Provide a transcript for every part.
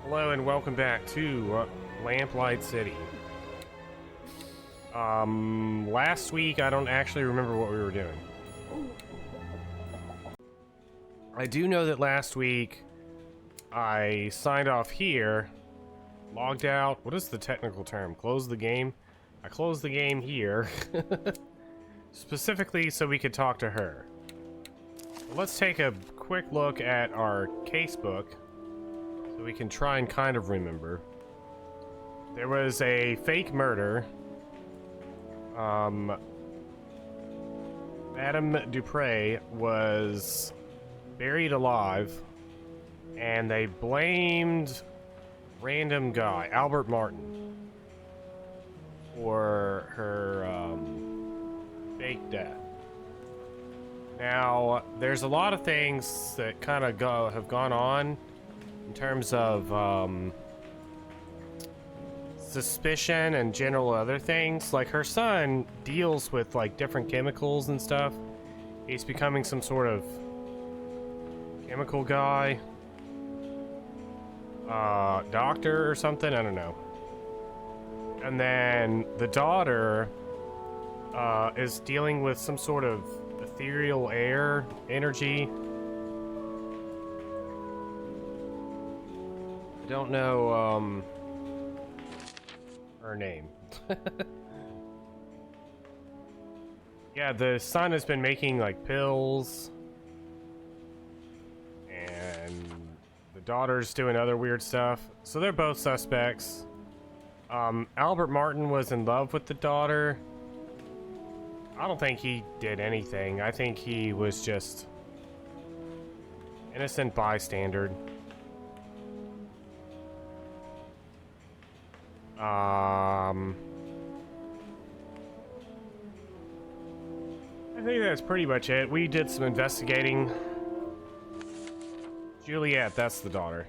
Hello and welcome back to Lamplight City. Last week I don't actually remember what we were doing. I do know that last week I signed off here, logged out. What is the technical term? Close the game? I closed the game here, specifically so we could talk to her. Let's take a quick look at our casebook so we can try and kind of remember. There was a fake murder. Madame Dupre was buried alive, and they blamed random guy, Albert Martin, for her fake death. Now, there's a lot of things that kind of have gone on in terms of suspicion and general other things. Like, her son deals with like different chemicals and stuff. He's becoming some sort of chemical guy, doctor or something, I don't know. And then the daughter is dealing with some sort of ethereal air energy. I don't know her name. Yeah, the son has been making like pills, and the daughter's doing other weird stuff. So they're both suspects. Albert Martin was in love with the daughter. I don't think he did anything. I think he was just innocent bystander. I think that's pretty much it. We did some investigating. Juliet, that's the daughter.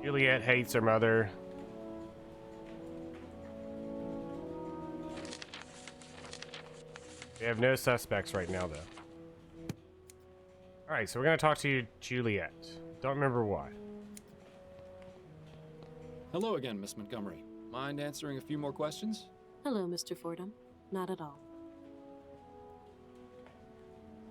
Juliet hates her mother. We have no suspects right now, though. Alright, so we're going to talk to Juliet. Don't remember why. Hello again, Miss Montgomery. Mind answering a few more questions? Hello, Mr. Fordham. Not at all.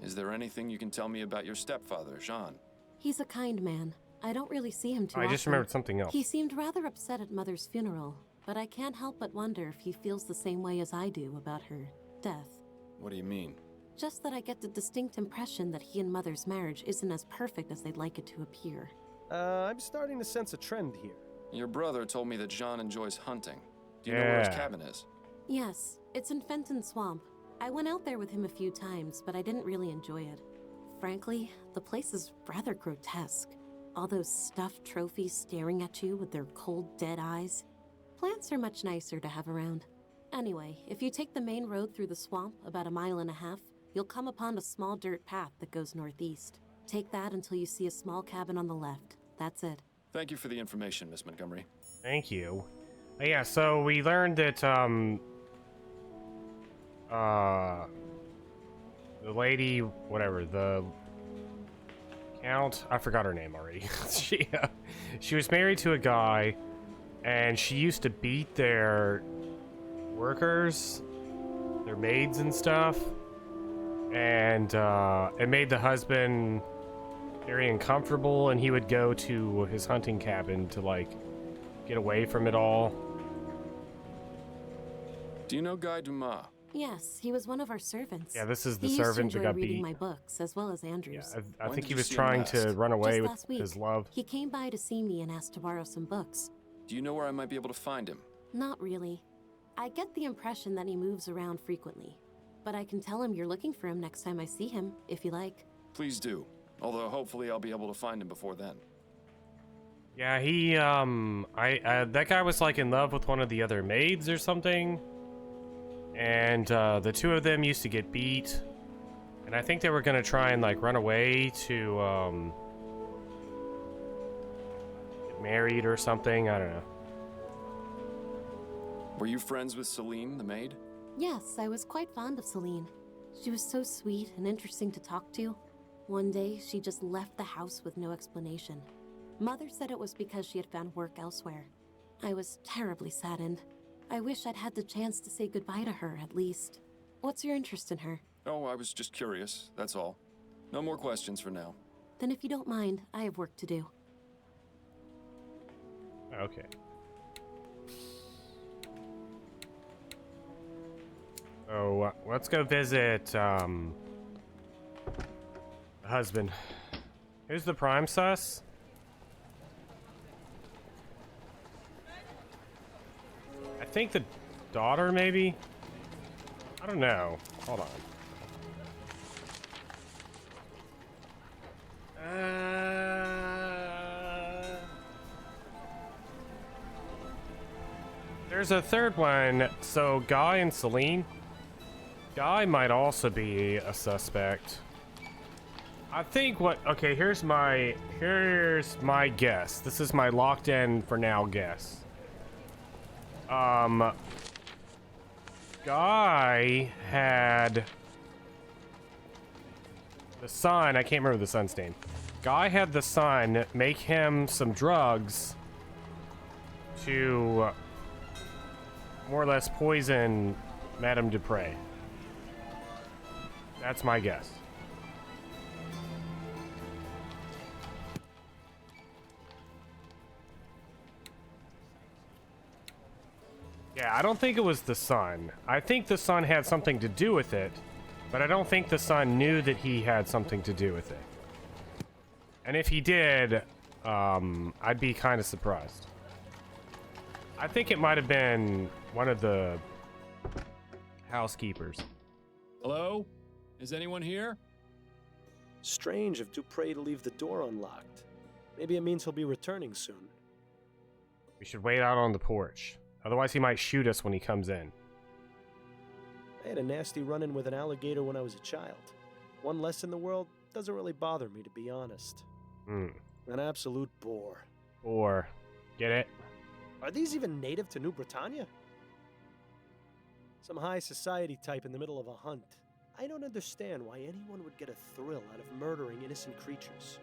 Is there anything you can tell me about your stepfather, Jean? He's a kind man. I don't really see him too often. I just remembered something else. He seemed rather upset at Mother's funeral, but I can't help but wonder if he feels the same way as I do about her death. What do you mean? Just that I get the distinct impression that he and Mother's marriage isn't as perfect as they'd like it to appear. I'm starting to sense a trend here. Your brother told me that Jean enjoys hunting. Do you know where his cabin is? Yes, it's in Fenton Swamp. I went out there with him a few times, but I didn't really enjoy it. Frankly, the place is rather grotesque. All those stuffed trophies staring at you with their cold, dead eyes. Plants are much nicer to have around. Anyway, if you take the main road through the swamp about 1.5 miles, you'll come upon a small dirt path that goes northeast. Take that until you see a small cabin on the left. That's it. Thank you for the information, Miss Montgomery. Thank you. Yeah, so we learned that, the lady, whatever, the Count, I forgot her name already. She was married to a guy, and she used to beat their workers, their maids and stuff, and it made the husband very uncomfortable, and he would go to his hunting cabin to like get away from it all. Do you know Guy Dumas? Yes, he was one of our servants. Yeah, this is the he servant used to that enjoy got reading beat. my books, as well as Andrew's. Yeah, I When think did he you was see him trying last? to run away Just with last week. his love. He came by to see me and asked to borrow some books. Do you know where I might be able to find him? Not really. I get the impression that he moves around frequently. But I can tell him you're looking for him next time I see him, if you like. Please do. Although hopefully I'll be able to find him before then. Yeah, he, that guy was like in love with one of the other maids or something. And, the two of them used to get beat. And I think they were gonna try and, like, run away to, get married or something. I don't know. Were you friends with Celine, the maid? Yes, I was quite fond of Celine. She was so sweet and interesting to talk to. One day, she just left the house with no explanation. Mother said it was because she had found work elsewhere. I was terribly saddened. I wish I'd had the chance to say goodbye to her, at least. What's your interest in her? Oh, I was just curious, that's all. No more questions for now. Then if you don't mind, I have work to do. Okay. So, let's go visit, the husband. Who's the prime sus? I think the daughter, maybe? I don't know. Hold on. There's a third one. So, Guy and Celine. Guy might also be a suspect. I think okay, here's my guess. This is my locked in for now guess. Guy had the son, I can't remember the son's name. Guy had the son make him some drugs to more or less poison Madame Dupre. That's my guess. Yeah, I don't think it was the son. I think the son had something to do with it, but I don't think the son knew that he had something to do with it. And if he did, I'd be kind of surprised. I think it might have been one of the housekeepers. Hello? Is anyone here? Strange of Dupre to leave the door unlocked. Maybe it means he'll be returning soon. We should wait out on the porch. Otherwise, he might shoot us when he comes in. I had a nasty run-in with an alligator when I was a child. One less in the world doesn't really bother me, to be honest. Hmm. An absolute bore. Or, get it? Are these even native to New Britannia? Some high society type in the middle of a hunt. I don't understand why anyone would get a thrill out of murdering innocent creatures.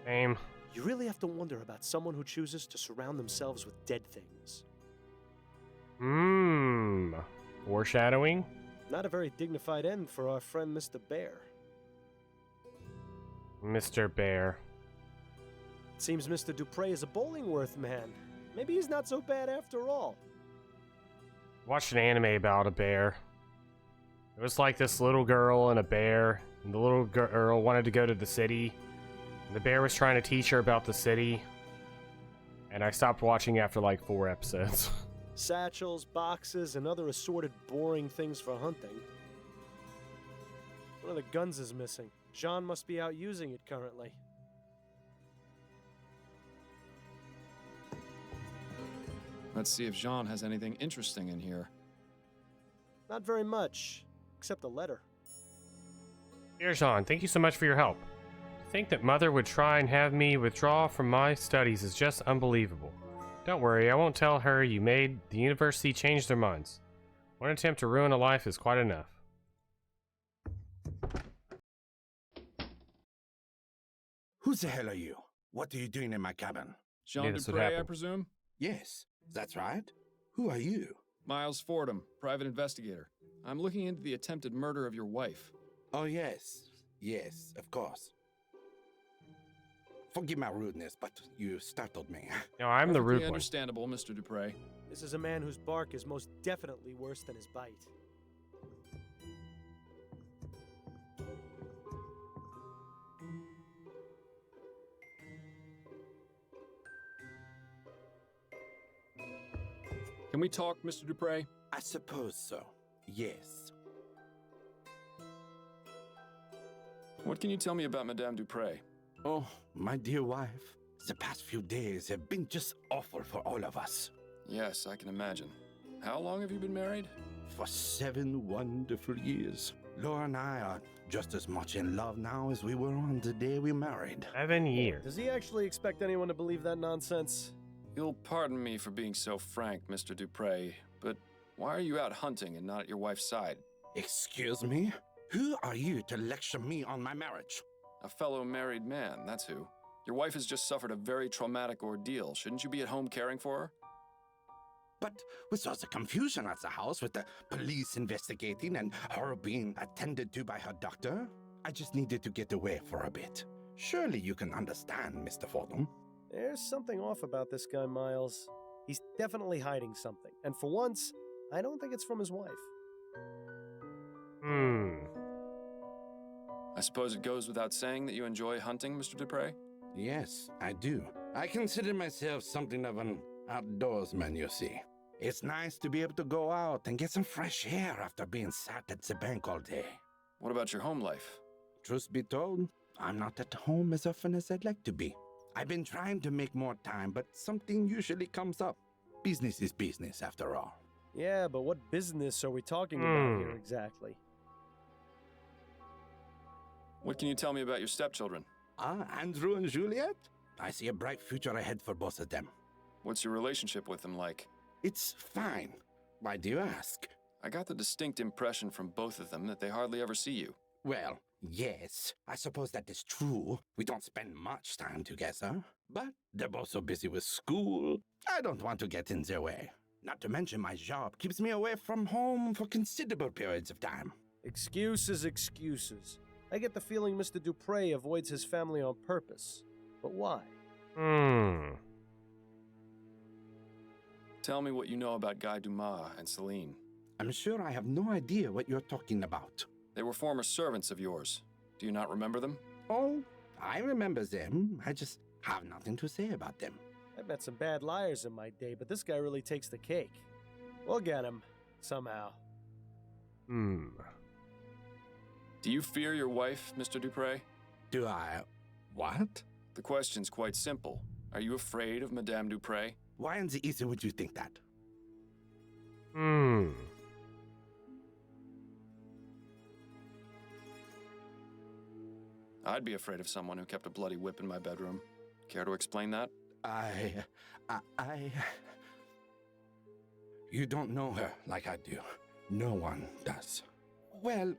Same. You really have to wonder about someone who chooses to surround themselves with dead things. Foreshadowing? Not a very dignified end for our friend Mr. Bear. Mr. Bear. It seems Mr. Dupre is a Bollingworth man. Maybe he's not so bad after all. Watched an anime about a bear. It was like this little girl and a bear, and the little girl wanted to go to the city, and the bear was trying to teach her about the city, and I stopped watching after like 4 episodes. Satchels, boxes, and other assorted boring things for hunting. One of the guns is missing. Jean must be out using it currently. Let's see if Jean has anything interesting in here. Not very much, except a letter. Dear Jean, thank you so much for your help. To think that Mother would try and have me withdraw from my studies is just unbelievable. Don't worry, I won't tell her you made the university change their minds. One attempt to ruin a life is quite enough. Who the hell are you? What are you doing in my cabin? Jean that's what Dupre, I happened. presume? Yes, that's right. Who are you? Miles Fordham, private investigator. I'm looking into the attempted murder of your wife. Oh, yes. Yes, of course. Forgive my rudeness, but you startled me. No, I'm the rude Perfectly one. understandable, Mr. Dupre. This is a man whose bark is most definitely worse than his bite. Can we talk, Mr. Dupre? I suppose so. Yes. What can you tell me about Madame Dupre? Oh, my dear wife. The past few days have been just awful for all of us. Yes, I can imagine. How long have you been married? For 7 wonderful years. Laura and I are just as much in love now as we were on the day we married. 7 years. Does he actually expect anyone to believe that nonsense? You'll pardon me for being so frank, Mr. Dupre, but why are you out hunting and not at your wife's side? Excuse me? Who are you to lecture me on my marriage? A fellow married man, that's who. Your wife has just suffered a very traumatic ordeal. Shouldn't you be at home caring for her? But with all the confusion at the house, with the police investigating and her being attended to by her doctor, I just needed to get away for a bit. Surely you can understand, Mr. Fordham. There's something off about this guy, Miles. He's definitely hiding something, and for once, I don't think it's from his wife. I suppose it goes without saying that you enjoy hunting, Mr. Dupre? Yes, I do. I consider myself something of an outdoorsman, you see. It's nice to be able to go out and get some fresh air after being sat at the bank all day. What about your home life? Truth be told, I'm not at home as often as I'd like to be. I've been trying to make more time, but something usually comes up. Business is business, after all. Yeah, but what business are we talking about here exactly? What can you tell me about your stepchildren? Andrew and Juliet? I see a bright future ahead for both of them. What's your relationship with them like? It's fine. Why do you ask? I got the distinct impression from both of them that they hardly ever see you. Well, yes, I suppose that is true. We don't spend much time together. But they're both so busy with school, I don't want to get in their way. Not to mention my job keeps me away from home for considerable periods of time. Excuses, excuses. I get the feeling Mr. Dupre avoids his family on purpose. But why? Tell me what you know about Guy Dumas and Celine. I'm sure I have no idea what you're talking about. They were former servants of yours. Do you not remember them? Oh, I remember them. I just have nothing to say about them. I've met some bad liars in my day, but this guy really takes the cake. We'll get him, somehow. Do you fear your wife, Mr. Dupre? Do I... what? The question's quite simple. Are you afraid of Madame Dupre? Why in the ether would you think that? I'd be afraid of someone who kept a bloody whip in my bedroom. Care to explain that? You don't know her like I do. No one does. Well,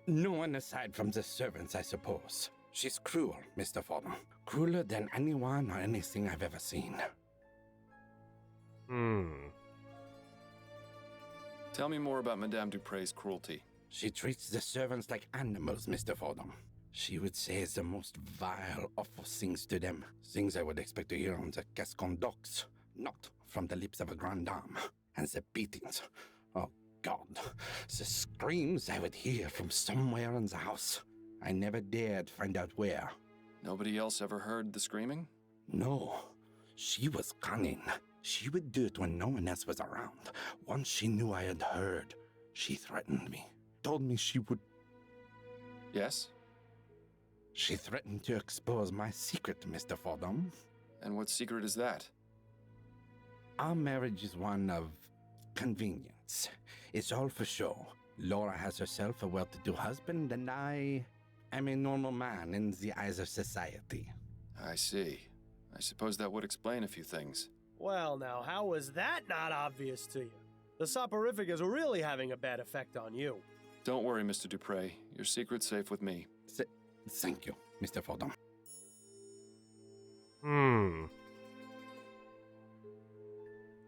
no one aside from the servants, I suppose. She's cruel, Mr. Fordham. Crueler than anyone or anything I've ever seen. Tell me more about Madame Dupre's cruelty. She treats the servants like animals, Mr. Fordham. She would say the most vile, awful things to them. Things I would expect to hear on the Gascon docks, not from the lips of a grande dame. And the beatings. Oh, God. The screams I would hear from somewhere in the house. I never dared find out where. Nobody else ever heard the screaming? No. She was cunning. She would do it when no one else was around. Once she knew I had heard, she threatened me. Told me she would... Yes? She threatened to expose my secret, Mr. Fordham. And what secret is that? Our marriage is one of convenience. It's all for show. Laura has herself a well-to-do husband, and I am a normal man in the eyes of society. I see. I suppose that would explain a few things. Well, now, how was that not obvious to you? The soporific is really having a bad effect on you. Don't worry, Mr. Dupre. Your secret's safe with me. Thank you, Mr. Fordham.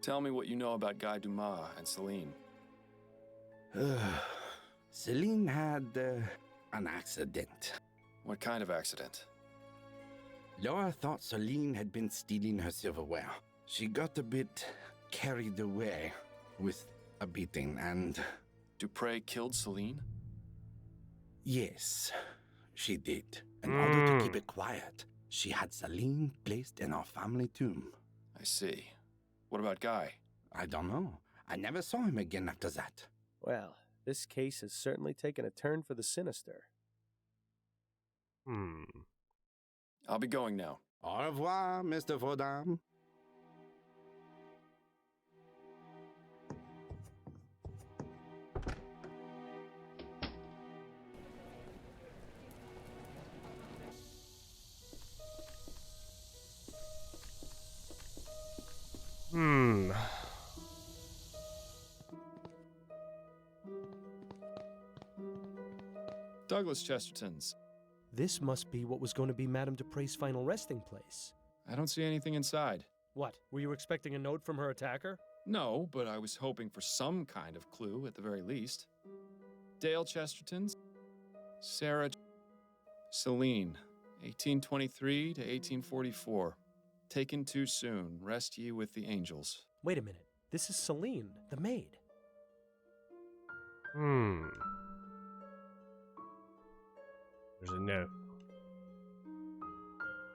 Tell me what you know about Guy Dumas and Celine. Celine had an accident. What kind of accident? Laura thought Celine had been stealing her silverware. She got a bit carried away with a beating and... Dupre killed Celine? Yes, she did. In order to keep it quiet, she had Celine placed in our family tomb. I see. What about Guy? I don't know. I never saw him again after that. Well, this case has certainly taken a turn for the sinister. I'll be going now. Au revoir, Mr. Fordham. Douglas Chesterton's. This must be what was going to be Madame Dupre's final resting place. I don't see anything inside. What? Were you expecting a note from her attacker? No, but I was hoping for some kind of clue at the very least. Dale Chesterton's Sarah Celine, 1823 to 1844. Taken too soon. Rest ye with the angels. Wait a minute. This is Celine, the maid. There's a note.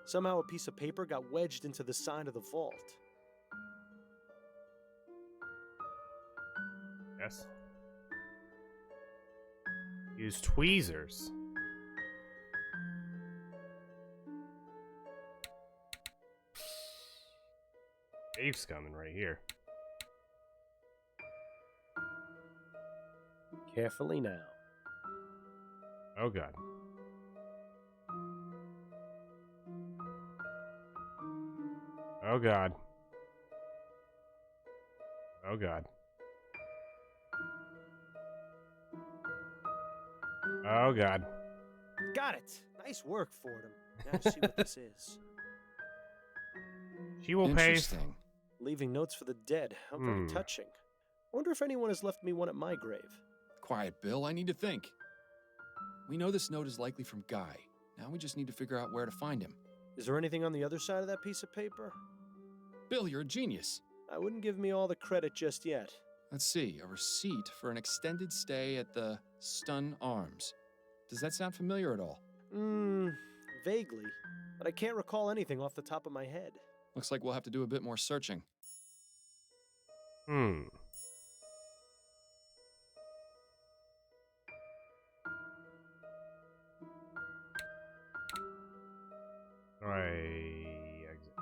Somehow a piece of paper got wedged into the side of the vault. Yes. Use tweezers. Dave's coming right here. Carefully now. Oh god. Oh god. Oh god. Oh god. Got it! Nice work, Fordham. Now to see what this is. She will pay. Interesting. Leaving notes for the dead. How very touching. Wonder if anyone has left me one at my grave. Quiet, Bill. I need to think. We know this note is likely from Guy. Now we just need to figure out where to find him. Is there anything on the other side of that piece of paper? Bill, you're a genius. I wouldn't give me all the credit just yet. Let's see. A receipt for an extended stay at the Stun Arms. Does that sound familiar at all? Vaguely. But I can't recall anything off the top of my head. Looks like we'll have to do a bit more searching. Exit.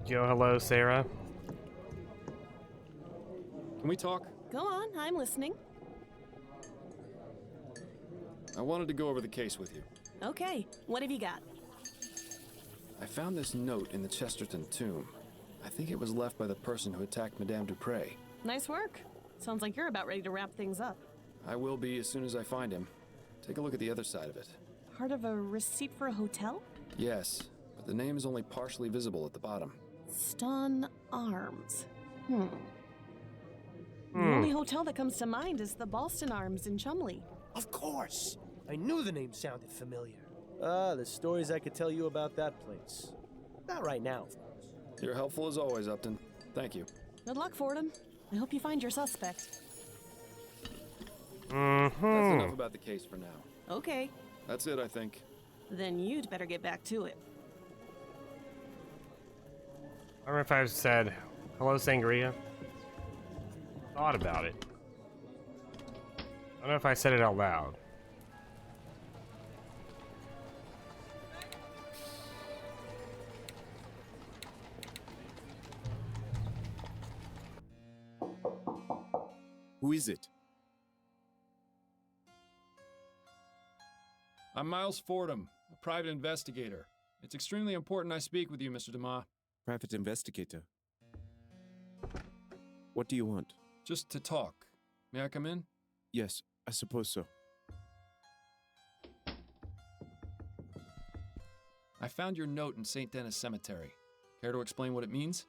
Yo, hello, Sarah. Can we talk? Go on, I'm listening. I wanted to go over the case with you. Okay, what have you got? I found this note in the Chesterton tomb. I think it was left by the person who attacked Madame Dupre. Nice work. Sounds like you're about ready to wrap things up. I will be as soon as I find him. Take a look at the other side of it. Part of a receipt for a hotel? Yes, but the name is only partially visible at the bottom. Stun Arms. The only hotel that comes to mind is the Boston Arms in Chumley. Of course! I knew the name sounded familiar. The stories I could tell you about that place. Not right now, of course. You're helpful as always, Upton. Thank you. Good luck, Fordham. I hope you find your suspect. That's enough about the case for now. Okay, That's it, I think. then you'd better get back to it. I don't know if I've said hello, Sangria. Thought about it. I don't know if I said it out loud. Who is it? I'm Miles Fordham, a private investigator. It's extremely important I speak with you, Mr. Dumas. Private investigator. What do you want? Just to talk. May I come in? Yes, I suppose so. I found your note in St. Denis Cemetery. Care to explain what it means?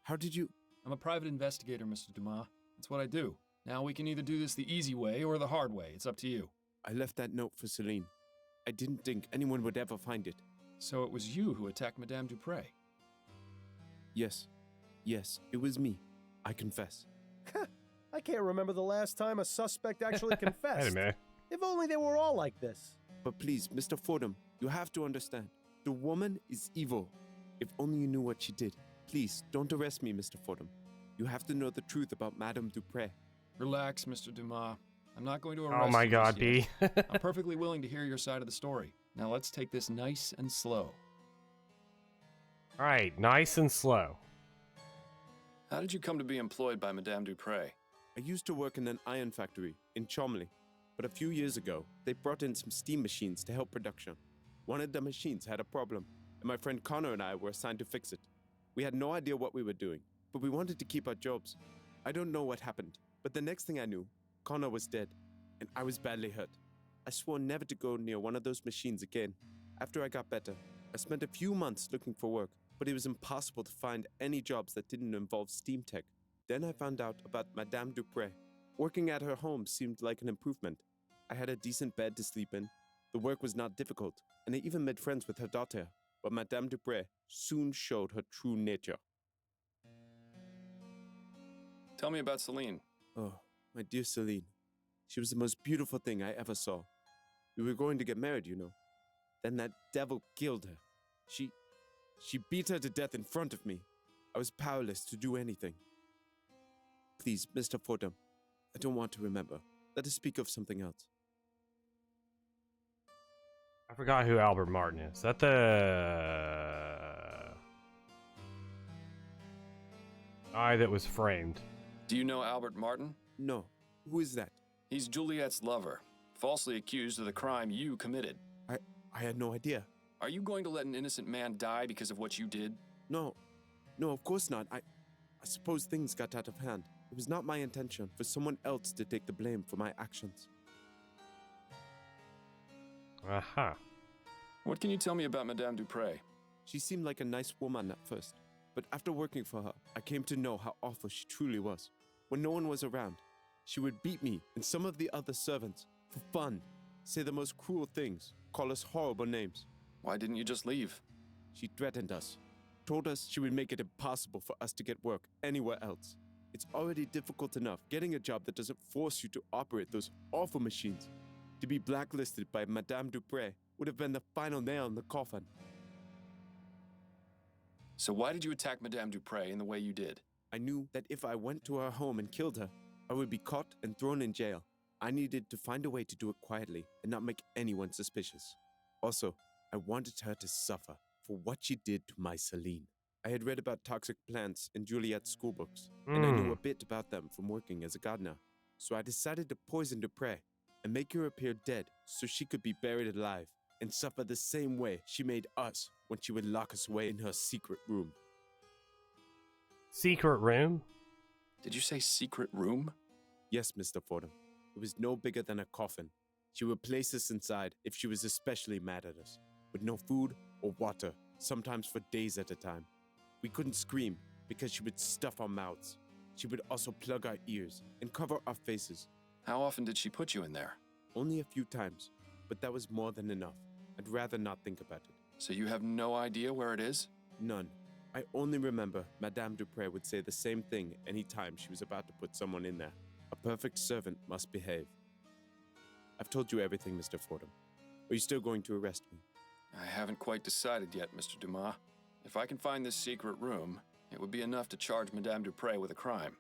How did you... I'm a private investigator, Mr. Dumas. That's what I do. Now we can either do this the easy way or the hard way. It's up to you. I left that note for Celine. I didn't think anyone would ever find it. So it was you who attacked Madame Dupre? Yes. Yes, it was me. I confess. I can't remember the last time a suspect actually confessed. Wait a minute. If only they were all like this. But please, Mr. Fordham, you have to understand. The woman is evil. If only you knew what she did. Please, don't arrest me, Mr. Fordham. You have to know the truth about Madame Dupre. Relax, Mr. Dumas. I'm not going to arrest Oh my you god, just B. yet. I'm perfectly willing to hear your side of the story. Now let's take this nice and slow. Alright, nice and slow. How did you come to be employed by Madame Dupre? I used to work in an iron factory in Chomley, but a few years ago, they brought in some steam machines to help production. One of the machines had a problem, and my friend Connor and I were assigned to fix it. We had no idea what we were doing, but we wanted to keep our jobs. I don't know what happened, but the next thing I knew, Connor was dead, and I was badly hurt. I swore never to go near one of those machines again. After I got better, I spent a few months looking for work, but it was impossible to find any jobs that didn't involve steam tech. Then I found out about Madame Dupre. Working at her home seemed like an improvement. I had a decent bed to sleep in. The work was not difficult, and I even made friends with her daughter. But Madame Dupre soon showed her true nature. Tell me about Celine. Oh, my dear Celine. She was the most beautiful thing I ever saw. We were going to get married, you know. Then that devil killed her. She beat her to death in front of me. I was powerless to do anything. Please, Mr. Fordham, I don't want to remember. Let us speak of something else. I forgot who Albert Martin is. Is that the guy that was framed? Do you know Albert Martin? No. Who is that? He's Juliet's lover, falsely accused of the crime you committed. I had no idea. Are you going to let an innocent man die because of what you did? No, of course not. I suppose things got out of hand. It was not my intention for someone else to take the blame for my actions. Aha. What can you tell me about Madame Dupre? She seemed like a nice woman at first, but after working for her, I came to know how awful she truly was. When no one was around, she would beat me and some of the other servants for fun, say the most cruel things, call us horrible names. Why didn't you just leave? She threatened us, told us she would make it impossible for us to get work anywhere else. It's already difficult enough getting a job that doesn't force you to operate those awful machines. To be blacklisted by Madame Dupre would have been the final nail in the coffin. So why did you attack Madame Dupre in the way you did? I knew that if I went to her home and killed her, I would be caught and thrown in jail. I needed to find a way to do it quietly and not make anyone suspicious. Also, I wanted her to suffer for what she did to my Celine. I had read about toxic plants in Juliet's schoolbooks, and I knew a bit about them from working as a gardener. So I decided to poison Dupre and make her appear dead so she could be buried alive and suffer the same way she made us when she would lock us away in her secret room. Secret room? Did you say secret room? Yes, Mr. Fordham. It was no bigger than a coffin. She would place us inside if she was especially mad at us, with no food or water, sometimes for days at a time. We couldn't scream because she would stuff our mouths. She would also plug our ears and cover our faces. How often did she put you in there? Only a few times, but that was more than enough. I'd rather not think about it. So you have no idea where it is? None. I only remember Madame Dupre would say the same thing any time she was about to put someone in there. A perfect servant must behave. I've told you everything, Mr. Fordham. Are you still going to arrest me? I haven't quite decided yet, Mr. Dumas. If I can find this secret room, it would be enough to charge Madame Dupre with a crime.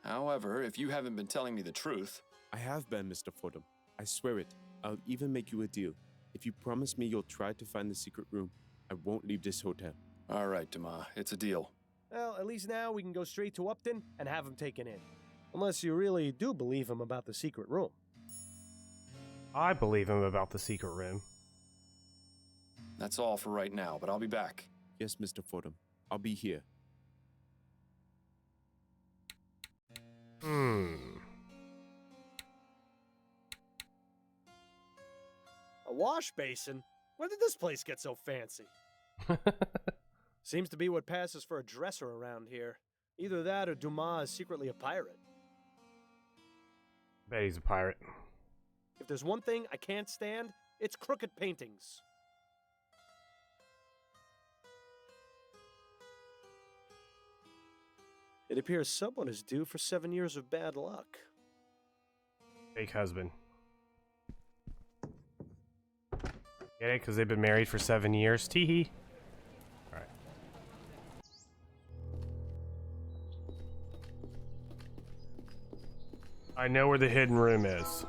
However, if you haven't been telling me the truth... I have been, Mr. Fordham. I swear it. I'll even make you a deal. If you promise me you'll try to find the secret room, I won't leave this hotel. All right, Dumas, it's a deal. Well, at least now we can go straight to Upton and have him taken in. Unless you really do believe him about the secret room. I believe him about the secret room. That's all for right now, but I'll be back. Yes, Mr. Fordham. I'll be here. A wash basin? When did this place get so fancy? Seems to be what passes for a dresser around here. Either that or Dumas is secretly a pirate. Bet he's a pirate. If there's one thing I can't stand, it's crooked paintings. It appears someone is due for 7 years of bad luck. Fake husband. Get it? Because they've been married for 7 years. Teehee. Alright. I know where the hidden room is.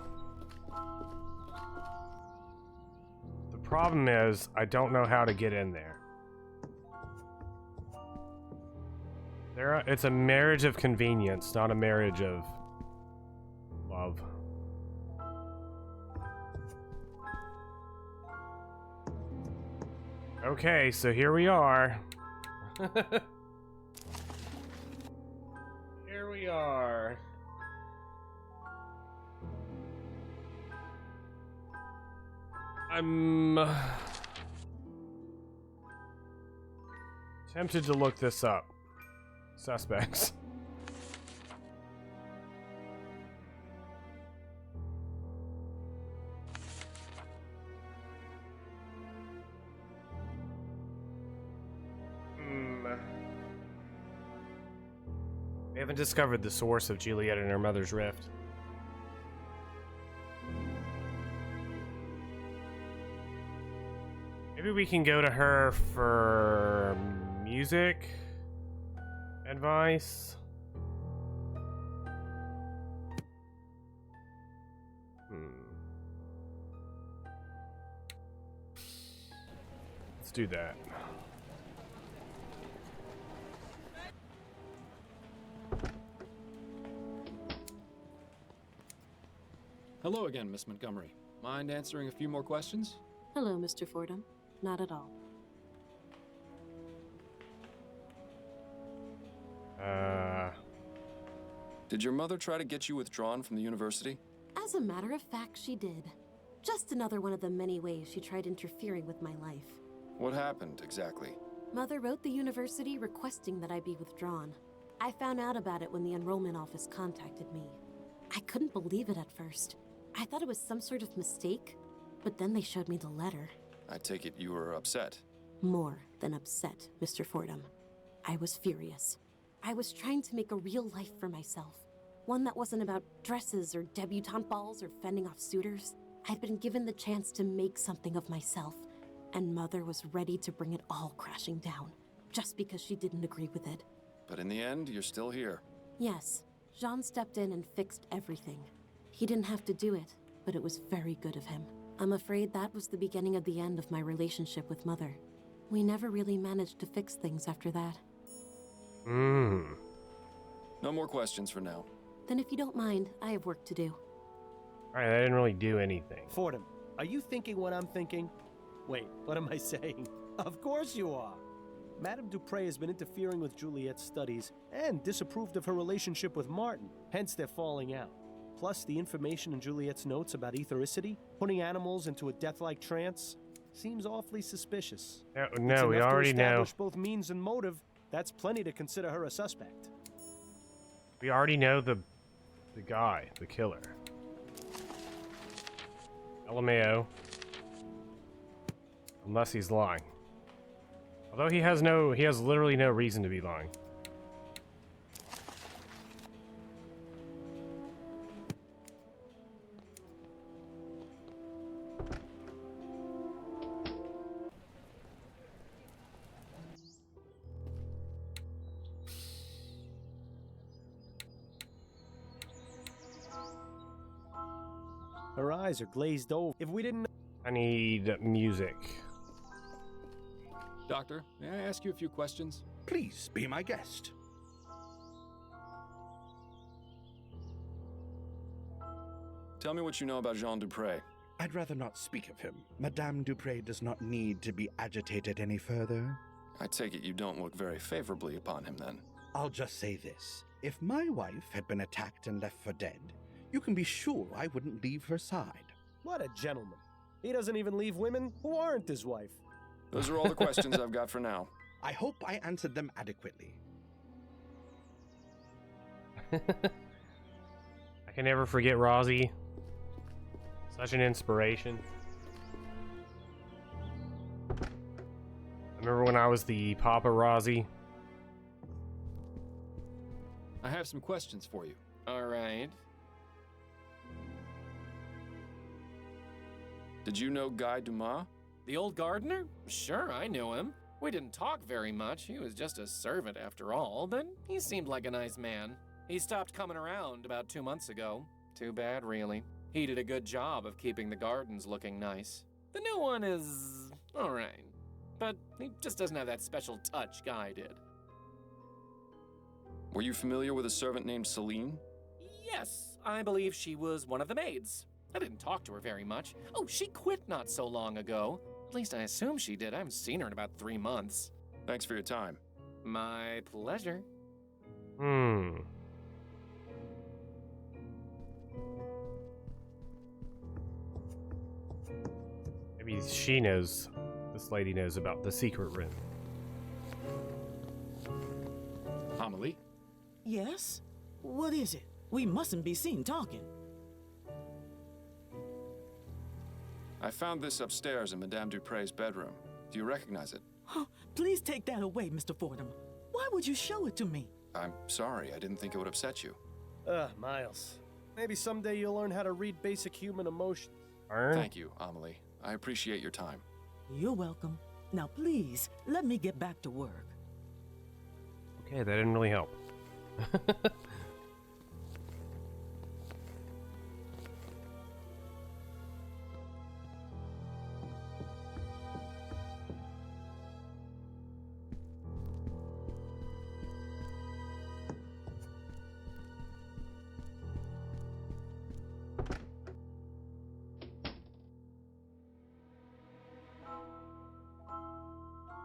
The problem is, I don't know how to get in there. It's a marriage of convenience, not a marriage of Okay, so here we are. Here we are. I'm tempted to look this up. Suspects. We haven't discovered the source of Juliet and her mother's rift. Maybe we can go to her for music advice. Let's do that. Hello again, Miss Montgomery. Mind answering a few more questions? Hello, Mr. Fordham. Not at all. Did your mother try to get you withdrawn from the university? As a matter of fact, she did. Just another one of the many ways she tried interfering with my life. What happened, exactly? Mother wrote the university requesting that I be withdrawn. I found out about it when the enrollment office contacted me. I couldn't believe it at first. I thought it was some sort of mistake, but then they showed me the letter. I take it you were upset. More than upset, Mr. Fordham. I was furious. I was trying to make a real life for myself. One that wasn't about dresses or debutante balls or fending off suitors. I'd been given the chance to make something of myself, and Mother was ready to bring it all crashing down, just because she didn't agree with it. But in the end, you're still here. Yes, Jean stepped in and fixed everything. He didn't have to do it, but it was very good of him. I'm afraid that was the beginning of the end of my relationship with Mother. We never really managed to fix things after that. No more questions for now. Then if you don't mind, I have work to do. Alright, I didn't really do anything. Fordham, are you thinking what I'm thinking? Wait, what am I saying? Of course you are. Madame Dupre has been interfering with Juliet's studies and disapproved of her relationship with Martin, hence they're falling out. Plus, the information in Juliet's notes about ethericity, putting animals into a death-like trance, seems awfully suspicious. No, we already to know. establish both means and motive. That's plenty to consider her a suspect. We already know the guy, the killer. LMAO. Unless he's lying. Although he has literally no reason to be lying. Her eyes are glazed over. If we didn't... I need music. Doctor, may I ask you a few questions? Please be my guest. Tell me what you know about Jean Dupre. I'd rather not speak of him. Madame Dupre does not need to be agitated any further. I take it you don't look very favorably upon him, then. I'll just say this. If my wife had been attacked and left for dead, you can be sure I wouldn't leave her side. What a gentleman. He doesn't even leave women who aren't his wife. Those are all the questions I've got for now. I hope I answered them adequately. I can never forget Rosie. Such an inspiration. I remember when I was the Papa Rosie. I have some questions for you. All right. Did you know Guy Dumas? The old gardener? Sure, I knew him. We didn't talk very much. He was just a servant after all, but he seemed like a nice man. He stopped coming around about 2 months ago. Too bad, really. He did a good job of keeping the gardens looking nice. The new one is all right, but he just doesn't have that special touch Guy did. Were you familiar with a servant named Celine? Yes, I believe she was one of the maids. I didn't talk to her very much. Oh, she quit not so long ago. At least I assume she did. I haven't seen her in about 3 months. Thanks for your time. My pleasure. Hmm. Maybe she knows, this lady knows about the secret room. Amelie? Yes? What is it? We mustn't be seen talking. I found this upstairs in Madame Dupre's bedroom. Do you recognize it? Oh, please take that away, Mr. Fordham. Why would you show it to me? I'm sorry, I didn't think it would upset you. Miles. Maybe someday you'll learn how to read basic human emotions. Thank you, Amelie. I appreciate your time. You're welcome. Now please, let me get back to work. Okay, that didn't really help.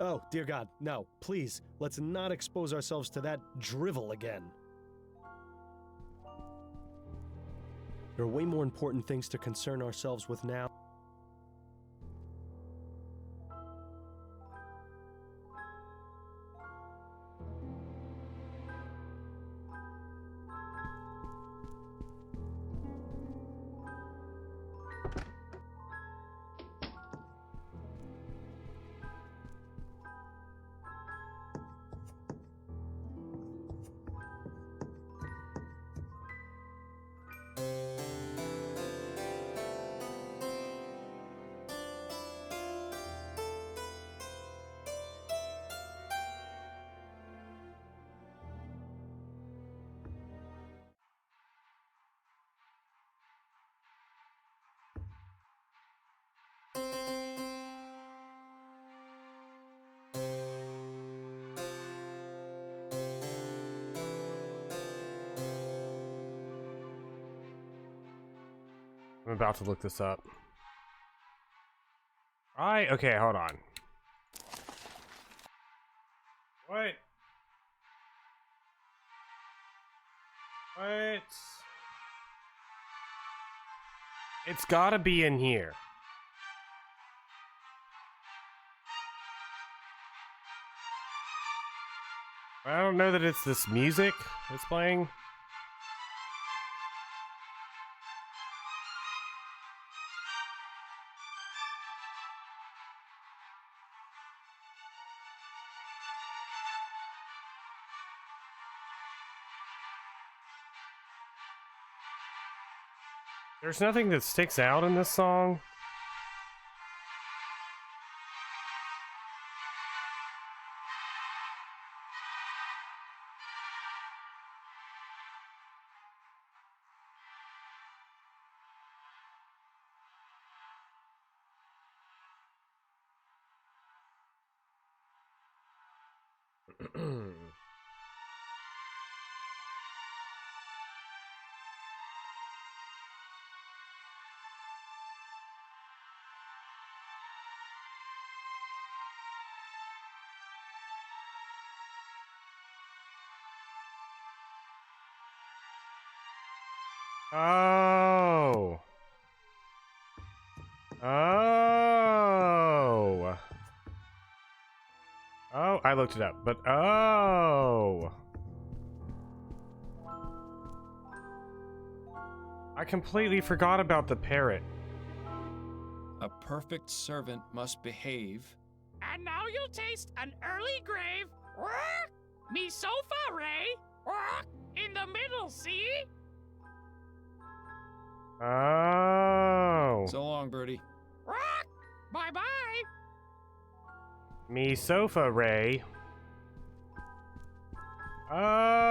Oh, dear God, no, please, let's not expose ourselves to that drivel again. There are way more important things to concern ourselves with now. I'm about to look this up. Okay, hold on. What? What? It's gotta be in here. I don't know that it's this music that's playing. There's nothing that sticks out in this song. Oh. Oh. Oh, I looked it up, but oh. I completely forgot about the parrot. A perfect servant must behave. And now you'll taste an early grave. Me sofa, Ray. In the middle, see? Oh. So long, Birdie. Bye-bye. Me sofa, Ray. Oh.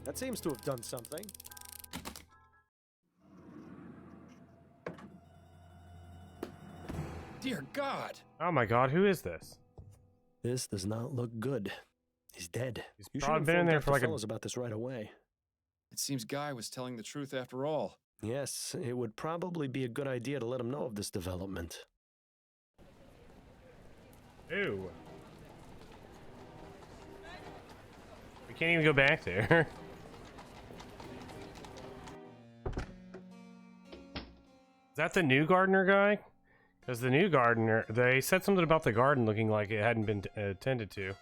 That seems to have done something. Dear God! Oh my god, who is this? This does not look good. He's dead. He's You should probably been in inform there Dr. for like Fellows about this right away. It seems Guy was telling the truth after all. Yes, it would probably be a good idea to let him know of this development. Ew. We can't even go back there. Is that the new gardener guy? Because the new gardener, they said something about the garden looking like it hadn't been tended to.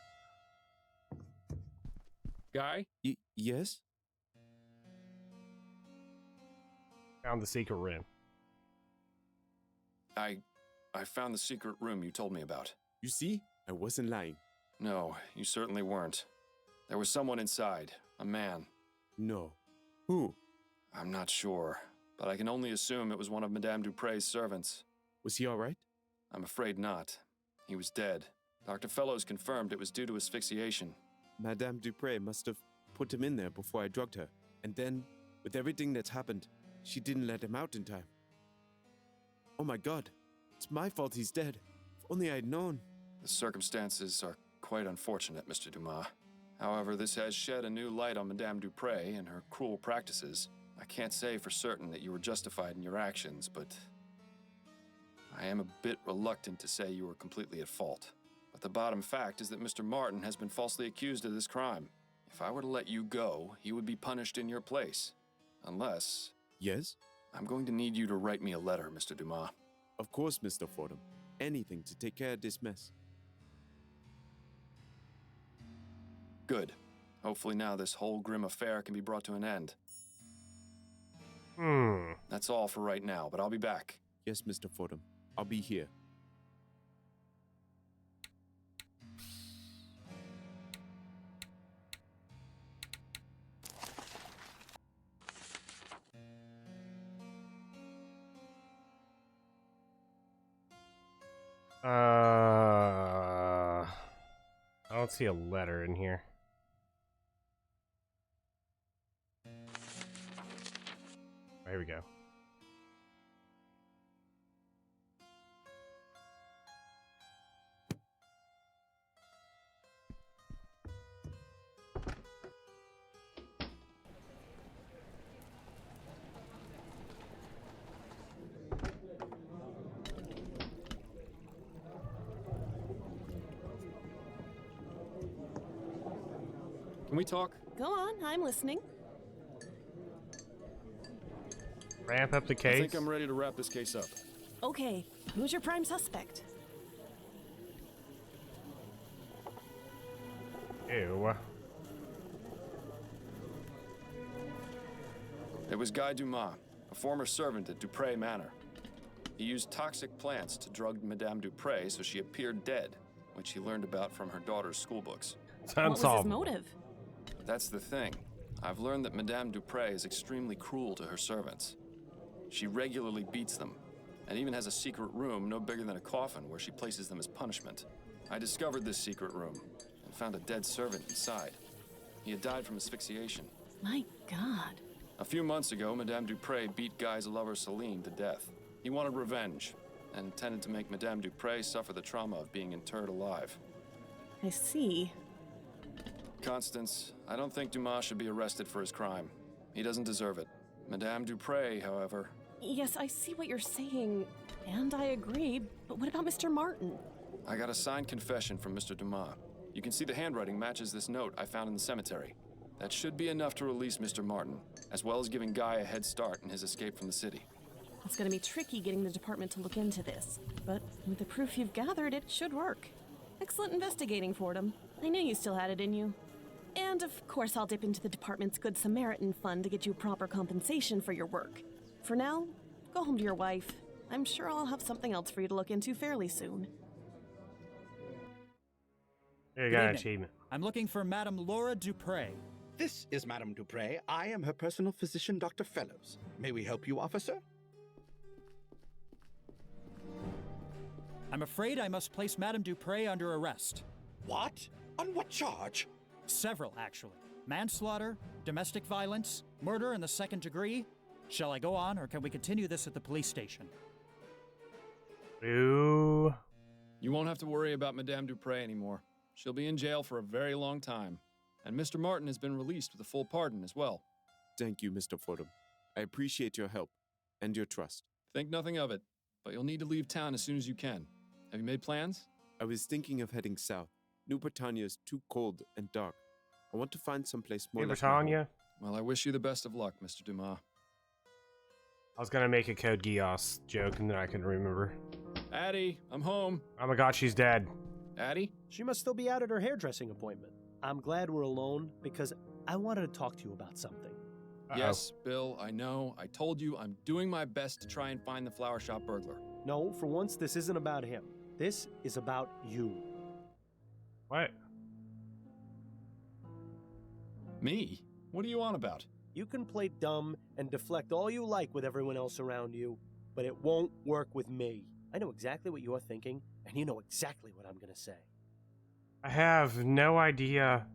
Guy? Yes? Found the secret room. I found the secret room you told me about. You see? I wasn't lying. No, you certainly weren't. There was someone inside. A man. No. Who? I'm not sure, but I can only assume it was one of Madame Dupre's servants. Was he alright? I'm afraid not. He was dead. Dr. Fellows confirmed it was due to asphyxiation. Madame Dupre must have put him in there before I drugged her. And then, with everything that's happened, she didn't let him out in time. Oh my god. It's my fault he's dead. If only I'd known. The circumstances are quite unfortunate, Mr. Dumas. However, this has shed a new light on Madame Dupre and her cruel practices. I can't say for certain that you were justified in your actions, but I am a bit reluctant to say you were completely at fault. But the bottom fact is that Mr. Martin has been falsely accused of this crime. If I were to let you go, he would be punished in your place. Unless... Yes? I'm going to need you to write me a letter, Mr. Dumas. Of course, Mr. Fordham. Anything to take care of this mess. Good. Hopefully now this whole grim affair can be brought to an end. That's all for right now, but I'll be back. Yes, Mr. Fordham. I'll be here. I don't see a letter in here. Oh, here we go. Can we talk? Go on, I'm listening. Ramp up the I case. think I'm ready to wrap this case up. Okay, who's your prime suspect? Ew. It was Guy Dumas, a former servant at Dupre Manor. He used toxic plants to drug Madame Dupre so she appeared dead, which he learned about from her daughter's schoolbooks. What was his motive? That's the thing. I've learned that Madame Dupre is extremely cruel to her servants. She regularly beats them, and even has a secret room no bigger than a coffin where she places them as punishment. I discovered this secret room and found a dead servant inside. He had died from asphyxiation. My God. A few months ago, Madame Dupre beat Guy's lover Celine to death. He wanted revenge and intended to make Madame Dupre suffer the trauma of being interred alive. I see. Constance, I don't think Dumas should be arrested for his crime. He doesn't deserve it. Madame Dupre, however... Yes, I see what you're saying, and I agree, but what about Mr. Martin? I got a signed confession from Mr. Dumas. You can see the handwriting matches this note I found in the cemetery. That should be enough to release Mr. Martin, as well as giving Guy a head start in his escape from the city. It's gonna be tricky getting the department to look into this, but with the proof you've gathered, it should work. Excellent investigating, Fordham. I knew you still had it in you. And of course, I'll dip into the department's Good Samaritan fund to get you proper compensation for your work. For now, go home to your wife. I'm sure I'll have something else for you to look into fairly soon. There you Good got an evening. achievement. I'm looking for Madame Laura Dupre. This is Madame Dupre. I am her personal physician, Dr. Fellows. May we help you, officer? I'm afraid I must place Madame Dupre under arrest. What? On what charge? Several, actually. Manslaughter, domestic violence, murder in the second degree. Shall I go on, or can we continue this at the police station? Ooh. You won't have to worry about Madame Dupre anymore. She'll be in jail for a very long time. And Mr. Martin has been released with a full pardon as well. Thank you, Mr. Fordham. I appreciate your help and your trust. Think nothing of it, but you'll need to leave town as soon as you can. Have you made plans? I was thinking of heading south. New Britannia is too cold and dark. I want to find someplace more Hey, like my home. Britannia. Well, I wish you the best of luck, Mr. Dumas. I was gonna make a Code Geass joke and then I couldn't remember. Addie, I'm home. Oh my god, she's dead. Addie? She must still be out at her hairdressing appointment. I'm glad we're alone because I wanted to talk to you about something. Uh-oh. Yes, Bill, I know. I told you I'm doing my best to try and find the flower shop burglar. No, for once, this isn't about him. This is about you. What? Me? What are you on about? You can play dumb and deflect all you like with everyone else around you, but it won't work with me. I know exactly what you're thinking, and you know exactly what I'm gonna say. I have no idea.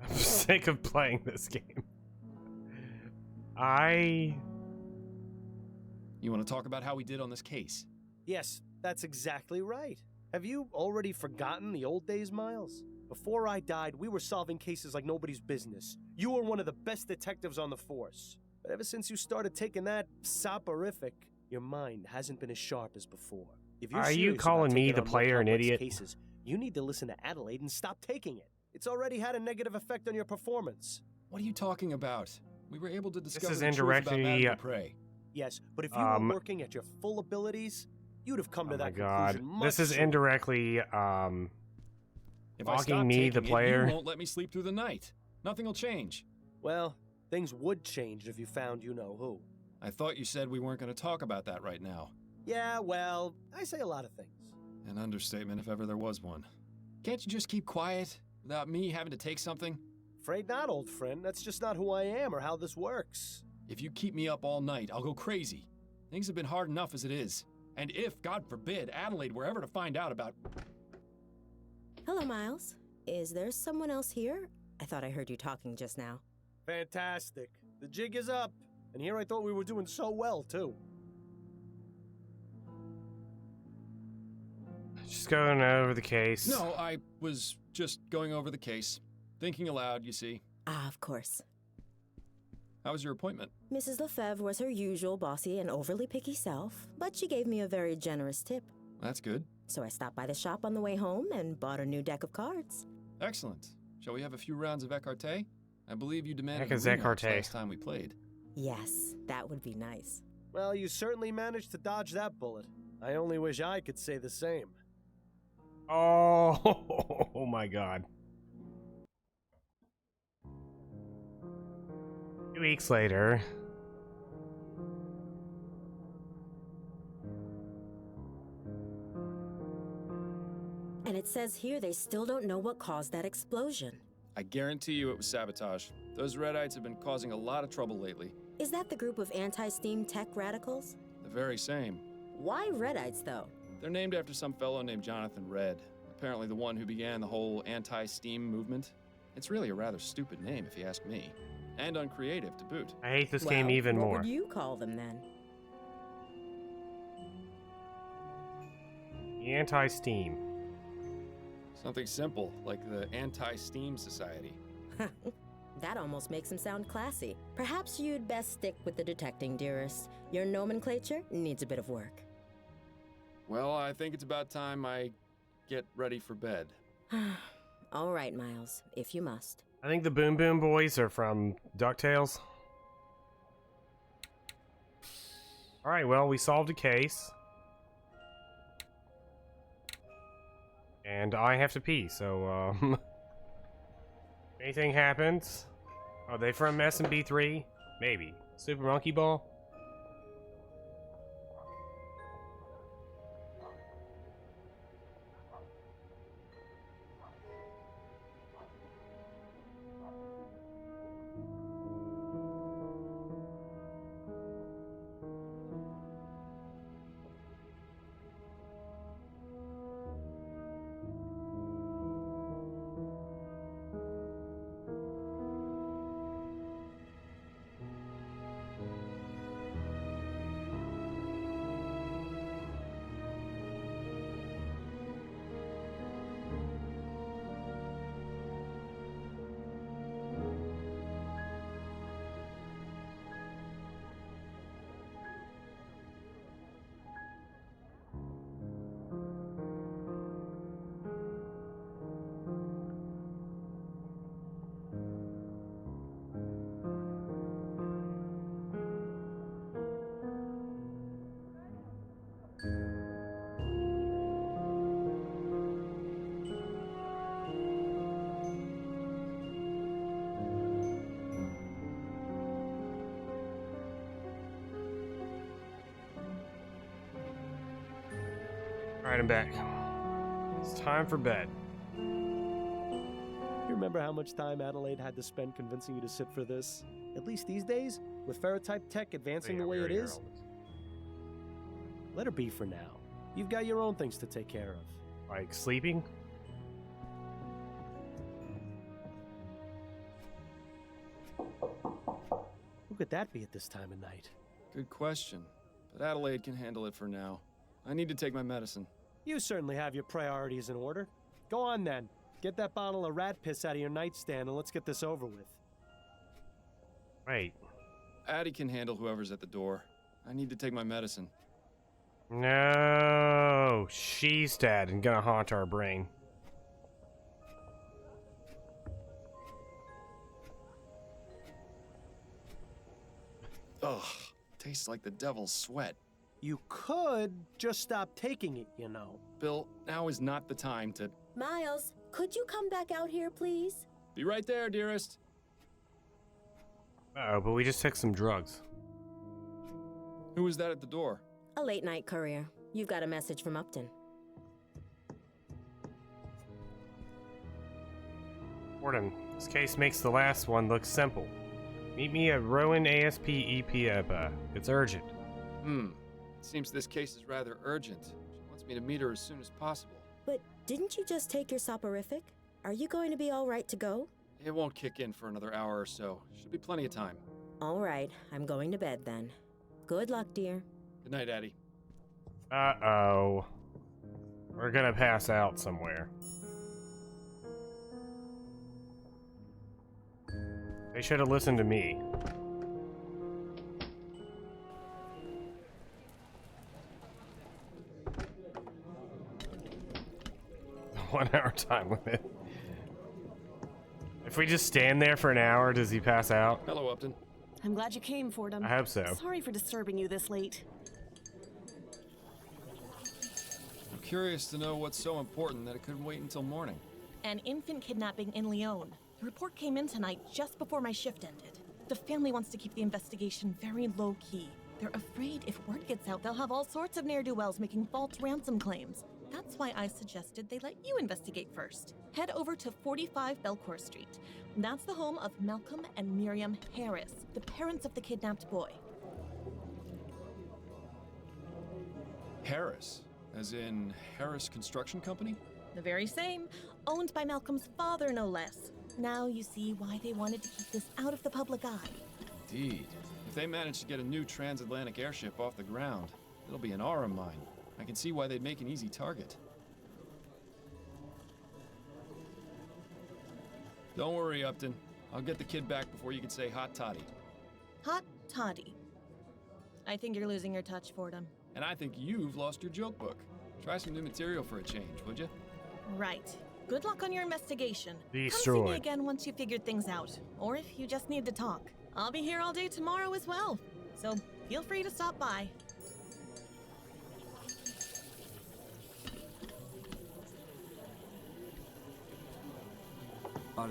I'm sick of playing this game. You want to talk about how we did on this case? Yes, that's exactly right. Have you already forgotten the old days, Miles? Before I died, we were solving cases like nobody's business. You were one of the best detectives on the force. But ever since you started taking that soporific, your mind hasn't been as sharp as before. If you're Are you serious about calling me, taking the on more player, an complex idiot? Cases, you need to listen to Adelaide and stop taking it. It's already had a negative effect on your performance. What are you talking about? We were able to discover is the truth about indirectly, Madame Dupre. Yes, but if you were working at your full abilities, you'd have come Oh to my that god. conclusion much This is sooner. indirectly, If I mocking stop me, the taking player. it, you won't let me sleep through the night. Nothing will change. Well, things would change if you found you-know-who. I thought you said we weren't going to talk about that right now. Yeah, well, I say a lot of things. An understatement if ever there was one. Can't you just keep quiet without me having to take something? Afraid not, old friend. That's just not who I am or how this works. If you keep me up all night, I'll go crazy. Things have been hard enough as it is. And if, God forbid, Adelaide were ever to find out about... Hello, Miles. Is there someone else here? I thought I heard you talking just now. Fantastic. The jig is up. And here I thought we were doing so well, too. Just going over the case. No, I was just going over the case. Thinking aloud, you see. Ah, of course. How was your appointment? Mrs. Lefebvre was her usual bossy and overly picky self, but she gave me a very generous tip. That's good. So I stopped by the shop on the way home and bought a new deck of cards. Excellent. Shall we have a few rounds of écarté? I believe you demanded Heck is a rematch écarté? last time we played. Yes, that would be nice. Well, you certainly managed to dodge that bullet. I only wish I could say the same. Oh, oh my god. 2 weeks later. And it says here they still don't know what caused that explosion. I guarantee you it was sabotage. Those Redites have been causing a lot of trouble lately. Is that the group of anti-steam tech radicals? The very same. Why Redites, though? They're named after some fellow named Jonathan Red. Apparently the one who began the whole anti-steam movement. It's really a rather stupid name, if you ask me. And uncreative, to boot. I hate this game even what more. What would you call them, then? The anti-steam. Something simple, like the Anti-Steam Society. That almost makes them sound classy. Perhaps you'd best stick with the detecting, dearest. Your nomenclature needs a bit of work. Well, I think it's about time I get ready for bed. All right, Miles, if you must. I think the Boom Boom Boys are from DuckTales. Alright, well, we solved a case. And I have to pee, so, anything happens? Are they from S&B3? Maybe. Super Monkey Ball? Alright, I'm back. It's time for bed. You remember how much time Adelaide had to spend convincing you to sit for this? At least these days, with ferrotype tech advancing the way it is. Let her be for now. You've got your own things to take care of. Like sleeping? Who could that be at this time of night? Good question. But Adelaide can handle it for now. I need to take my medicine. You certainly have your priorities in order. Go on then. Get that bottle of rat piss out of your nightstand and let's get this over with. Wait. Addie can handle whoever's at the door. I need to take my medicine. No, she's dead and gonna haunt our brain. Ugh, tastes like the devil's sweat. You could just stop taking it, you know. Bill, now is not the time to... Miles, could you come back out here, please? Be right there, dearest. Uh-oh, but we just took some drugs. Who was that at the door? A late night courier. You've got a message from Upton. Fordham, this case makes the last one look simple. Meet me at Rowan ASP EP. It's urgent. Seems this case is rather urgent. She wants me to meet her as soon as possible. But didn't you just take your soporific? Are you going to be all right to go? It won't kick in for another hour or so. Should be plenty of time. All right, I'm going to bed then. Good luck, dear. Good night, Addie. Uh-oh. We're gonna pass out somewhere. They should have listened to me. The 1 hour time limit. If we just stand there for an hour, does he pass out? Hello, Upton. I'm glad you came, Fordham. I hope so. Sorry for disturbing you this late. I'm curious to know what's so important that it couldn't wait until morning. An infant kidnapping in Lyon. The report came in tonight just before my shift ended. The family wants to keep the investigation very low-key. They're afraid if word gets out, they'll have all sorts of ne'er-do-wells making false ransom claims. That's why I suggested they let you investigate first. Head over to 45 Belcourt Street. That's the home of Malcolm and Miriam Harris, the parents of the kidnapped boy. Harris? As in Harris Construction Company? The very same. Owned by Malcolm's father, no less. Now you see why they wanted to keep this out of the public eye. Indeed. If they manage to get a new transatlantic airship off the ground, it'll be an aura mine. I can see why they'd make an easy target. Don't worry, Upton. I'll get the kid back before you can say hot toddy. Hot toddy. I think you're losing your touch, Fordham. And I think you've lost your joke book. Try some new material for a change, would you? Right. Good luck on your investigation. Destroyed. Come see me again once you figured things out. Or if you just need to talk. I'll be here all day tomorrow as well. So feel free to stop by.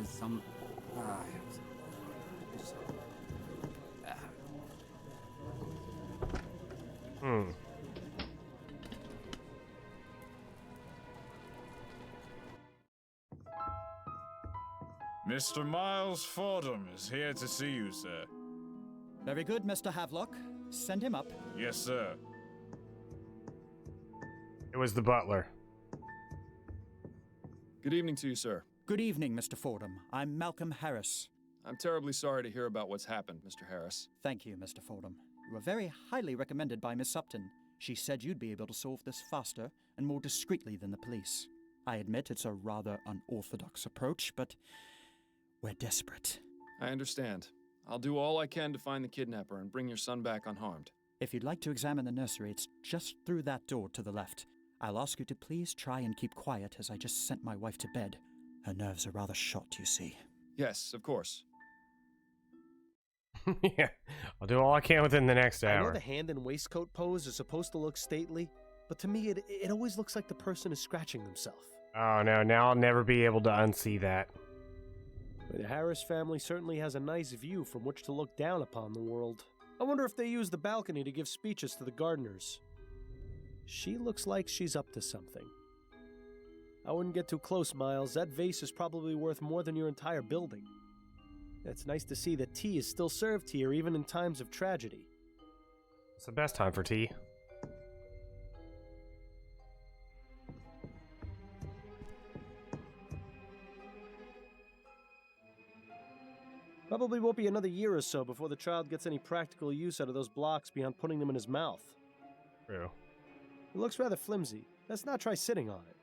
Some... Mr. Miles Fordham is here to see you, sir. Very good, Mr. Havelock. Send him up. Yes, sir. It was the butler. Good evening to you, sir. Good evening, Mr. Fordham. I'm Malcolm Harris. I'm terribly sorry to hear about what's happened, Mr. Harris. Thank you, Mr. Fordham. You were very highly recommended by Miss Upton. She said you'd be able to solve this faster and more discreetly than the police. I admit it's a rather unorthodox approach, but we're desperate. I understand. I'll do all I can to find the kidnapper and bring your son back unharmed. If you'd like to examine the nursery, it's just through that door to the left. I'll ask you to please try and keep quiet as I just sent my wife to bed. Her nerves are rather shot, you see. Yes, of course. Yeah, I'll do all I can within the next I know hour. the hand and waistcoat pose is supposed to look stately, but to me it always looks like the person is scratching themselves. Oh no, now I'll never be able to unsee that. The Harris family certainly has a nice view from which to look down upon the world. I wonder if they use the balcony to give speeches to the gardeners. She looks like she's up to something. I wouldn't get too close, Miles. That vase is probably worth more than your entire building. It's nice to see that tea is still served here, even in times of tragedy. It's the best time for tea. Probably won't be another year or so before the child gets any practical use out of those blocks beyond putting them in his mouth. True. It looks rather flimsy. Let's not try sitting on it.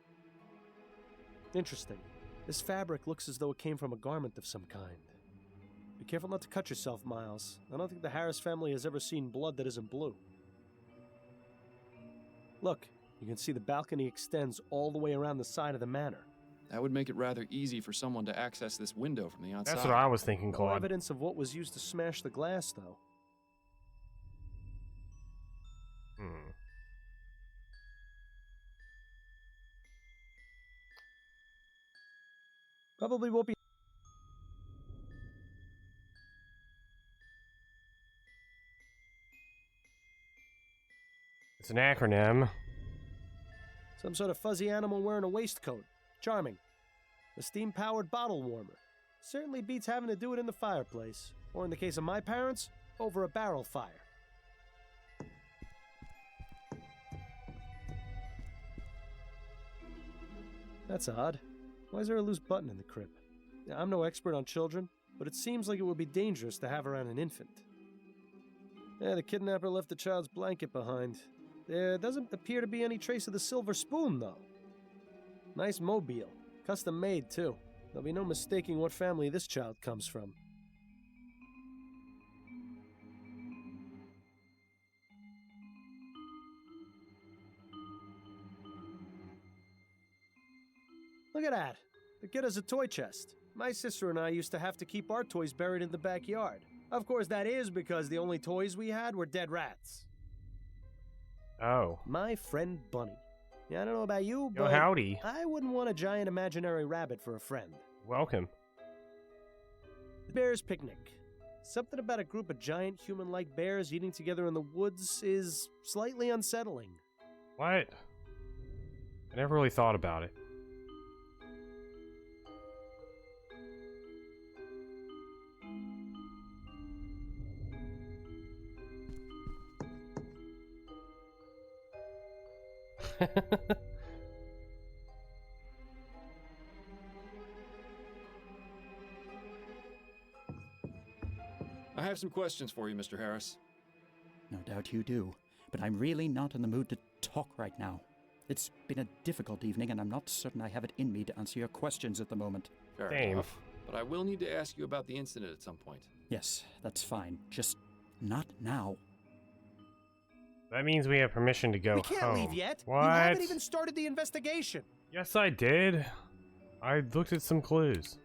Interesting. This fabric looks as though it came from a garment of some kind. Be careful not to cut yourself, Miles. I don't think the Harris family has ever seen blood that isn't blue. Look, you can see the balcony extends all the way around the side of the manor. That would make it rather easy for someone to access this window from the outside. That's what I was thinking, No Claude. evidence of what was used to smash the glass, though. Probably won't be... It's an acronym. Some sort of fuzzy animal wearing a waistcoat. Charming. A steam-powered bottle warmer. Certainly beats having to do it in the fireplace. Or in the case of my parents, over a barrel fire. That's odd. Why is there a loose button in the crib? Now, I'm no expert on children, but it seems like it would be dangerous to have around an infant. Yeah, the kidnapper left the child's blanket behind. There doesn't appear to be any trace of the silver spoon, though. Nice mobile. Custom made, too. There'll be no mistaking what family this child comes from. Look at that. The kid has a toy chest. My sister and I used to have to keep our toys buried in the backyard. Of course, that is because the only toys we had were dead rats. Oh. My friend Bunny. Yeah, I don't know about you, Yo, but howdy. I wouldn't want a giant imaginary rabbit for a friend. Welcome. The Bears Picnic. Something about a group of giant human-like bears eating together in the woods is slightly unsettling. What? I never really thought about it. I have some questions for you, Mr. Harris. No doubt you do, but I'm really not in the mood to talk right now. It's been a difficult evening, and I'm not certain I have it in me to answer your questions at the moment. Fair enough. But I will need to ask you about the incident at some point. Yes, that's fine. Just not now. That means we have permission to go We can't home. leave yet. What? You haven't even started the investigation. Yes, I did. I looked at some clues.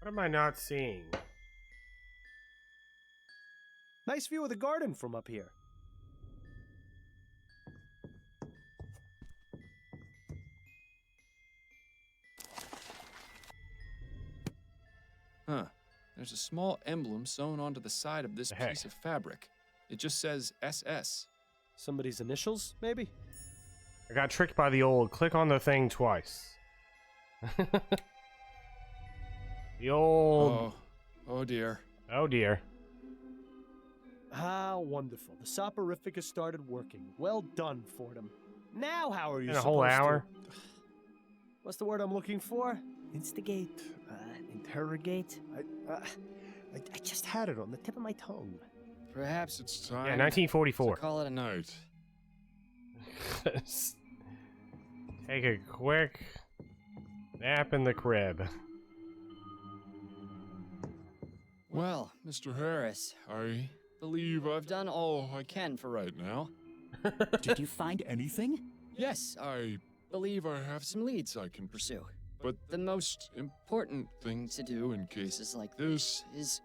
What am I not seeing? Nice view of the garden from up here. Huh. There's a small emblem sewn onto the side of this piece of fabric. It just says SS. Somebody's initials, maybe? I got tricked by the old click on the thing twice. The old... Oh dear. Oh dear. Ah, wonderful. The soporific has started working. Well done, Fordham. Now how are you In a supposed whole hour? to... What's the word I'm looking for? Instigate. Interrogate. I just had it on the tip of my tongue. Perhaps it's time. Yeah, 1944. To call it a night. Take a quick nap in the crib. Well, Mr. Harris, I believe I've done all I can for right now. Did you find anything? Yes, I believe I have some leads I can pursue. But the most important thing to do in cases like this is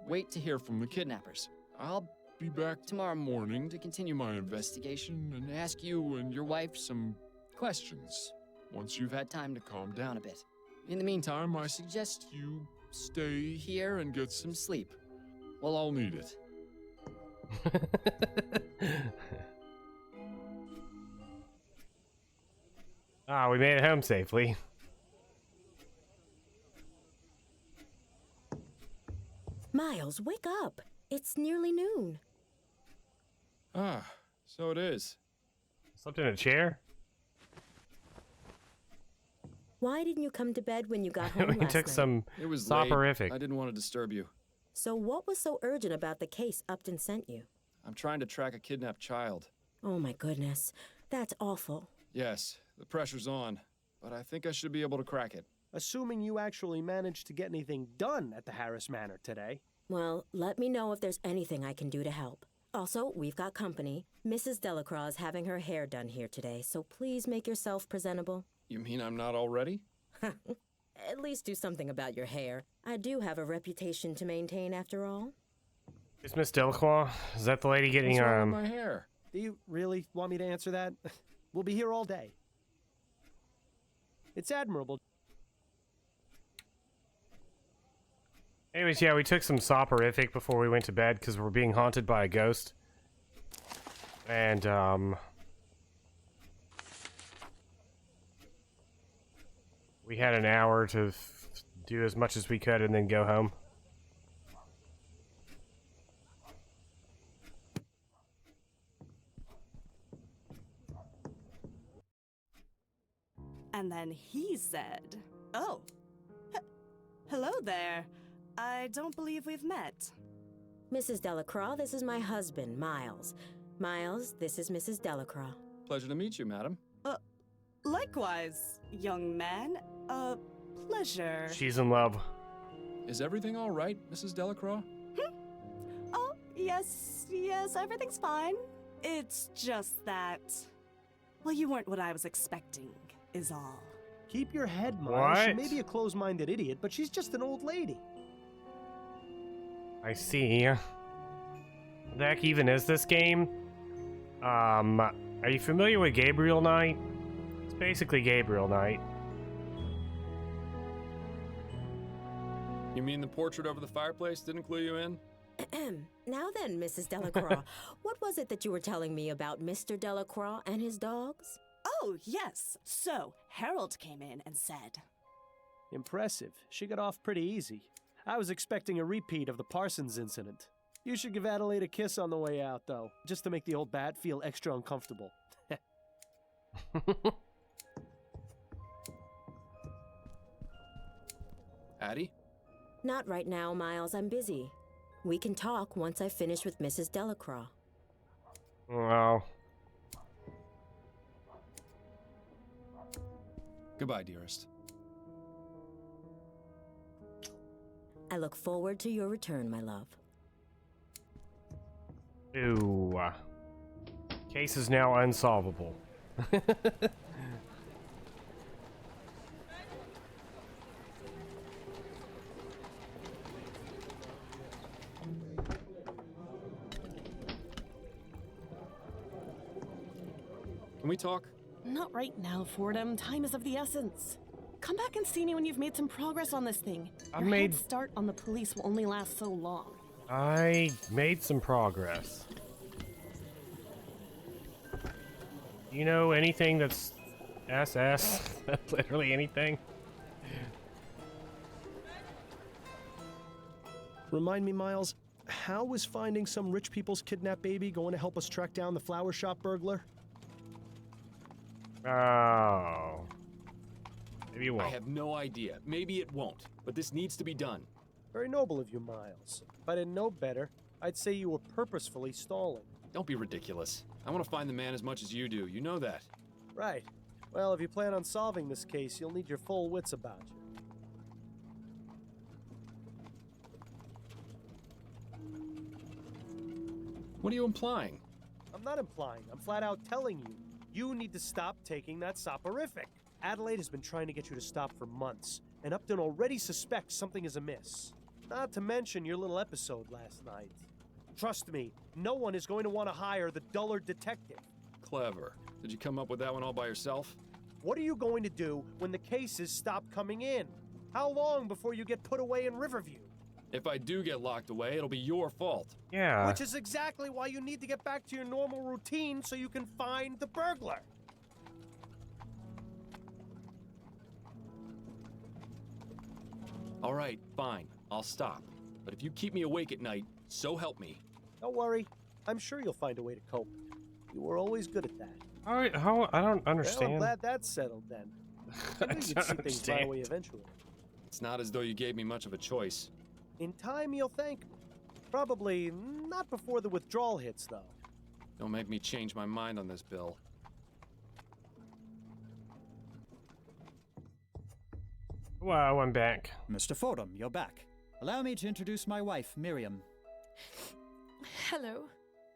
wait to hear from the kidnappers. I'll be back tomorrow morning to continue my investigation and ask you and your wife some questions. once you've had time to calm down a bit. In the meantime, I suggest you stay here and get some sleep. Well, I'll need it. Ah, we made it home safely. Miles, wake up. It's nearly noon. Ah, so it is. Slept in a chair? Why didn't you come to bed when you got home We last took night? some It was soporific. late. I didn't want to disturb you. So what was so urgent about the case Upton sent you? I'm trying to track a kidnapped child. Oh my goodness. That's awful. Yes, the pressure's on, but I think I should be able to crack it. Assuming you actually managed to get anything done at the Harris Manor today. Well, let me know if there's anything I can do to help. Also, we've got company. Mrs. Delacroix is having her hair done here today, so please make yourself presentable. You mean I'm not already? At least do something about your hair. I do have a reputation to maintain after all. Is Miss Delacroix? Is that the lady getting What's wrong with my hair? Do you really want me to answer that? We'll be here all day. It's admirable. Anyways, yeah, we took some soporific before we went to bed because we're being haunted by a ghost. And, we had an hour to do as much as we could and then go home. And then he said, "Oh, hello there. I don't believe we've met." Mrs. Delacroix, this is my husband, Miles. Miles, this is Mrs. Delacroix. Pleasure to meet you, madam. Likewise, young man. Pleasure. She's in love. Is everything all right, Mrs. Delacroix? Oh, yes, everything's fine. It's just that, well, you weren't what I was expecting, is all. Keep your head, Miles. She What? may be a closed-minded idiot, but she's just an old lady. I see. What the heck even is this game? Are you familiar with Gabriel Knight? It's basically Gabriel Knight. You mean the portrait over the fireplace didn't clue you in? Now then, Mrs. Delacroix, what was it that you were telling me about Mr. Delacroix and his dogs? Oh, yes. So, Harold came in and said, Impressive. She got off pretty easy. I was expecting a repeat of the Parsons incident. You should give Adelaide a kiss on the way out, though, just to make the old bat feel extra uncomfortable. Addie? Not right now, Miles. I'm busy. We can talk once I finish with Mrs. Delacroix. Well, Goodbye, dearest. I look forward to your return, my love. ooh. Case is now unsolvable. Can we talk? Not right now, Fordham. Time is of the essence. Come back and see me when you've made some progress on this thing. I've Your made- head start on the police will only last so long. I made some progress. You know anything that's SS? Literally anything? Remind me, Miles, how was finding some rich people's kidnapped baby going to help us track down the flower shop burglar? Oh. Maybe you I won't. have no idea. Maybe it won't, but this needs to be done. Very noble of you, Miles. If I didn't know better, I'd say you were purposefully stalling. Don't be ridiculous. I want to find the man as much as you do. You know that. Right. Well, if you plan on solving this case, you'll need your full wits about you. What are you implying? I'm not implying. I'm flat out telling you. You need to stop taking that soporific. Adelaide has been trying to get you to stop for months, and Upton already suspects something is amiss. Not to mention your little episode last night. Trust me, no one is going to want to hire the dullard detective. Clever. Did you come up with that one all by yourself? What are you going to do when the cases stop coming in? How long before you get put away in Riverview? If I do get locked away, it'll be your fault. Yeah. Which is exactly why you need to get back to your normal routine so you can find the burglar. All right, fine. I'll stop. But if you keep me awake at night, so help me. Don't worry. I'm sure you'll find a way to cope. You were always good at that. How I don't Well, understand. I'm glad that's settled then. I knew you'd see things my way eventually. It's not as though you gave me much of a choice. In time, you'll thank me. Probably not before the withdrawal hits, though. Don't make me change my mind on this, Bill. Wow, I'm back. Mr. Fordham, you're back. Allow me to introduce my wife, Miriam. Hello.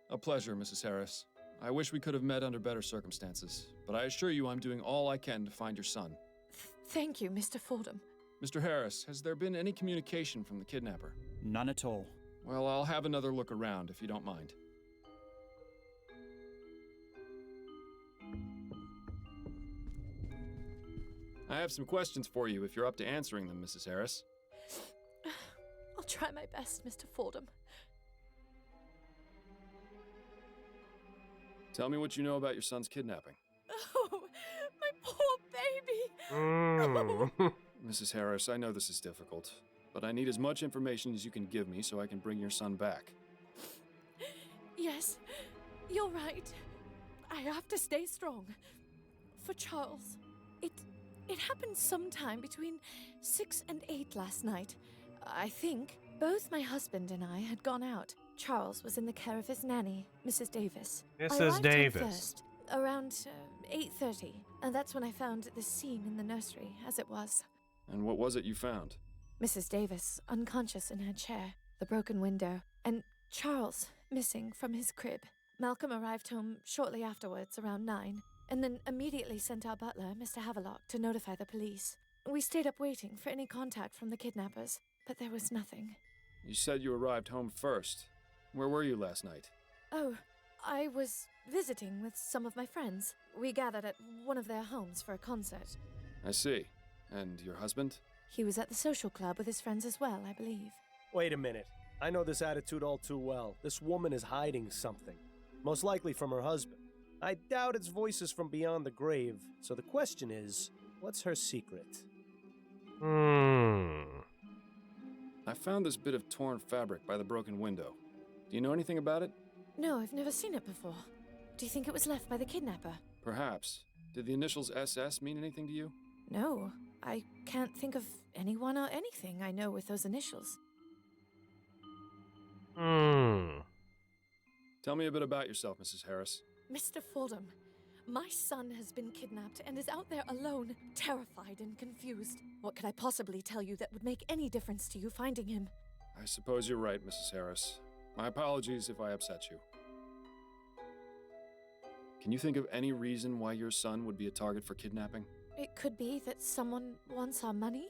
A pleasure, Mrs. Harris. I wish we could have met under better circumstances, but I assure you I'm doing all I can to find your son. Thank you, Mr. Fordham. Mr. Harris, has there been any communication from the kidnapper? None at all. Well, I'll have another look around, if you don't mind. I have some questions for you if you're up to answering them, Mrs. Harris. I'll try my best, Mr. Fordham. Tell me what you know about your son's kidnapping. Oh, my poor baby! Mrs. Harris, I know this is difficult, but I need as much information as you can give me so I can bring your son back. Yes, you're right. I have to stay strong. For Charles, it happened sometime between 6 and 8 last night. I think both my husband and I had gone out. Charles was in the care of his nanny, Mrs. Davis. I Mrs. arrived home Davis. first, around 8:30, and that's when I found the scene in the nursery, as it was. And what was it you found? Mrs. Davis, unconscious in her chair, the broken window, and Charles missing from his crib. Malcolm arrived home shortly afterwards, around 9, and then immediately sent our butler, Mr. Havelock, to notify the police. We stayed up waiting for any contact from the kidnappers, but there was nothing. You said you arrived home first. Where were you last night? Oh, I was visiting with some of my friends. We gathered at one of their homes for a concert. I see. And your husband? He was at the social club with his friends as well, I believe. Wait a minute. I know this attitude all too well. This woman is hiding something. Most likely from her husband. I doubt it's voices from beyond the grave. So the question is, what's her secret? I found this bit of torn fabric by the broken window. Do you know anything about it? No, I've never seen it before. Do you think it was left by the kidnapper? Perhaps. Did the initials SS mean anything to you? No, I can't think of anyone or anything I know with those initials. Tell me a bit about yourself, Mrs. Harris. Mr. Fordham, my son has been kidnapped and is out there alone, terrified and confused. What could I possibly tell you that would make any difference to you finding him? I suppose you're right, Mrs. Harris. My apologies if I upset you. Can you think of any reason why your son would be a target for kidnapping? It could be that someone wants our money,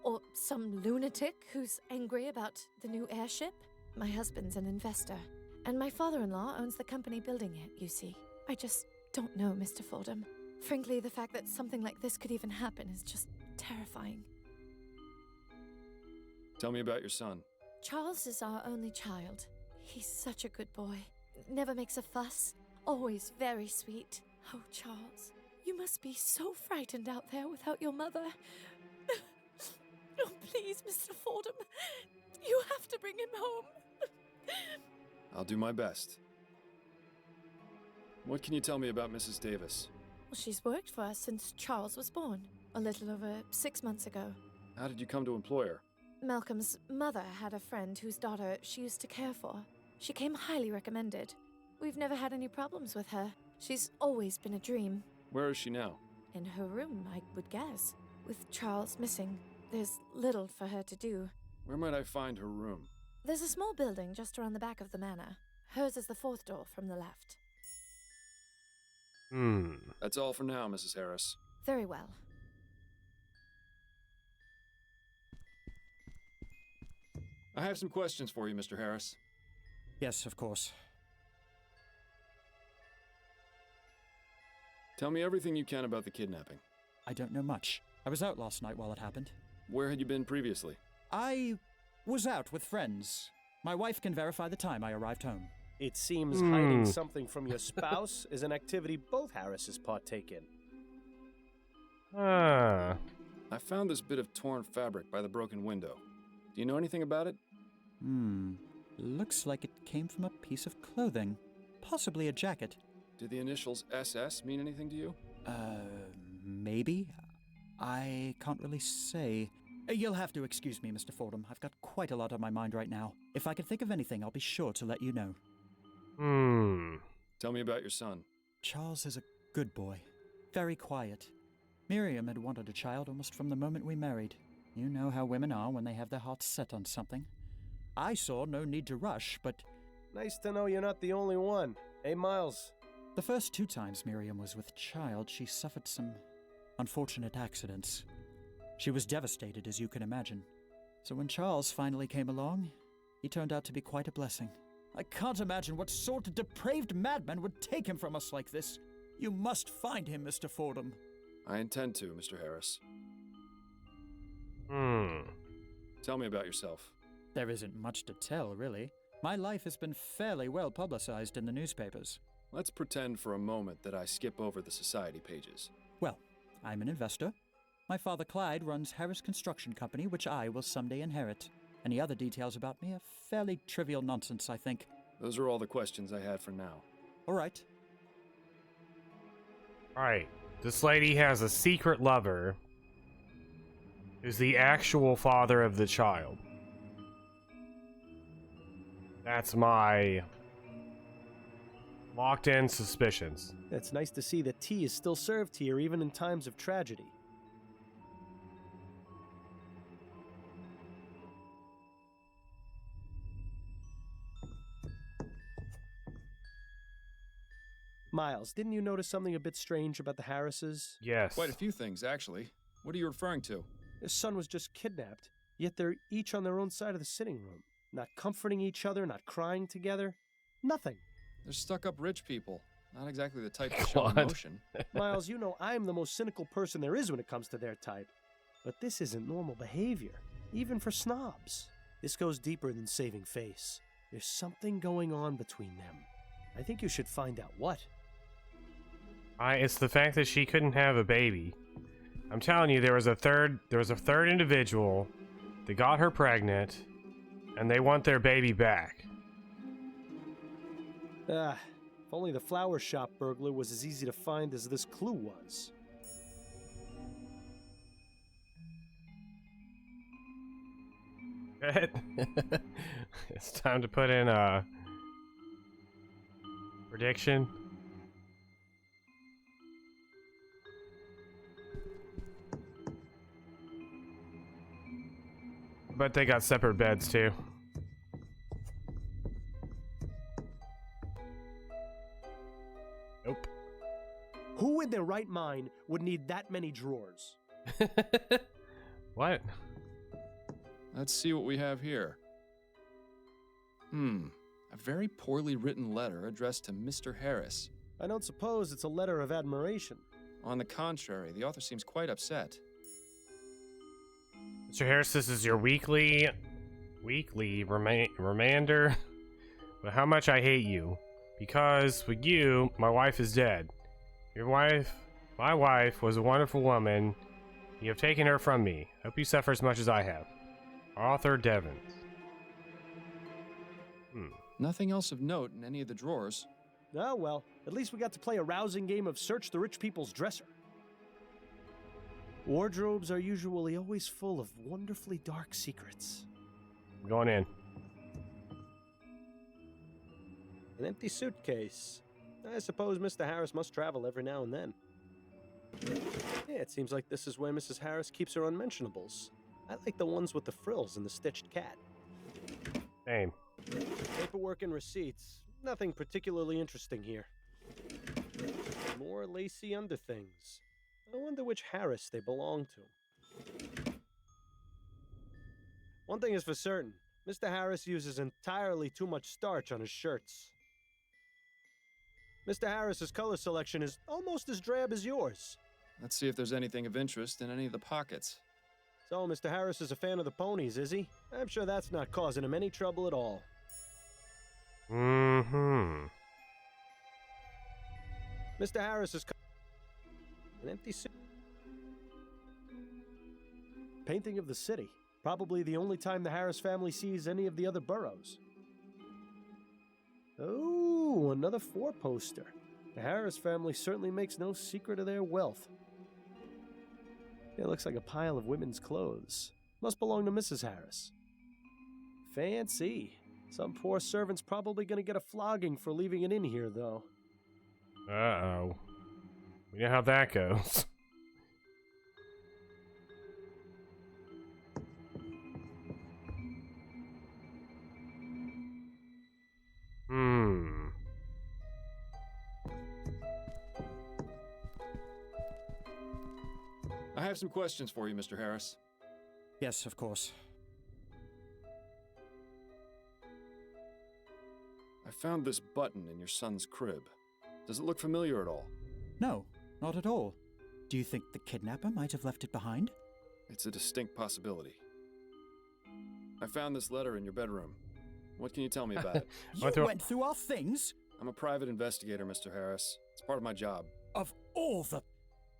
or some lunatic who's angry about the new airship. My husband's an investor, and my father-in-law owns the company building it, you see. I just don't know, Mr. Fordham. Frankly, the fact that something like this could even happen is just terrifying. Tell me about your son. Charles is our only child. He's such a good boy. Never makes a fuss. Always very sweet. Oh, Charles, you must be so frightened out there without your mother. Oh, please, Mr. Fordham. You have to bring him home. I'll do my best. What can you tell me about Mrs. Davis? Well, she's worked for us since Charles was born, a little over 6 months ago. How did you come to employ her? Malcolm's mother had a friend whose daughter she used to care for. She came highly recommended. We've never had any problems with her. She's always been a dream. Where is she now? In her room, I would guess. With Charles missing, there's little for her to do. Where might I find her room? There's a small building just around the back of the manor. Hers is the 4th door from the left. That's all for now, Mrs. Harris. Very well. I have some questions for you, Mr. Harris. Yes, of course. Tell me everything you can about the kidnapping. I don't know much. I was out last night while it happened. Where had you been previously? I was out with friends. My wife can verify the time I arrived home. It seems hiding something from your spouse is an activity both Harrises partake in. I found this bit of torn fabric by the broken window. Do you know anything about it? Looks like it came from a piece of clothing. Possibly a jacket. Did the initials SS mean anything to you? Maybe? I can't really say. You'll have to excuse me, Mr. Fordham. I've got quite a lot on my mind right now. If I can think of anything, I'll be sure to let you know. Tell me about your son. Charles is a good boy. Very quiet. Miriam had wanted a child almost from the moment we married. You know how women are when they have their hearts set on something. I saw no need to rush, but... Nice to know you're not the only one. Hey, Miles. The first 2 times Miriam was with child, she suffered some unfortunate accidents. She was devastated, as you can imagine. So when Charles finally came along, he turned out to be quite a blessing. I can't imagine what sort of depraved madman would take him from us like this. You must find him, Mr. Fordham. I intend to, Mr. Harris. Tell me about yourself. There isn't much to tell, really. My life has been fairly well publicized in the newspapers. Let's pretend for a moment that I skip over the society pages. Well, I'm an investor. My father Clyde runs Harris Construction Company, which I will someday inherit. Any other details about me are fairly trivial nonsense, I think. Those are all the questions I had for now. All right. Alright. This lady has a secret lover who's the actual father of the child. That's my locked-in suspicions. It's nice to see that tea is still served here even in times of tragedy. Miles, didn't you notice something a bit strange about the Harrises? Yes. Quite a few things, actually. What are you referring to? Their son was just kidnapped, yet they're each on their own side of the sitting room. Not comforting each other, not crying together. Nothing. They're stuck-up rich people. Not exactly the type to show emotion. Miles, you know I'm the most cynical person there is when it comes to their type. But this isn't normal behavior, even for snobs. This goes deeper than saving face. There's something going on between them. I think you should find out what. It's the fact that she couldn't have a baby. I'm telling you, there was a third individual that got her pregnant, and they want their baby back. If only the flower shop burglar was as easy to find as this clue was. It's time to put in a prediction. But they got separate beds too. Nope. Who in their right mind would need that many drawers? What? Let's see what we have here. A very poorly written letter addressed to Mr. Harris. I don't suppose it's a letter of admiration. On the contrary, the author seems quite upset. Mr. Harris, this is your weekly reminder of how much I hate you. Because with you, my wife is dead. My wife was a wonderful woman. You have taken her from me. Hope you suffer as much as I have. Arthur Devons. Nothing else of note in any of the drawers. Oh, well, at least we got to play a rousing game of Search the Rich People's Dresser. Wardrobes are usually always full of wonderfully dark secrets. I'm going in. An empty suitcase. I suppose Mr. Harris must travel every now and then. Yeah, it seems like this is where Mrs. Harris keeps her unmentionables. I like the ones with the frills and the stitched cat. Same. Paperwork and receipts. Nothing particularly interesting here. More lacy underthings. I wonder which Harris they belong to. One thing is for certain. Mr. Harris uses entirely too much starch on his shirts. Mr. Harris's color selection is almost as drab as yours. Let's see if there's anything of interest in any of the pockets. So, Mr. Harris is a fan of the ponies, is he? I'm sure that's not causing him any trouble at all. Mm-hmm. Mr. Harris is an empty suit. Painting of the city. Probably the only time the Harris family sees any of the other boroughs. Oh, another four-poster. The Harris family certainly makes no secret of their wealth. It looks like a pile of women's clothes. Must belong to Mrs. Harris. Fancy. Some poor servant's probably gonna get a flogging for leaving it in here, though. Uh-oh. We know how that goes. I have some questions for you, Mr. Harris. Yes, of course. I found this button in your son's crib. Does it look familiar at all? No, not at all. Do you think the kidnapper might have left it behind? It's a distinct possibility. I found this letter in your bedroom. What can you tell me about it? You went through our things? I'm a private investigator, Mr. Harris. It's part of my job. Of all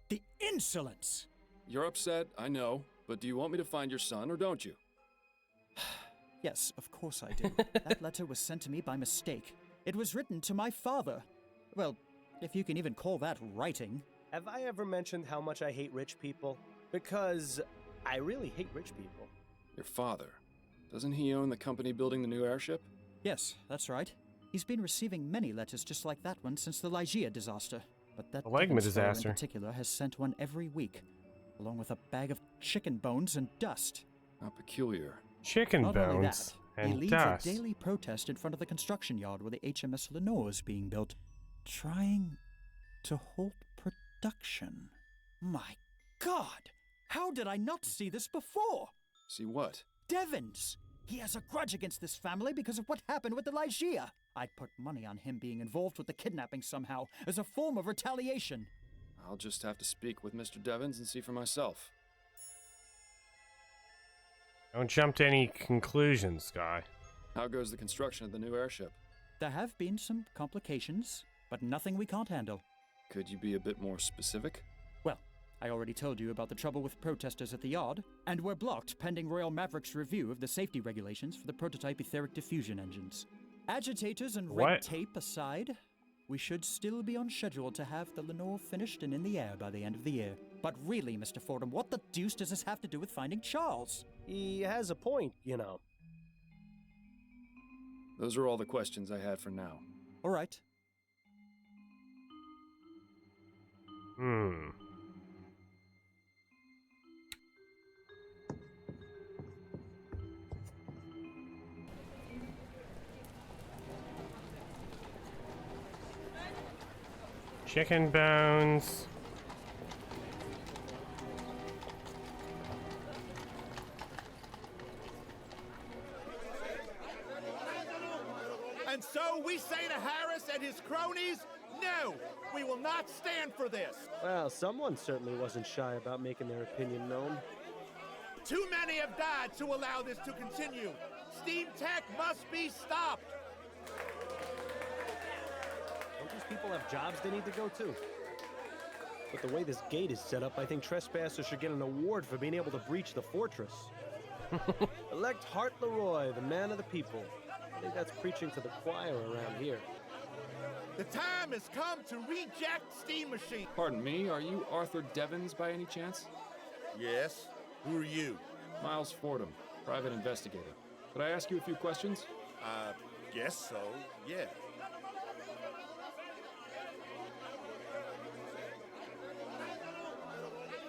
the insolence! You're upset, I know, but do you want me to find your son or don't you? Yes, of course I do. That letter was sent to me by mistake. It was written to my father. Well, if you can even call that writing. Have I ever mentioned how much I hate rich people? Because I really hate rich people. Your father. Doesn't he own the company building the new airship? Yes, that's right. He's been receiving many letters just like that one since the Lygia disaster. But that disaster in particular has sent one every week, along with a bag of chicken bones and dust. How peculiar. Chicken Not only bones that, and he leads dust. a daily protest in front of the construction yard where the HMS Lenore is being built, trying to halt production. My God! How did I not see this before? See what? Devons! He has a grudge against this family because of what happened with the Lygia. I'd put money on him being involved with the kidnapping somehow, as a form of retaliation. I'll just have to speak with Mr. Devons and see for myself. Don't jump to any conclusions, Guy. How goes the construction of the new airship? There have been some complications, but nothing we can't handle. Could you be a bit more specific? Well, I already told you about the trouble with protesters at the yard, and we're blocked pending Royal Maverick's review of the safety regulations for the prototype etheric diffusion engines. Agitators and red tape aside, we should still be on schedule to have the Lenore finished and in the air by the end of the year. But really, Mr. Fordham, what the deuce does this have to do with finding Charles? He has a point, you know. Those are all the questions I had for now. All right. Chicken bones. And so we say to Harris and his cronies, no, we will not stand for this. Well, someone certainly wasn't shy about making their opinion known. Too many have died to allow this to continue. Steam tech must be stopped. Don't these people have jobs they need to go to? But the way this gate is set up, I think trespassers should get an award for being able to breach the fortress. Elect Hart Leroy, the man of the people. I think that's preaching to the choir around here. The time has come to reject steam machines. Pardon me, are you Arthur Devons by any chance? Yes. Who are you? Miles Fordham, private investigator. Could I ask you a few questions? Guess so, yeah.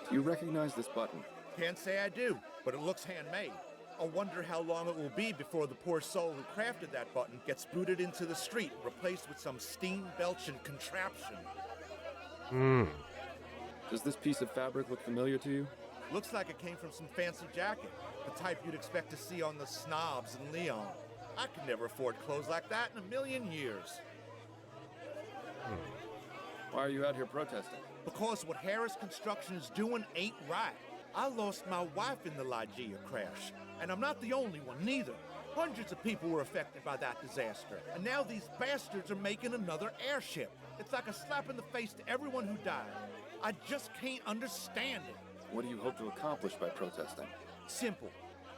Do you recognize this button? Can't say I do, but it looks handmade. I wonder how long it will be before the poor soul who crafted that button gets booted into the street, replaced with some steam-belching contraption. Does this piece of fabric look familiar to you? Looks like it came from some fancy jacket, the type you'd expect to see on the snobs in Leon. I could never afford clothes like that in a million years. Why are you out here protesting? Because what Harris Construction is doing ain't right. I lost my wife in the Lygia crash, and I'm not the only one, neither. Hundreds of people were affected by that disaster, and now these bastards are making another airship. It's like a slap in the face to everyone who died. I just can't understand it. What do you hope to accomplish by protesting? Simple.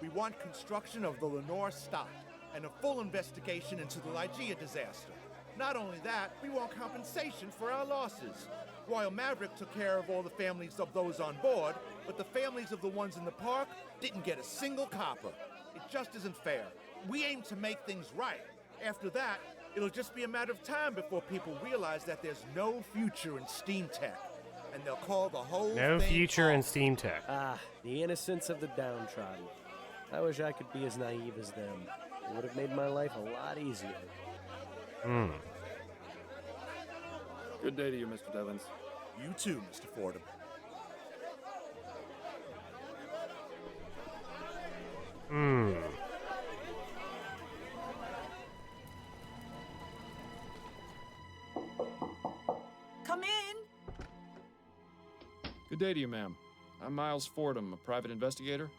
We want construction of the Lenore stopped, and a full investigation into the Lygia disaster. Not only that, we want compensation for our losses. Royal Maverick took care of all the families of those on board, but the families of the ones in the park didn't get a single copper. It just isn't fair. We aim to make things right. After that, it'll just be a matter of time before people realize that there's no future in steam tech. And they'll call the whole No thing future in off. steam tech. Ah, the innocence of the downtrodden. I wish I could be as naive as them. It would have made my life a lot easier. Hmm. Good day to you, Mr. Devins. You too, Mr. Fordham. Hmm. Come in. Good day to you, ma'am. I'm Miles Fordham, a private investigator.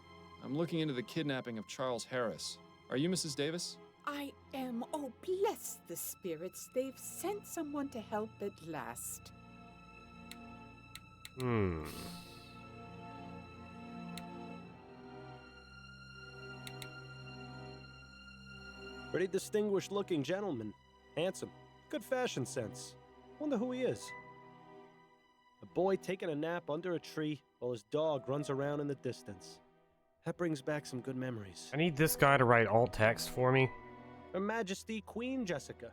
I'm looking into the kidnapping of Charles Harris. Are you Mrs. Davis? I am. Oh, bless the spirits. They've sent someone to help at last. Hmm. Pretty distinguished looking gentleman. Handsome. Good fashion sense. Wonder who he is. A boy taking a nap under a tree while his dog runs around in the distance. That brings back some good memories. I need this guy to write alt text for me. Her Majesty Queen Jessica.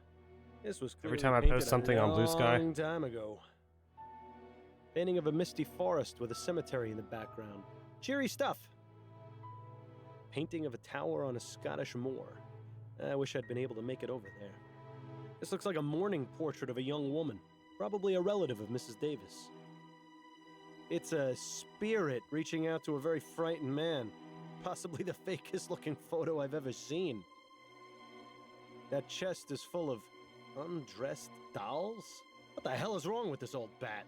This was Every clearly time I painted post something on Blue Sky. A long time ago. Painting of a misty forest with a cemetery in the background. Cheery stuff. Painting of a tower on a Scottish moor. I wish I'd been able to make it over there. This looks like a mourning portrait of a young woman, probably a relative of Mrs. Davis. It's a spirit reaching out to a very frightened man, possibly the fakest looking photo I've ever seen. That chest is full of undressed dolls? What the hell is wrong with this old bat?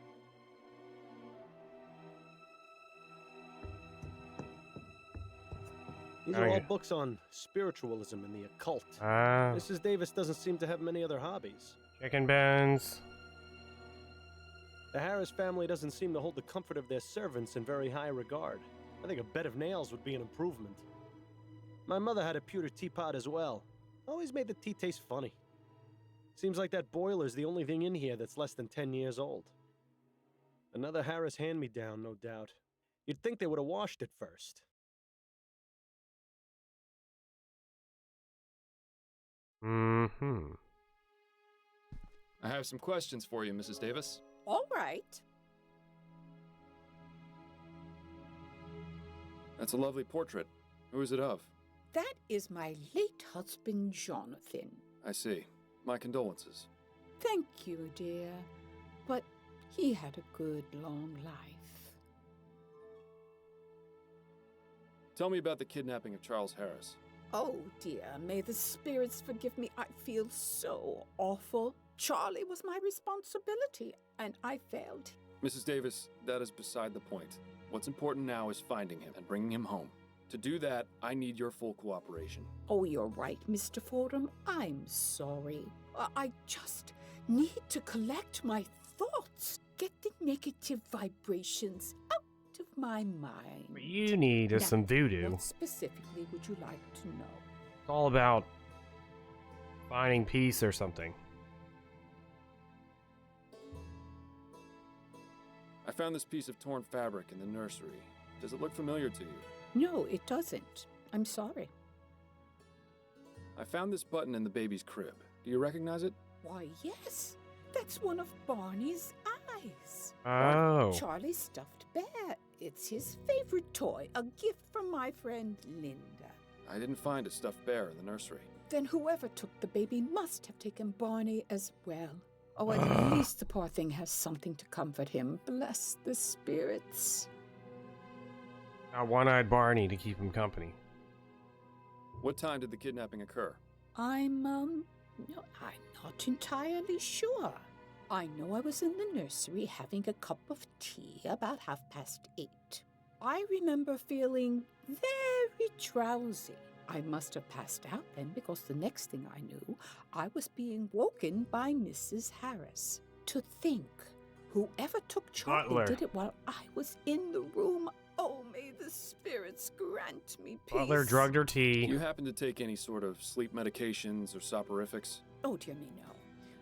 These are all books on spiritualism and the occult. Mrs. Davis doesn't seem to have many other hobbies. Chicken bones. The Harris family doesn't seem to hold the comfort of their servants in very high regard. I think a bed of nails would be an improvement. My mother had a pewter teapot as well. Always made the tea taste funny. Seems like that boiler's the only thing in here that's less than 10 years old. Another Harris hand-me-down, no doubt. You'd think they would have washed it first. Mm-hmm. I have some questions for you, Mrs. Davis. All right. That's a lovely portrait. Who is it of? That is my late husband, Jonathan. I see. My condolences. Thank you, dear. But he had a good, long life. Tell me about the kidnapping of Charles Harris. Oh, dear, may the spirits forgive me. I feel so awful. Charlie was my responsibility, and I failed. Mrs. Davis, that is beside the point. What's important now is finding him and bringing him home. To do that, I need your full cooperation. Oh, you're right, Mr. Fordham. I'm sorry. I just need to collect my thoughts. Get the negative vibrations out of my mind. What you need is Now, some voodoo. What specifically would you like to know? It's all about finding peace or something. I found this piece of torn fabric in the nursery. Does it look familiar to you? No, it doesn't. I'm sorry. I found this button in the baby's crib. Do you recognize it? Why, yes. That's one of Barney's eyes. Oh. Charlie's stuffed bear. It's his favorite toy, a gift from my friend Linda. I didn't find a stuffed bear in the nursery. Then whoever took the baby must have taken Barney as well. Oh, at least the poor thing has something to comfort him. Bless the spirits. Got one-eyed Barney to keep him company. What time did the kidnapping occur? I'm not entirely sure. I know I was in the nursery having a cup of tea about 8:30. I remember feeling very drowsy. I must have passed out then because the next thing I knew, I was being woken by Mrs. Harris. To think, whoever took Charlie Butler. did it while I was in the room. Oh, may the spirits grant me peace. Butler drugged her Do tea. you happen to take any sort of sleep medications or soporifics? Oh, dear me, no.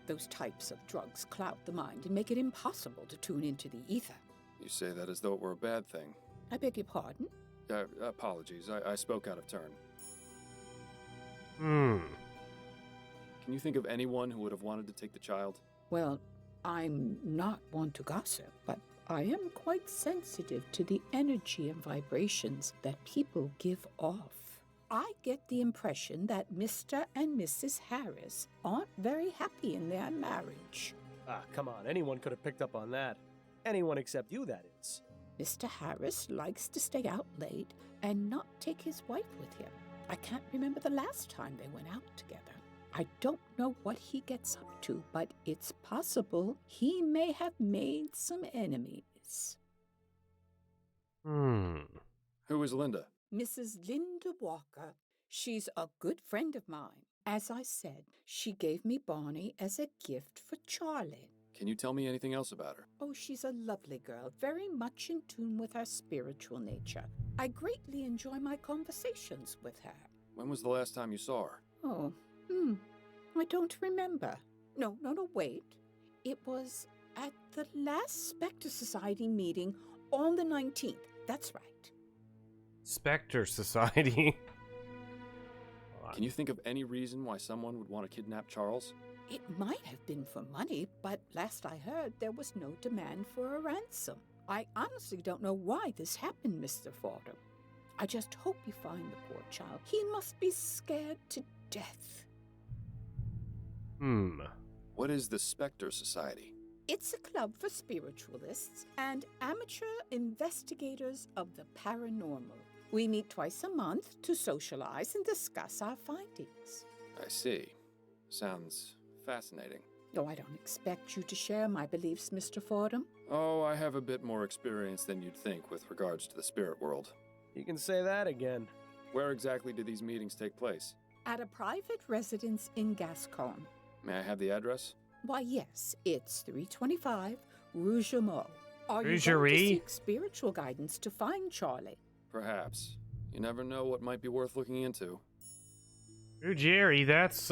Those types of drugs cloud the mind and make it impossible to tune into the ether. You say that as though it were a bad thing. I beg your pardon? Apologies, I spoke out of turn. Hmm. Can you think of anyone who would have wanted to take the child? Well, I'm not one to gossip, but I am quite sensitive to the energy and vibrations that people give off. I get the impression that Mr. and Mrs. Harris aren't very happy in their marriage. Ah, come on. Anyone could have picked up on that. Anyone except you, that is. Mr. Harris likes to stay out late and not take his wife with him. I can't remember the last time they went out together. I don't know what he gets up to, but it's possible he may have made some enemies. Who is Linda? Mrs. Linda Walker. She's a good friend of mine. As I said, she gave me Barney as a gift for Charlie. Can you tell me anything else about her? Oh, she's a lovely girl, very much in tune with her spiritual nature. I greatly enjoy my conversations with her. When was the last time you saw her? Oh, I don't remember. No, wait. It was at the last Spectre Society meeting on the 19th. That's right. Spectre Society. Can you think of any reason why someone would want to kidnap Charles? It might have been for money, but last I heard, there was no demand for a ransom. I honestly don't know why this happened, Mr. Fordham. I just hope you find the poor child. He must be scared to death. What is the Spectre Society? It's a club for spiritualists and amateur investigators of the paranormal. We meet twice a month to socialize and discuss our findings. I see. Sounds fascinating. Oh, I don't expect you to share my beliefs, Mr. Fordham. Oh, I have a bit more experience than you'd think with regards to the spirit world. You can say that again. Where exactly do these meetings take place? At a private residence in Gascon. May I have the address? Why, yes, it's 325 Rougemont. Are you going to Rougerie? seek spiritual guidance to find Charlie? Perhaps. You never know what might be worth looking into. Ooh, Jerry, that's,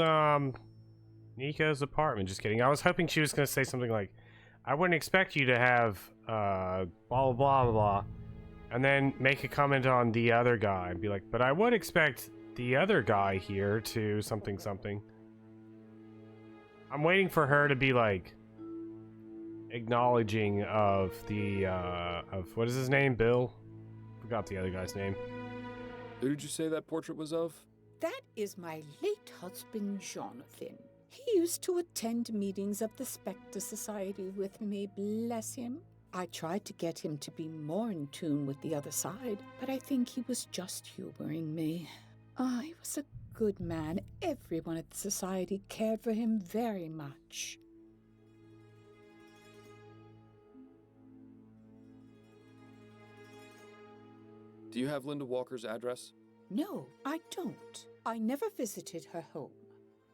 Nico's apartment. Just kidding. I was hoping she was going to say something like, I wouldn't expect you to have, blah, blah, blah, blah, and then make a comment on the other guy and be like, but I would expect the other guy here to something, something. I'm waiting for her to be, like, acknowledging of the, what is his name? Bill? Forgot the other guy's name. Who did you say that portrait was of? That is my late husband, Jonathan. He used to attend meetings of the Spectre Society with me, bless him. I tried to get him to be more in tune with the other side, but I think he was just humoring me. He was a good man. Everyone at the society cared for him very much. Do you have Linda Walker's address? No, I don't. I never visited her home.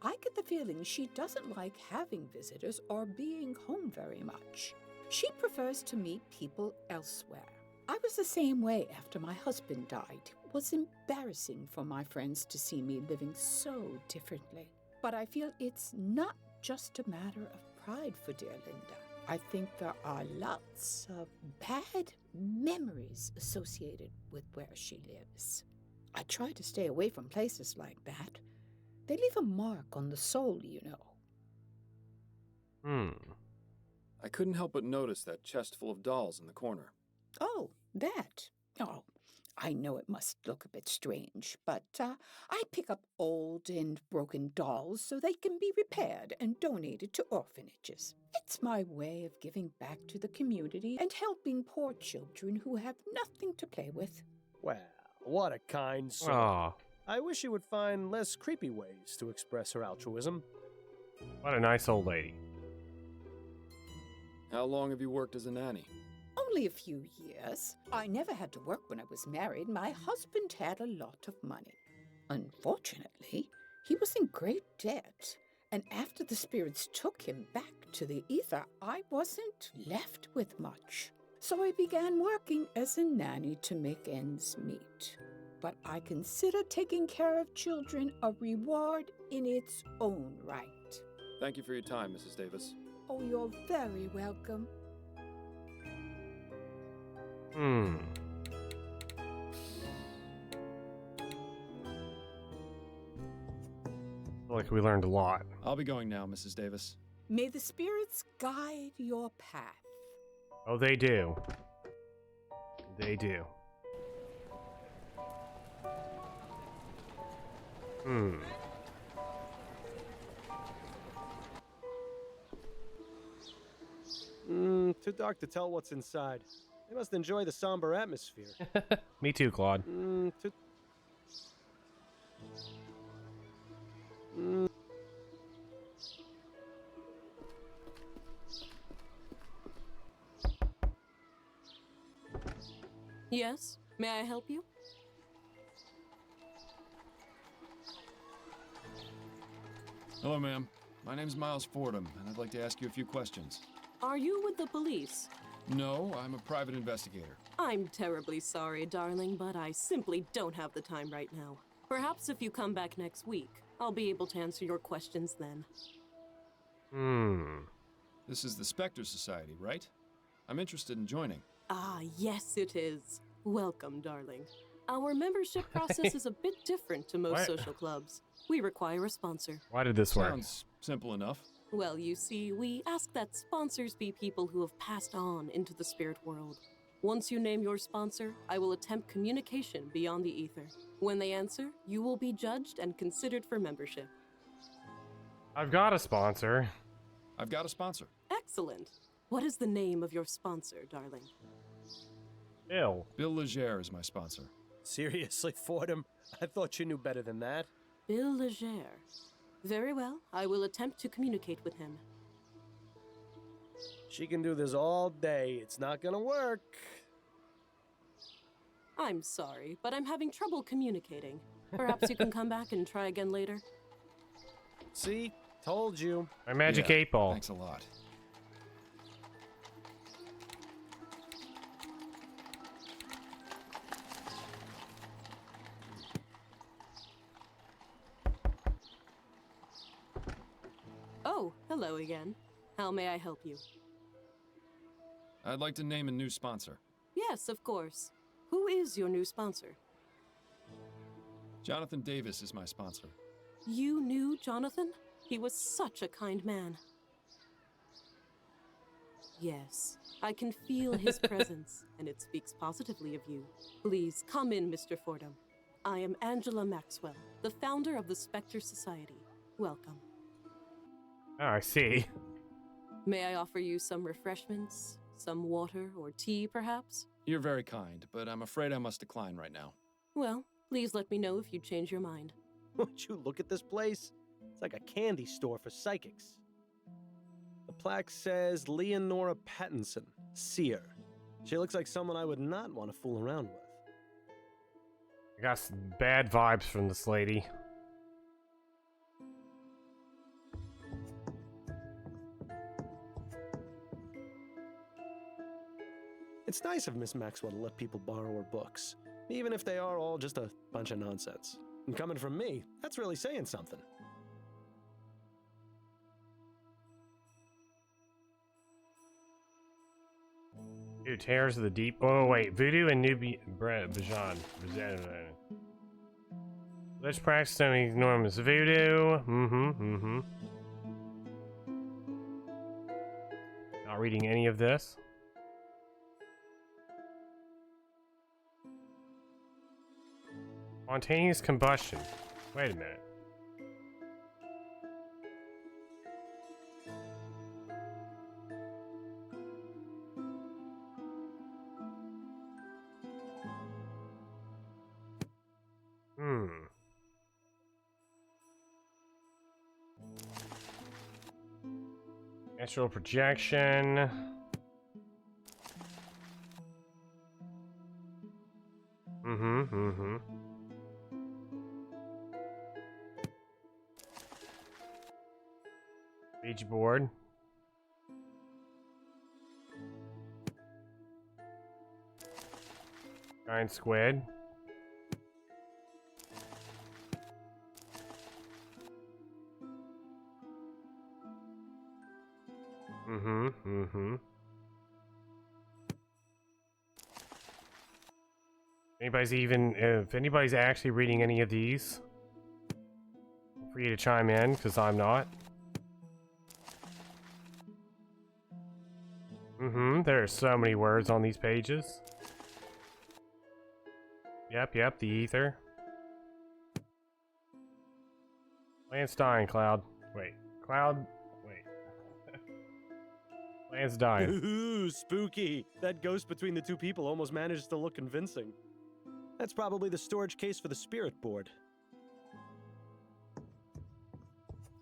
I get the feeling she doesn't like having visitors or being home very much. She prefers to meet people elsewhere. I was the same way after my husband died. It was embarrassing for my friends to see me living so differently. But I feel it's not just a matter of pride for dear Linda. I think there are lots of bad memories associated with where she lives. I try to stay away from places like that. They leave a mark on the soul, you know. I couldn't help but notice that chest full of dolls in the corner. Oh, that. Oh, I know it must look a bit strange, but I pick up old and broken dolls so they can be repaired and donated to orphanages. It's my way of giving back to the community and helping poor children who have nothing to play with. Well, what a kind soul. Aw. I wish she would find less creepy ways to express her altruism. What a nice old lady. How long have you worked as a nanny? Only a few years. I never had to work when I was married. My husband had a lot of money. Unfortunately, he was in great debt. And after the spirits took him back to the ether, I wasn't left with much. So I began working as a nanny to make ends meet. But I consider taking care of children a reward in its own right. Thank you for your time, Mrs. Davis. Oh, you're very welcome. Like we learned a lot. I'll be going now, Mrs. Davis. May the spirits guide your path. Oh, they do. They do. Too dark to tell what's inside. They must enjoy the somber atmosphere. Me too, Claude. Yes? May I help you? Hello, ma'am. My name's Miles Fordham, and I'd like to ask you a few questions. Are you with the police? No, I'm a private investigator. I'm terribly sorry, darling, but I simply don't have the time right now. Perhaps if you come back next week, I'll be able to answer your questions then. This is the Spectre Society, right? I'm interested in joining. Ah, yes, it is. Welcome, darling. Our membership process is a bit different to most What? social clubs. We require a sponsor. Why did this work? Sounds simple enough. Well, you see, we ask that sponsors be people who have passed on into the spirit world. Once you name your sponsor, I will attempt communication beyond the ether. When they answer, you will be judged and considered for membership. I've got a sponsor. I've got a sponsor. Excellent. What is the name of your sponsor, darling? Bill. Bill Legere is my sponsor. Seriously, Fordham? I thought you knew better than that. Bill Legere. Very well, I will attempt to communicate with him. She can do this all day. It's not gonna work. I'm sorry, but I'm having trouble communicating. Perhaps you can come back and try again later. See? Told you. My magic 8-ball. Thanks a lot. Oh, hello again. How may I help you? I'd like to name a new sponsor. Yes, of course. Who is your new sponsor? Jonathan Davis is my sponsor. You knew Jonathan? He was such a kind man. Yes, I can feel his presence, and it speaks positively of you. Please come in, Mr. Fordham. I am Angela Maxwell, the founder of the Spectre Society. Welcome. Oh, I see. May I offer you some refreshments? Some water or tea, perhaps? You're very kind, but I'm afraid I must decline right now. Well, please let me know if you change your mind. Would you look at this place? It's like a candy store for psychics. The plaque says Leonora Pattinson, seer. She looks like someone I would not want to fool around with. I got some bad vibes from this lady. It's nice of Miss Maxwell to let people borrow her books, even if they are all just a bunch of nonsense. And coming from me, that's really saying something. Dude, Terrors of the Deep. Oh, wait. Voodoo and Nubi... Bajan. Let's practice some enormous voodoo. Not reading any of this. Spontaneous combustion. Wait a minute. Astral projection. Ouija board. Giant squid. If anybody's actually reading any of these, feel free to chime in, because I'm not. There are so many words on these pages. Yep, the ether. Lance dying, Cloud. Wait, Cloud? Wait. Lance dying. Ooh, spooky. That ghost between the two people almost managed to look convincing. That's probably the storage case for the spirit board.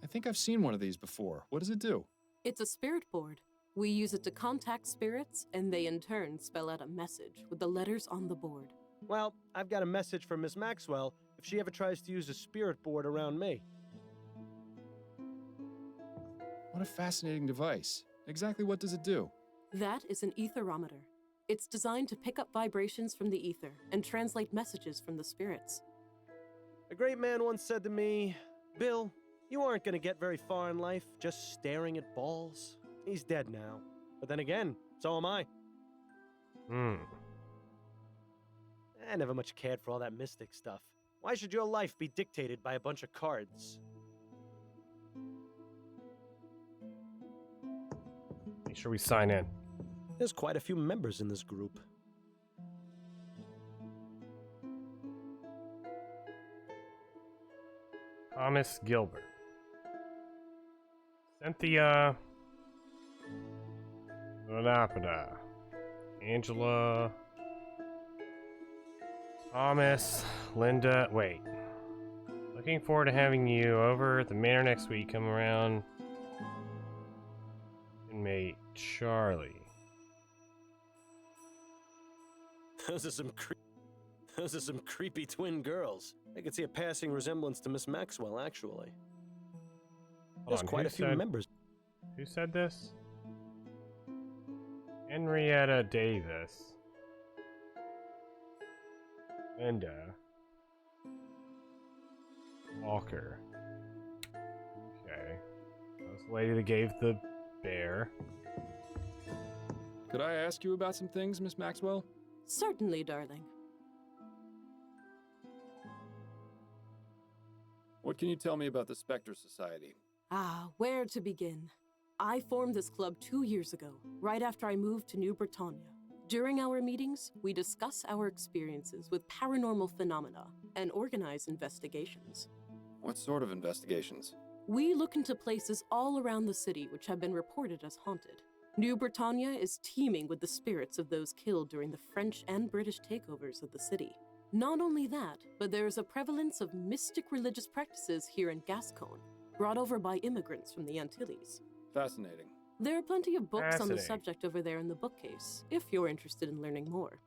I think I've seen one of these before. What does it do? It's a spirit board. We use it to contact spirits, and they in turn spell out a message with the letters on the board. Well, I've got a message from Miss Maxwell if she ever tries to use a spirit board around me. What a fascinating device. Exactly what does it do? That is an etherometer. It's designed to pick up vibrations from the ether and translate messages from the spirits. A great man once said to me, "Bill, you aren't going to get very far in life just staring at balls." He's dead now. But then again, so am I. I never much cared for all that mystic stuff. Why should your life be dictated by a bunch of cards? Make sure we sign in. There's quite a few members in this group. Thomas Gilbert. Cynthia. Lenapada. Angela. Thomas. Linda. Wait. Looking forward to having you over at the manor next week. Come around. Inmate Charlie. Those are some creepy twin girls. I could see a passing resemblance to Miss Maxwell, actually. There's quite a few members. Who said this? Henrietta Davis. Linda. Walker. Okay. That was the lady that gave the bear. Could I ask you about some things, Miss Maxwell? Certainly, darling. What can you tell me about the Spectre Society? Where to begin? I formed this club 2 years ago, right after I moved to New Britannia. During our meetings, we discuss our experiences with paranormal phenomena and organize investigations. What sort of investigations? We look into places all around the city which have been reported as haunted. New Britannia is teeming with the spirits of those killed during the French and British takeovers of the city. Not only that, but there is a prevalence of mystic religious practices here in Gascon, brought over by immigrants from the Antilles. Fascinating. There are plenty of books on the subject over there in the bookcase, if you're interested in learning more.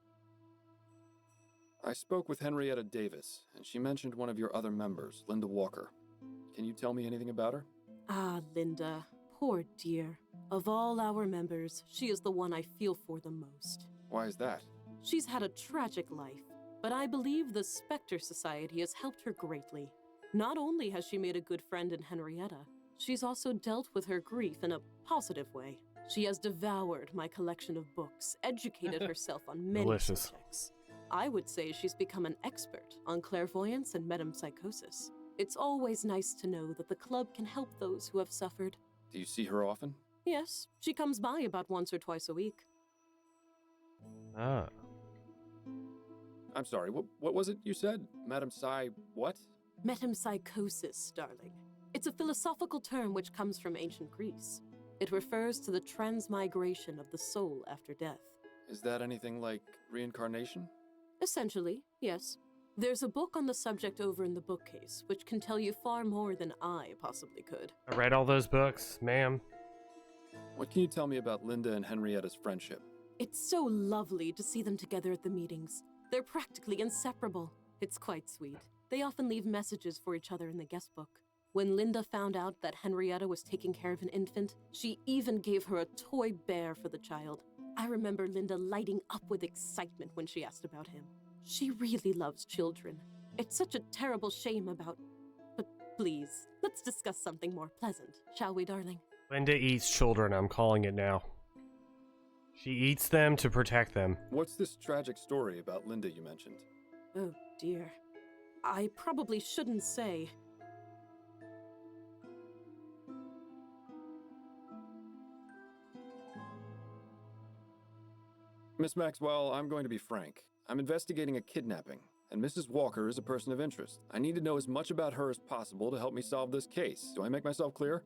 I spoke with Henrietta Davis, and she mentioned one of your other members, Linda Walker. Can you tell me anything about her? Linda. Poor dear. Of all our members, she is the one I feel for the most. Why is that? She's had a tragic life, but I believe the Spectre Society has helped her greatly. Not only has she made a good friend in Henrietta, she's also dealt with her grief in a positive way. She has devoured my collection of books, educated herself on many subjects. I would say she's become an expert on clairvoyance and metempsychosis. It's always nice to know that the club can help those who have suffered. Do you see her often? Yes, she comes by about once or twice a week. Ah. I'm sorry, what was it you said? Madam Psy, what? Metempsychosis, darling. It's a philosophical term which comes from ancient Greece. It refers to the transmigration of the soul after death. Is that anything like reincarnation? Essentially, yes. There's a book on the subject over in the bookcase, which can tell you far more than I possibly could. I read all those books, ma'am. What can you tell me about Linda and Henrietta's friendship? It's so lovely to see them together at the meetings. They're practically inseparable. It's quite sweet. They often leave messages for each other in the guest book. When Linda found out that Henrietta was taking care of an infant, she even gave her a toy bear for the child. I remember Linda lighting up with excitement when she asked about him. She really loves children. It's such a terrible shame about... But please, let's discuss something more pleasant, shall we, darling? Linda eats children, I'm calling it now. She eats them to protect them. What's this tragic story about Linda you mentioned? Oh, dear. I probably shouldn't say. Miss Maxwell, I'm going to be frank. I'm investigating a kidnapping, and Mrs. Walker is a person of interest. I need to know as much about her as possible to help me solve this case. Do I make myself clear?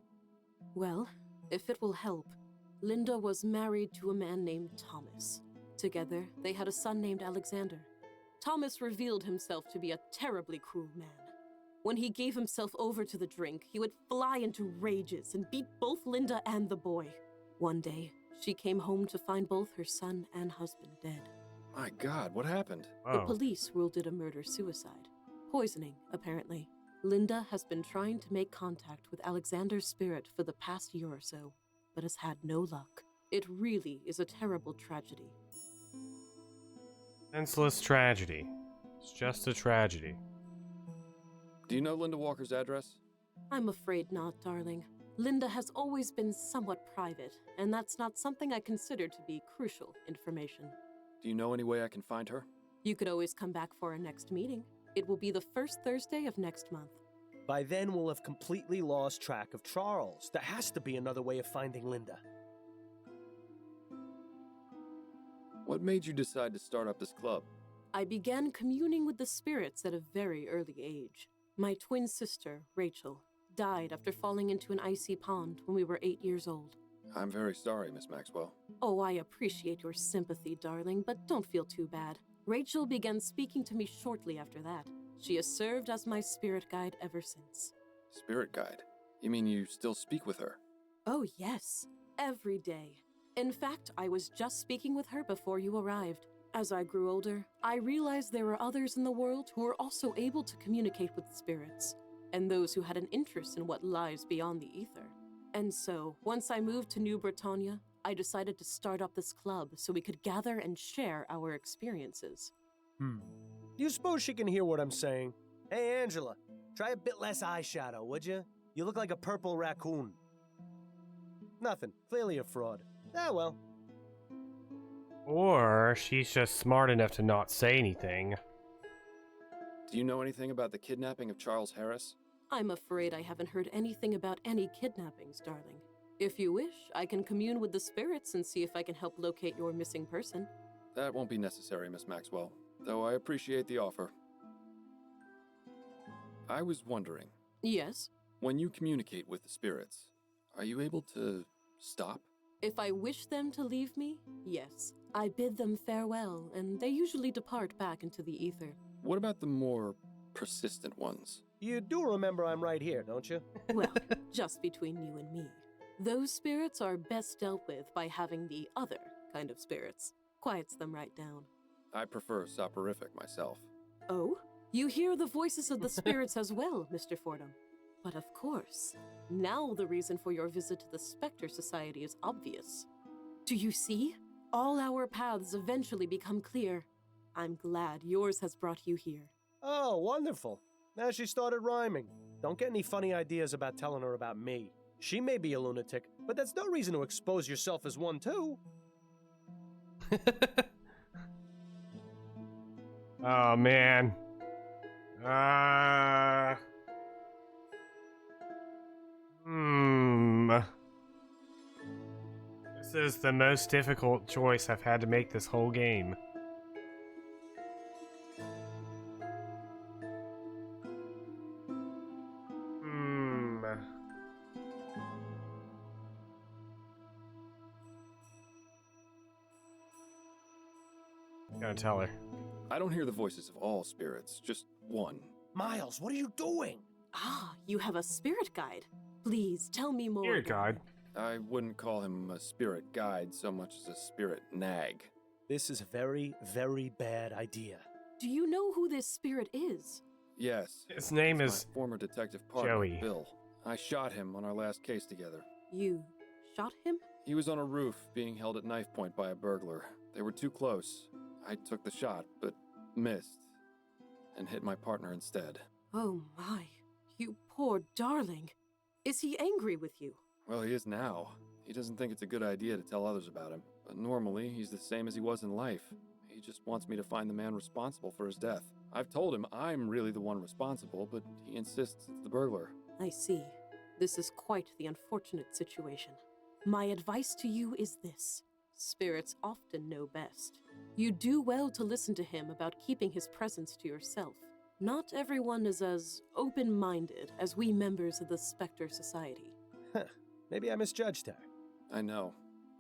Well, if it will help, Linda was married to a man named Thomas. Together, they had a son named Alexander. Thomas revealed himself to be a terribly cruel man. When he gave himself over to the drink, he would fly into rages and beat both Linda and the boy. One day, she came home to find both her son and husband dead. My God, what happened? The police ruled it a murder-suicide. Poisoning, apparently. Linda has been trying to make contact with Alexander's spirit for the past year or so, but has had no luck. It really is a terrible tragedy. Senseless tragedy. It's just a tragedy. Do you know Linda Walker's address? I'm afraid not, darling. Linda has always been somewhat private, and that's not something I consider to be crucial information. Do you know any way I can find her? You could always come back for our next meeting. It will be the first Thursday of next month. By then, we'll have completely lost track of Charles. There has to be another way of finding Linda. What made you decide to start up this club? I began communing with the spirits at a very early age. My twin sister, Rachel, died after falling into an icy pond when we were 8 years old. I'm very sorry, Miss Maxwell. Oh, I appreciate your sympathy, darling, but don't feel too bad. Rachel began speaking to me shortly after that. She has served as my spirit guide ever since. Spirit guide? You mean you still speak with her? Oh, yes. Every day. In fact, I was just speaking with her before you arrived. As I grew older, I realized there were others in the world who were also able to communicate with spirits, and those who had an interest in what lies beyond the ether. And so, once I moved to New Britannia, I decided to start up this club so we could gather and share our experiences. Do you suppose she can hear what I'm saying? Hey, Angela, try a bit less eyeshadow, would you? You look like a purple raccoon. Nothing. Clearly a fraud. Ah, well. Or she's just smart enough to not say anything. Do you know anything about the kidnapping of Charles Harris? I'm afraid I haven't heard anything about any kidnappings, darling. If you wish, I can commune with the spirits and see if I can help locate your missing person. That won't be necessary, Miss Maxwell, though I appreciate the offer. I was wondering... Yes? When you communicate with the spirits, are you able to stop? If I wish them to leave me, yes. I bid them farewell, and they usually depart back into the ether. What about the more persistent ones? You do remember I'm right here, don't you? Well, just between you and me. Those spirits are best dealt with by having the other kind of spirits. Quiets them right down. I prefer soporific myself. Oh? You hear the voices of the spirits as well, Mr. Fordham. But of course, now the reason for your visit to the Spectre Society is obvious. Do you see? All our paths eventually become clear. I'm glad yours has brought you here. Oh, wonderful. Now she started rhyming. Don't get any funny ideas about telling her about me. She may be a lunatic, but that's no reason to expose yourself as one too. Oh, man. This is the most difficult choice I've had to make this whole game. Gotta tell her. I don't hear the voices of all spirits, just one. Miles, what are you doing? Ah, you have a spirit guide. Please, tell me more. Spirit guide? I wouldn't call him a spirit guide so much as a spirit nag. This is a very, very bad idea. Do you know who this spirit is? Yes. His name it's is my former detective partner, Joey. Bill. I shot him on our last case together. You shot him? He was on a roof being held at knife point by a burglar. They were too close. I took the shot, but missed, and hit my partner instead. Oh my, you poor darling. Is he angry with you? Well, he is now. He doesn't think it's a good idea to tell others about him. But normally, he's the same as he was in life. He just wants me to find the man responsible for his death. I've told him I'm really the one responsible, but he insists it's the burglar. I see. This is quite the unfortunate situation. My advice to you is this. Spirits often know best. You do well to listen to him about keeping his presence to yourself. Not everyone is as open-minded as we members of the Spectre Society. Huh. Maybe I misjudged her. I know.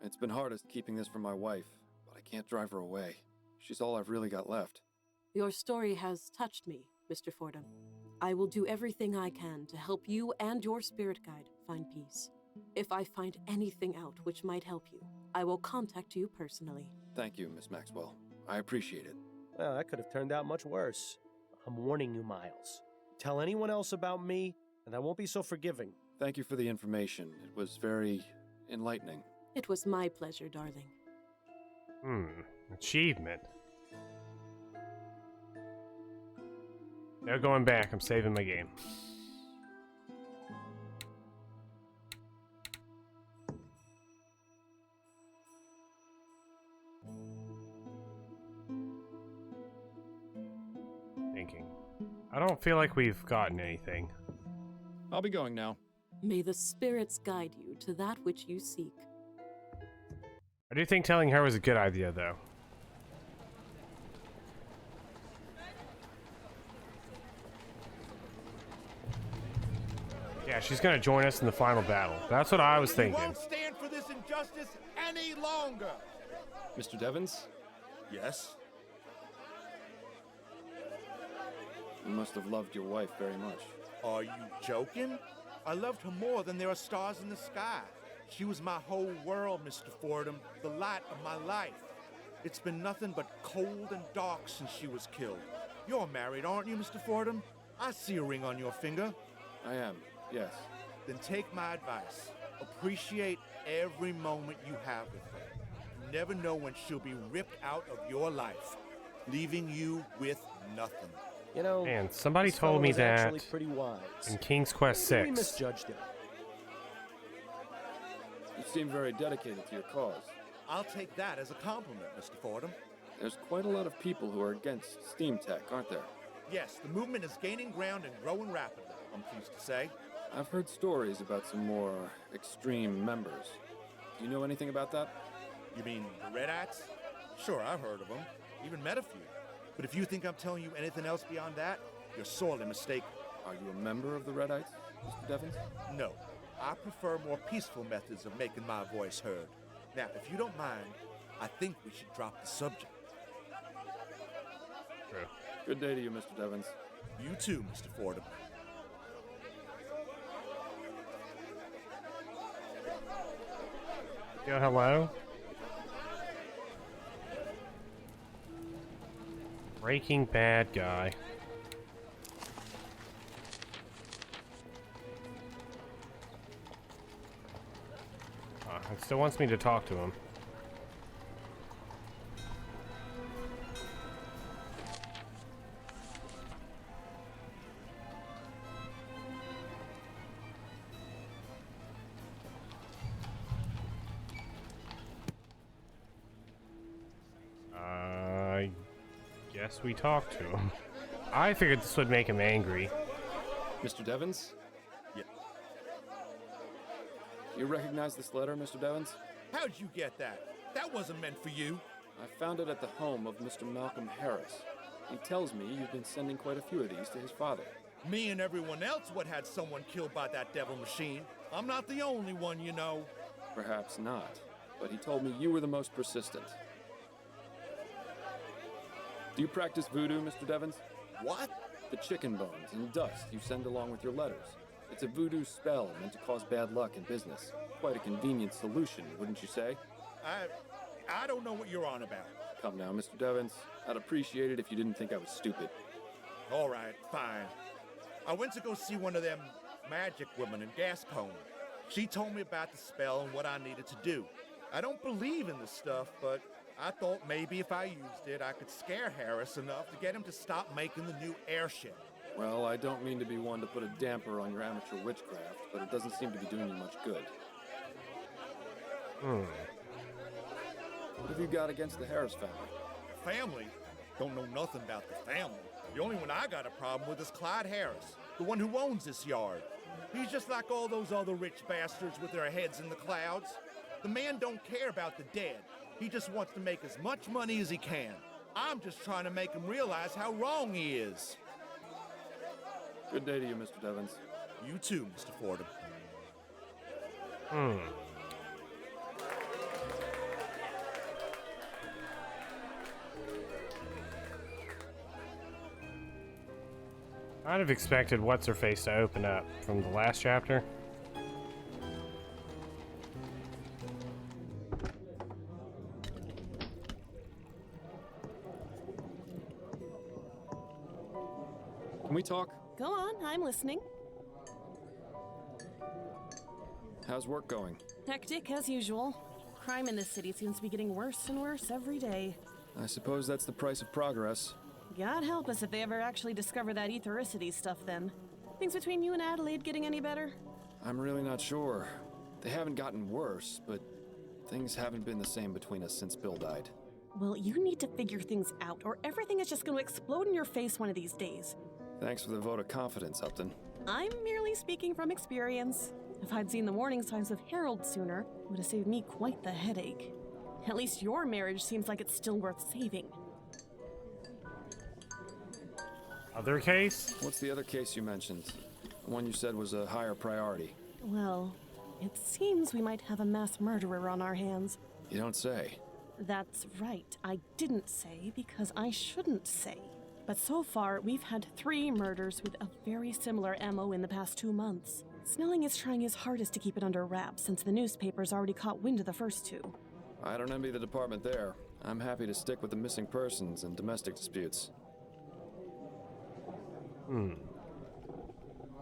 It's been hardest keeping this from my wife, but I can't drive her away. She's all I've really got left. Your story has touched me, Mr. Fordham. I will do everything I can to help you and your spirit guide find peace. If I find anything out which might help you, I will contact you personally. Thank you, Miss Maxwell. I appreciate it. Well, that could have turned out much worse. I'm warning you, Miles. Tell anyone else about me, and I won't be so forgiving. Thank you for the information. It was very enlightening. It was my pleasure, darling. Achievement. No going back. I'm saving my game. Thinking. I don't feel like we've gotten anything. I'll be going now. May the spirits guide you to that which you seek. I do think telling her was a good idea, though. Yeah, she's gonna join us in the final battle. That's what I was We thinking. won't stand for this injustice any longer. Mr. Devons? Yes? You must have loved your wife very much. Are you joking? I loved her more than there are stars in the sky. She was my whole world, Mr. Fordham, the light of my life. It's been nothing but cold and dark since she was killed. You're married, aren't you, Mr. Fordham? I see a ring on your finger. I am, yes. Then take my advice. Appreciate every moment you have with her. You never know when she'll be ripped out of your life, leaving you with nothing. You know, Man, somebody this told fellow me is that actually pretty wise. in King's Quest Maybe 6. we misjudged him. You seem very dedicated to your cause. I'll take that as a compliment, Mr. Fordham. There's quite a lot of people who are against steam tech, aren't there? Yes, the movement is gaining ground and growing rapidly, I'm pleased to say. I've heard stories about some more extreme members. Do you know anything about that? You mean the Redites? Sure, I've heard of them. Even met a few. But if you think I'm telling you anything else beyond that, you're sorely mistaken. Are you a member of the Redites, Mr. Devons? No. I prefer more peaceful methods of making my voice heard. Now, if you don't mind, I think we should drop the subject. True. Good day to you, Mr. Devons. You too, Mr. Fordham. Yo, hello? Breaking Bad guy. It still wants me to talk to him. I guess we talked to him. I figured this would make him angry. Mr. Devons? Yeah. You recognize this letter, Mr. Devons? How'd you get that? That wasn't meant for you. I found it at the home of Mr. Malcolm Harris. He tells me you've been sending quite a few of these to his father. Me and everyone else would had someone killed by that devil machine. I'm not the only one, you know. Perhaps not, but he told me you were the most persistent. Do you practice voodoo, Mr. Devons? What? The chicken bones and dust you send along with your letters. It's a voodoo spell meant to cause bad luck in business. Quite a convenient solution, wouldn't you say? I don't know what you're on about. Come now, Mr. Devons. I'd appreciate it if you didn't think I was stupid. All right, fine. I went to go see one of them magic women in Gascon. She told me about the spell and what I needed to do. I don't believe in this stuff, but I thought maybe if I used it, I could scare Harris enough to get him to stop making the new airship. Well, I don't mean to be one to put a damper on your amateur witchcraft, but it doesn't seem to be doing you much good. What have you got against the Harris family? Family? Don't know nothing about the family. The only one I got a problem with is Clyde Harris, the one who owns this yard. He's just like all those other rich bastards with their heads in the clouds. The man don't care about the dead. He just wants to make as much money as he can. I'm just trying to make him realize how wrong he is. Good day to you, Mr. Devens. You too, Mr. Fordham. I'd have expected What's-Her-Face to open up from the last chapter. Can we talk? Go on, I'm listening. How's work going? Hectic as usual. Crime in this city seems to be getting worse and worse every day. I suppose that's the price of progress. God help us if they ever actually discover that ethericity stuff then. Things between you and Adelaide getting any better? I'm really not sure. They haven't gotten worse, but things haven't been the same between us since Bill died. Well, you need to figure things out, or everything is just going to explode in your face one of these days. Thanks for the vote of confidence, Upton. I'm merely speaking from experience. If I'd seen the warning signs of Harold sooner, it would have saved me quite the headache. At least your marriage seems like it's still worth saving. Other case? What's the other case you mentioned? The one you said was a higher priority. Well, it seems we might have a mass murderer on our hands. You don't say. That's right. I didn't say because I shouldn't say. But so far, we've had 3 murders with a very similar MO in the past 2 months. Snelling is trying his hardest to keep it under wraps since the newspapers already caught wind of the first 2. I don't envy the department there. I'm happy to stick with the missing persons and domestic disputes. Can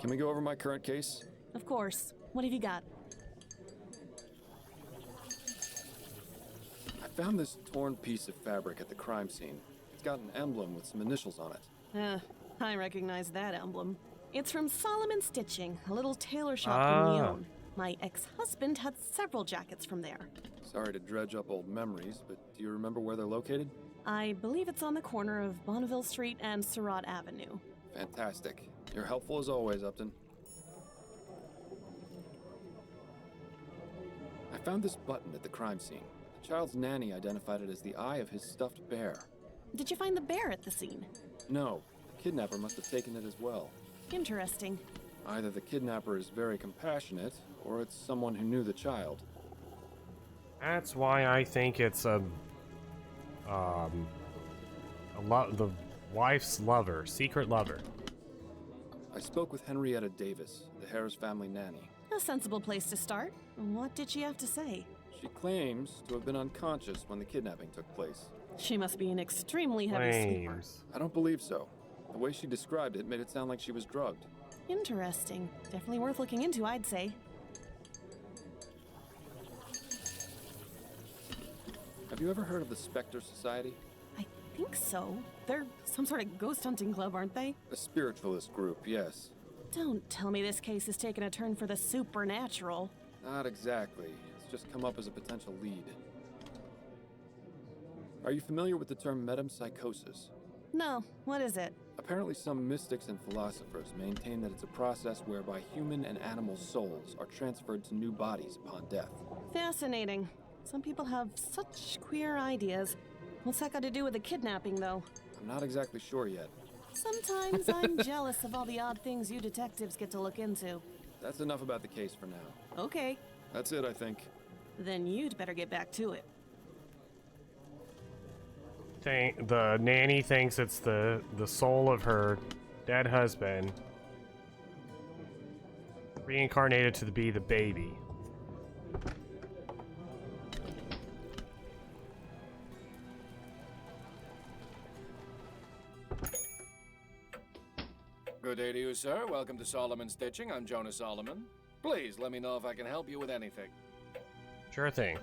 we go over my current case? Of course. What have you got? I found this torn piece of fabric at the crime scene. It's got an emblem with some initials on it. I recognize that emblem. It's from Solomon Stitching, a little tailor shop in Lyon. My ex-husband had several jackets from there. Sorry to dredge up old memories, but do you remember where they're located? I believe it's on the corner of Bonneville Street and Surratt Avenue. Fantastic. You're helpful as always, Upton. I found this button at the crime scene. The child's nanny identified it as the eye of his stuffed bear. Did you find the bear at the scene? No. The kidnapper must have taken it as well. Interesting. Either the kidnapper is very compassionate, or it's someone who knew the child. That's why I think it's the wife's lover, secret lover. I spoke with Henrietta Davis, the Harris family nanny. A sensible place to start. What did she have to say? She claims to have been unconscious when the kidnapping took place. She must be an extremely heavy sleeper. I don't believe so. The way she described it made it sound like she was drugged. Interesting. Definitely worth looking into, I'd say. Have you ever heard of the Spectre Society? I think so. They're some sort of ghost hunting club, aren't they? A spiritualist group, yes. Don't tell me this case has taken a turn for the supernatural. Not exactly. It's just come up as a potential lead. Are you familiar with the term metempsychosis? No. What is it? Apparently some mystics and philosophers maintain that it's a process whereby human and animal souls are transferred to new bodies upon death. Fascinating. Some people have such queer ideas. What's that got to do with the kidnapping, though? I'm not exactly sure yet. Sometimes I'm jealous of all the odd things you detectives get to look into. That's enough about the case for now. Okay. That's it, I think. Then you'd better get back to it. The nanny thinks it's the soul of her dead husband reincarnated to be the baby. Good day to you, sir. Welcome to Solomon Stitching. I'm Jonah Solomon. Please let me know if I can help you with anything. Sure thing.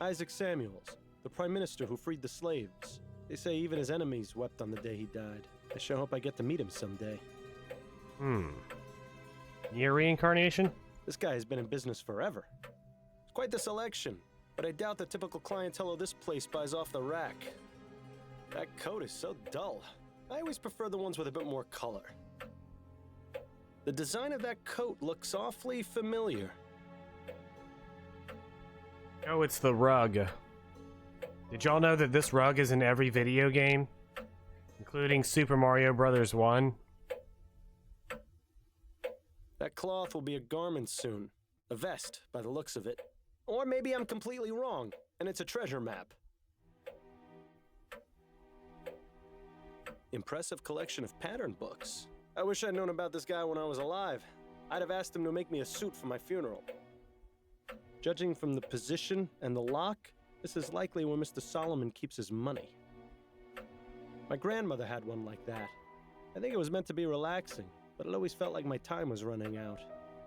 Isaac Samuels, the prime minister who freed the slaves. They say even his enemies wept on the day he died. I sure hope I get to meet him someday. Year reincarnation? This guy has been in business forever. It's quite the selection, but I doubt the typical clientele of this place buys off the rack. That coat is so dull. I always prefer the ones with a bit more color. The design of that coat looks awfully familiar. Oh, it's the rug. Did y'all know that this rug is in every video game? Including Super Mario Bros. 1? That cloth will be a garment soon. A vest, by the looks of it. Or maybe I'm completely wrong, and it's a treasure map. Impressive collection of pattern books. I wish I'd known about this guy when I was alive. I'd have asked him to make me a suit for my funeral. Judging from the position and the lock, this is likely where Mr. Solomon keeps his money. My grandmother had one like that. I think it was meant to be relaxing, but it always felt like my time was running out.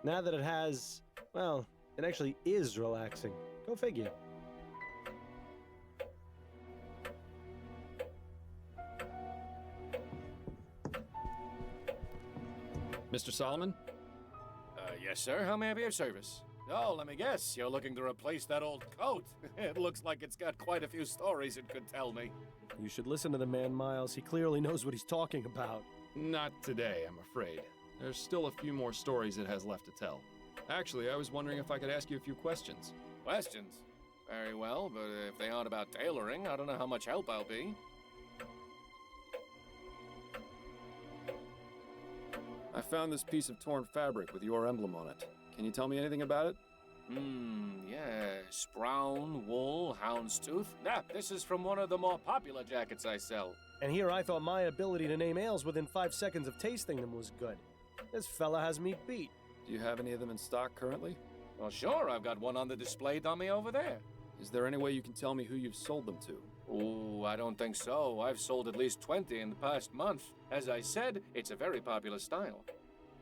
Now that it has, well, it actually is relaxing. Go figure. Mr. Solomon? Yes, sir. How may I be of service? Oh, let me guess. You're looking to replace that old coat. It looks like it's got quite a few stories it could tell me. You should listen to the man, Miles. He clearly knows what he's talking about. Not today, I'm afraid. There's still a few more stories it has left to tell. Actually, I was wondering if I could ask you a few questions. Questions? Very well, but if they aren't about tailoring, I don't know how much help I'll be. I found this piece of torn fabric with your emblem on it. Can you tell me anything about it? Yes. Brown, wool, houndstooth. This is from one of the more popular jackets I sell. And here I thought my ability to name ales within 5 seconds of tasting them was good. This fella has me beat. Do you have any of them in stock currently? Well, sure. I've got one on the display dummy over there. Is there any way you can tell me who you've sold them to? Oh, I don't think so. I've sold at least 20 in the past month. As I said, it's a very popular style.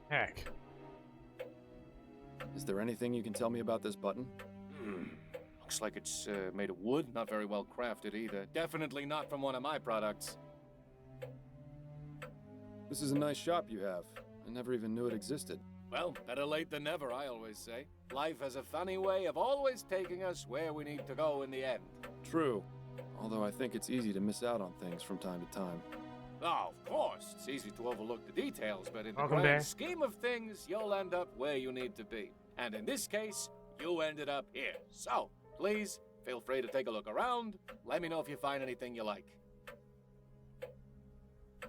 Heck. Is there anything you can tell me about this button? Looks like it's made of wood. Not very well crafted either. Definitely not from one of my products. This is a nice shop you have. I never even knew it existed. Well, better late than never, I always say. Life has a funny way of always taking us where we need to go in the end. True. Although I think it's easy to miss out on things from time to time. Oh, of course. It's easy to overlook the details, but in the Welcome grand back. scheme of things, you'll end up where you need to be. And in this case, you ended up here. So, please, feel free to take a look around. Let me know if you find anything you like.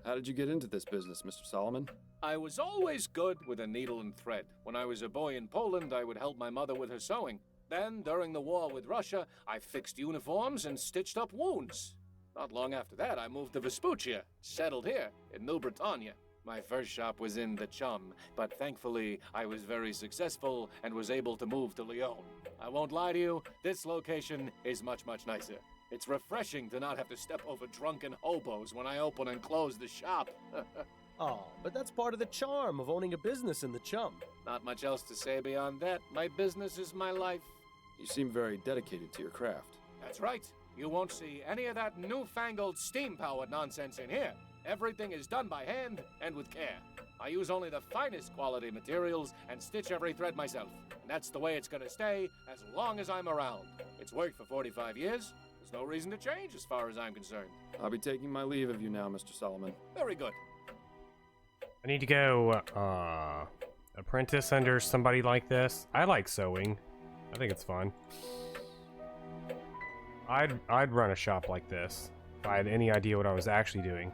How did you get into this business, Mr. Solomon? I was always good with a needle and thread. When I was a boy in Poland, I would help my mother with her sewing. Then, during the war with Russia, I fixed uniforms and stitched up wounds. Not long after that, I moved to Vespuccia, settled here in New Britannia. My first shop was in the Chum, but thankfully, I was very successful and was able to move to Lyon. I won't lie to you, this location is much, much nicer. It's refreshing to not have to step over drunken hobos when I open and close the shop. Oh, but that's part of the charm of owning a business in the Chum. Not much else to say beyond that. My business is my life. You seem very dedicated to your craft. That's right. You won't see any of that newfangled steam-powered nonsense in here. Everything is done by hand and with care. I use only the finest quality materials and stitch every thread myself. And that's the way it's gonna stay as long as I'm around. It's worked for 45 years. There's no reason to change as far as I'm concerned. I'll be taking my leave of you now, Mr. Solomon. Very good. I need to go, apprentice under somebody like this. I like sewing. I think it's fun. I'd run a shop like this if I had any idea what I was actually doing.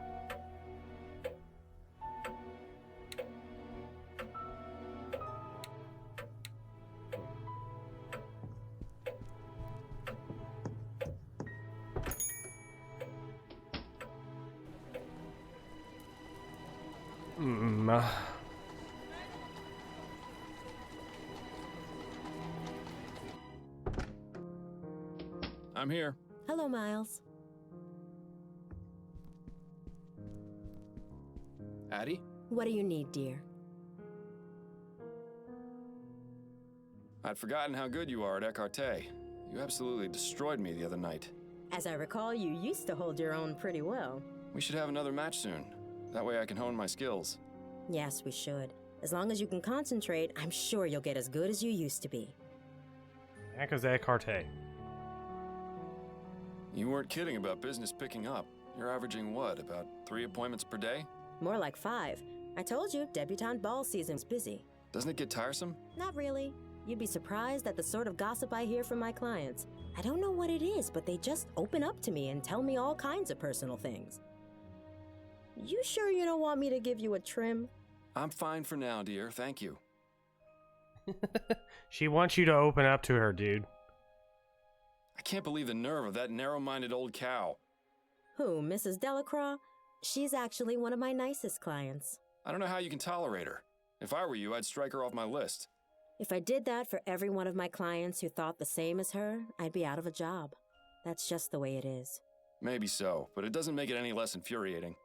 I'm here. Hello, Miles. Addie? What do you need, dear? I'd forgotten how good you are at écarté. You absolutely destroyed me the other night. As I recall, you used to hold your own pretty well. We should have another match soon. That way I can hone my skills. Yes, we should. As long as you can concentrate, I'm sure you'll get as good as you used to be. Heck is écarté? You weren't kidding about business picking up. You're averaging what, about 3 appointments per day? More like 5. I told you, debutante ball season's busy. Doesn't it get tiresome? Not really. You'd be surprised at the sort of gossip I hear from my clients. I don't know what it is, but they just open up to me and tell me all kinds of personal things. You sure you don't want me to give you a trim? I'm fine for now, dear. Thank you. She wants you to open up to her, dude. I can't believe the nerve of that narrow-minded old cow. Who, Mrs. Delacroix? She's actually one of my nicest clients. I don't know how you can tolerate her. If I were you, I'd strike her off my list. If I did that for every one of my clients who thought the same as her, I'd be out of a job. That's just the way it is. Maybe so, but it doesn't make it any less infuriating.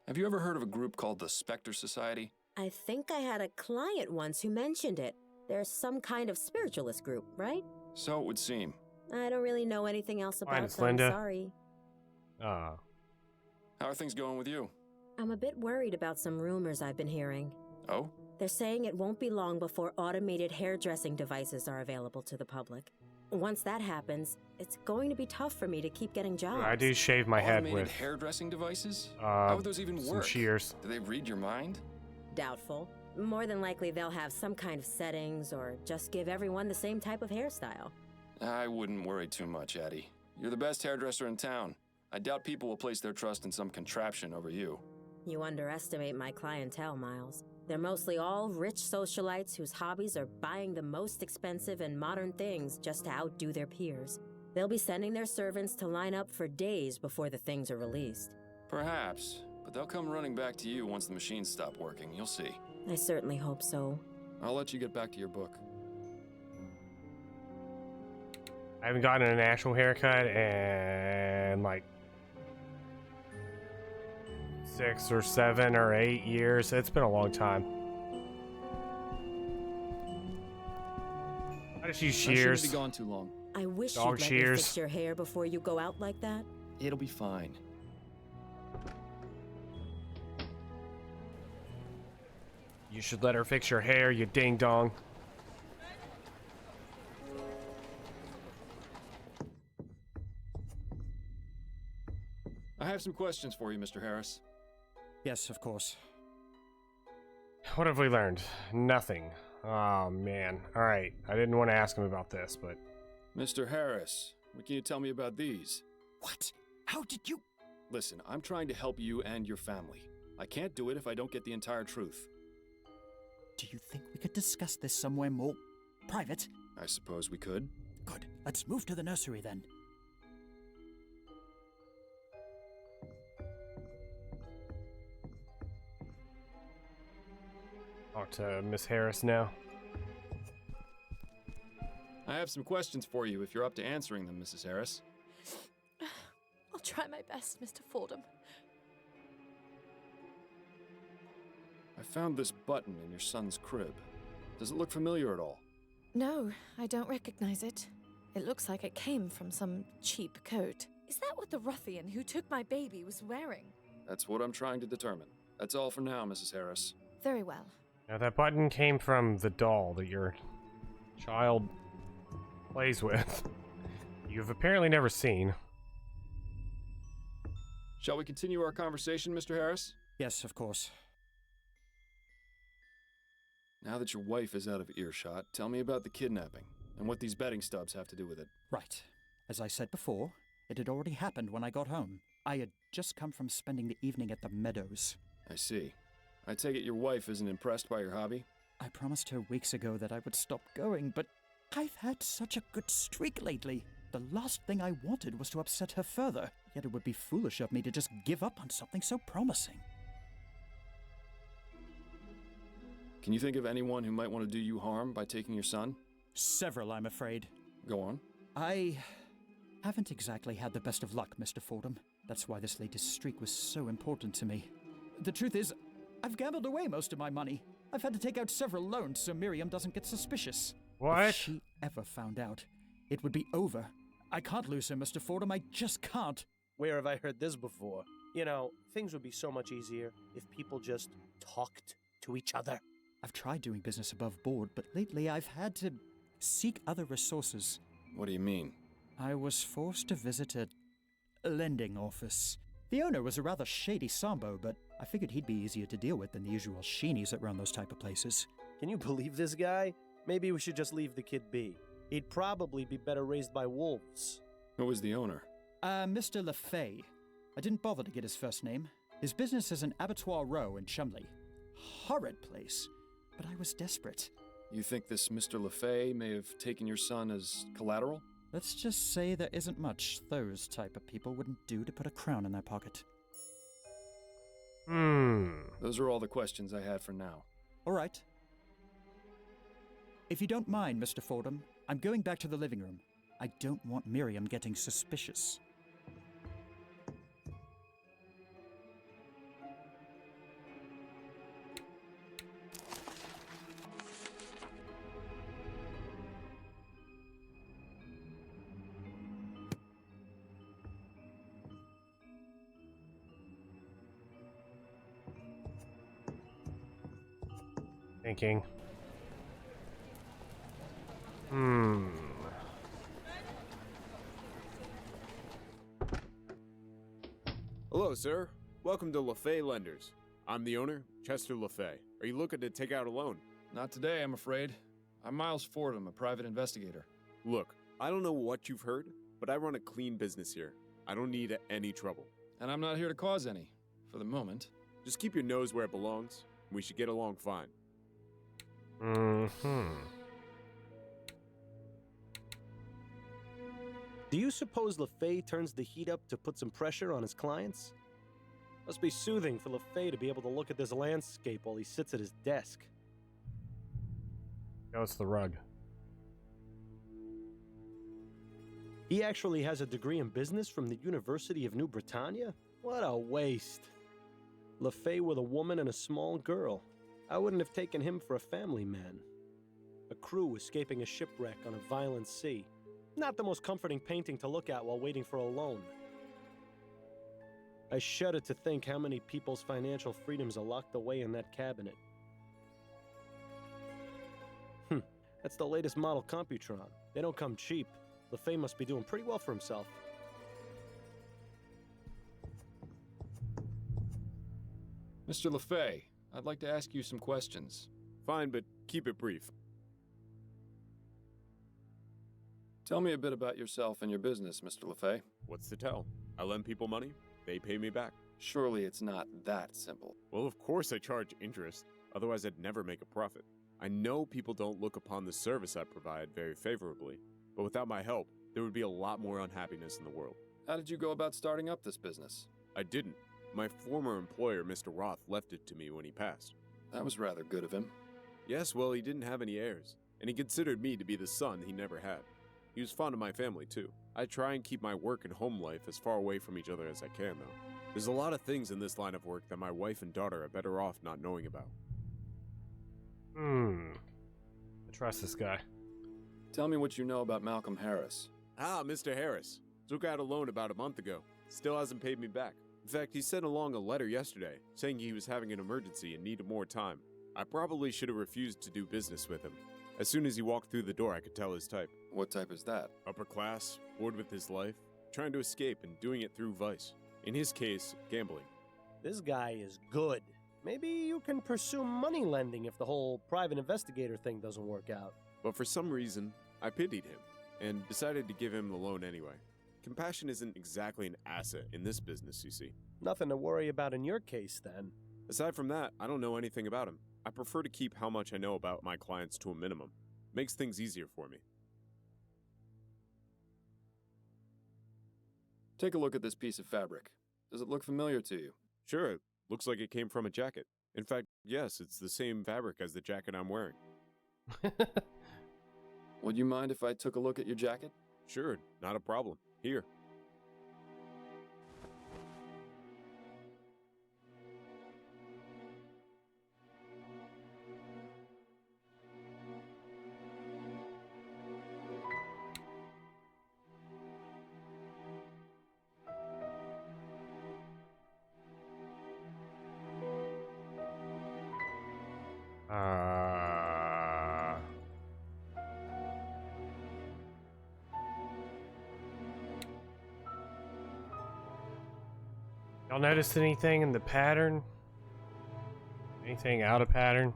Have you ever heard of a group called the Spectre Society? I think I had a client once who mentioned it. They're some kind of spiritualist group, right? So it would seem. I don't really know anything else about It's them, Linda. sorry. Ah. How are things going with you? I'm a bit worried about some rumors I've been hearing. Oh? They're saying it won't be long before automated hairdressing devices are available to the public. Once that happens, it's going to be tough for me to keep getting jobs. I do shave my head Automated with hairdressing devices? How would those even some work? shears. Do they read your mind? Doubtful. More than likely they'll have some kind of settings or just give everyone the same type of hairstyle. I wouldn't worry too much, Addie. You're the best hairdresser in town. I doubt people will place their trust in some contraption over you. You underestimate my clientele, Miles. They're mostly all rich socialites whose hobbies are buying the most expensive and modern things just to outdo their peers. They'll be sending their servants to line up for days before the things are released. Perhaps, but they'll come running back to you once the machines stop working. You'll see. I certainly hope so. I'll let you get back to your book. I haven't gotten an actual haircut in like 6 or 7 or 8 years. It's been a long time. I just use I shears. shouldn't be gone too long. I wish Dog you'd let me shears. fix your hair before you go out like that. It'll be fine. You should let her fix your hair, you ding dong. I have some questions for you, Mr. Harris. Yes, of course. What have we learned? Nothing. Oh man. Alright, I didn't want to ask him about this, but... Mr. Harris, what can you tell me about these? What? How did you... Listen, I'm trying to help you and your family. I can't do it if I don't get the entire truth. Do you think we could discuss this somewhere more private? I suppose we could. Good. Let's move to the nursery then. Talk to Miss Harris now. I have some questions for you if you're up to answering them, Mrs. Harris. I'll try my best, Mr. Fordham. I found this button in your son's crib. Does it look familiar at all? No, I don't recognize it. It looks like it came from some cheap coat. Is that what the ruffian who took my baby was wearing? That's what I'm trying to determine. That's all for now, Mrs. Harris. Very well. Now that button came from the doll that your child plays with. You've apparently never seen. Shall we continue our conversation, Mr. Harris? Yes, of course. Now that your wife is out of earshot, tell me about the kidnapping and what these betting stubs have to do with it. Right. As I said before, it had already happened when I got home. I had just come from spending the evening at the meadows. I see. I take it your wife isn't impressed by your hobby? I promised her weeks ago that I would stop going, but I've had such a good streak lately. The last thing I wanted was to upset her further, yet it would be foolish of me to just give up on something so promising. Can you think of anyone who might want to do you harm by taking your son? Several, I'm afraid. Go on. I haven't exactly had the best of luck, Mr. Fordham. That's why this latest streak was so important to me. The truth is, I've gambled away most of my money. I've had to take out several loans so Miriam doesn't get suspicious. What? If she ever found out, it would be over. I can't lose her, Mr. Fordham. I just can't. Where have I heard this before? You know, things would be so much easier if people just talked to each other. I've tried doing business above board, but lately I've had to seek other resources. What do you mean? I was forced to visit a lending office. The owner was a rather shady Sambo, but I figured he'd be easier to deal with than the usual sheenies that run those type of places. Can you believe this guy? Maybe we should just leave the kid be. He'd probably be better raised by wolves. Who was the owner? Mr. LeFay. I didn't bother to get his first name. His business is an abattoir row in Chumley. Horrid place, but I was desperate. You think this Mr. LeFay may have taken your son as collateral? Let's just say there isn't much those type of people wouldn't do to put a crown in their pocket. Those are all the questions I had for now. All right. If you don't mind, Mr. Fordham, I'm going back to the living room. I don't want Miriam getting suspicious. Thinking. Hello, sir. Welcome to LeFay Lenders. I'm the owner, Chester LeFay. Are you looking to take out a loan? Not today, I'm afraid. I'm Miles Fordham, a private investigator. Look, I don't know what you've heard, but I run a clean business here. I don't need any trouble. And I'm not here to cause any, for the moment. Just keep your nose where it belongs, and we should get along fine. Do you suppose LeFay turns the heat up to put some pressure on his clients? Must be soothing for LeFay to be able to look at this landscape while he sits at his desk. No, it's the rug. He actually has a degree in business from the University of New Britannia? What a waste. LeFay with a woman and a small girl. I wouldn't have taken him for a family man. A crew escaping a shipwreck on a violent sea. Not the most comforting painting to look at while waiting for a loan. I shudder to think how many people's financial freedoms are locked away in that cabinet. That's the latest model Computron. They don't come cheap. LeFay must be doing pretty well for himself. Mr. LeFay, I'd like to ask you some questions. Fine, but keep it brief. Tell me a bit about yourself and your business, Mr. LeFay. What's to tell? I lend people money, they pay me back. Surely it's not that simple. Well, of course I charge interest, otherwise I'd never make a profit. I know people don't look upon the service I provide very favorably, but without my help, there would be a lot more unhappiness in the world. How did you go about starting up this business? I didn't. My former employer, Mr. Roth, left it to me when he passed. That was rather good of him. Yes, well, he didn't have any heirs, and he considered me to be the son he never had. He was fond of my family, too. I try and keep my work and home life as far away from each other as I can, though. There's a lot of things in this line of work that my wife and daughter are better off not knowing about. I trust this guy. Tell me what you know about Malcolm Harris. Ah, Mr. Harris. Took out a loan about a month ago. Still hasn't paid me back. In fact, he sent along a letter yesterday, saying he was having an emergency and needed more time. I probably should have refused to do business with him. As soon as he walked through the door, I could tell his type. What type is that? Upper class, bored with his life, trying to escape and doing it through vice. In his case, gambling. This guy is good. Maybe you can pursue money lending if the whole private investigator thing doesn't work out. But for some reason, I pitied him and decided to give him the loan anyway. Compassion isn't exactly an asset in this business, you see. Nothing to worry about in your case, then. Aside from that, I don't know anything about him. I prefer to keep how much I know about my clients to a minimum. Makes things easier for me. Take a look at this piece of fabric. Does it look familiar to you? Sure, it looks like it came from a jacket. In fact, yes, it's the same fabric as the jacket I'm wearing. Would you mind if I took a look at your jacket? Sure, not a problem. Here. Y'all notice anything in the pattern? Anything out of pattern?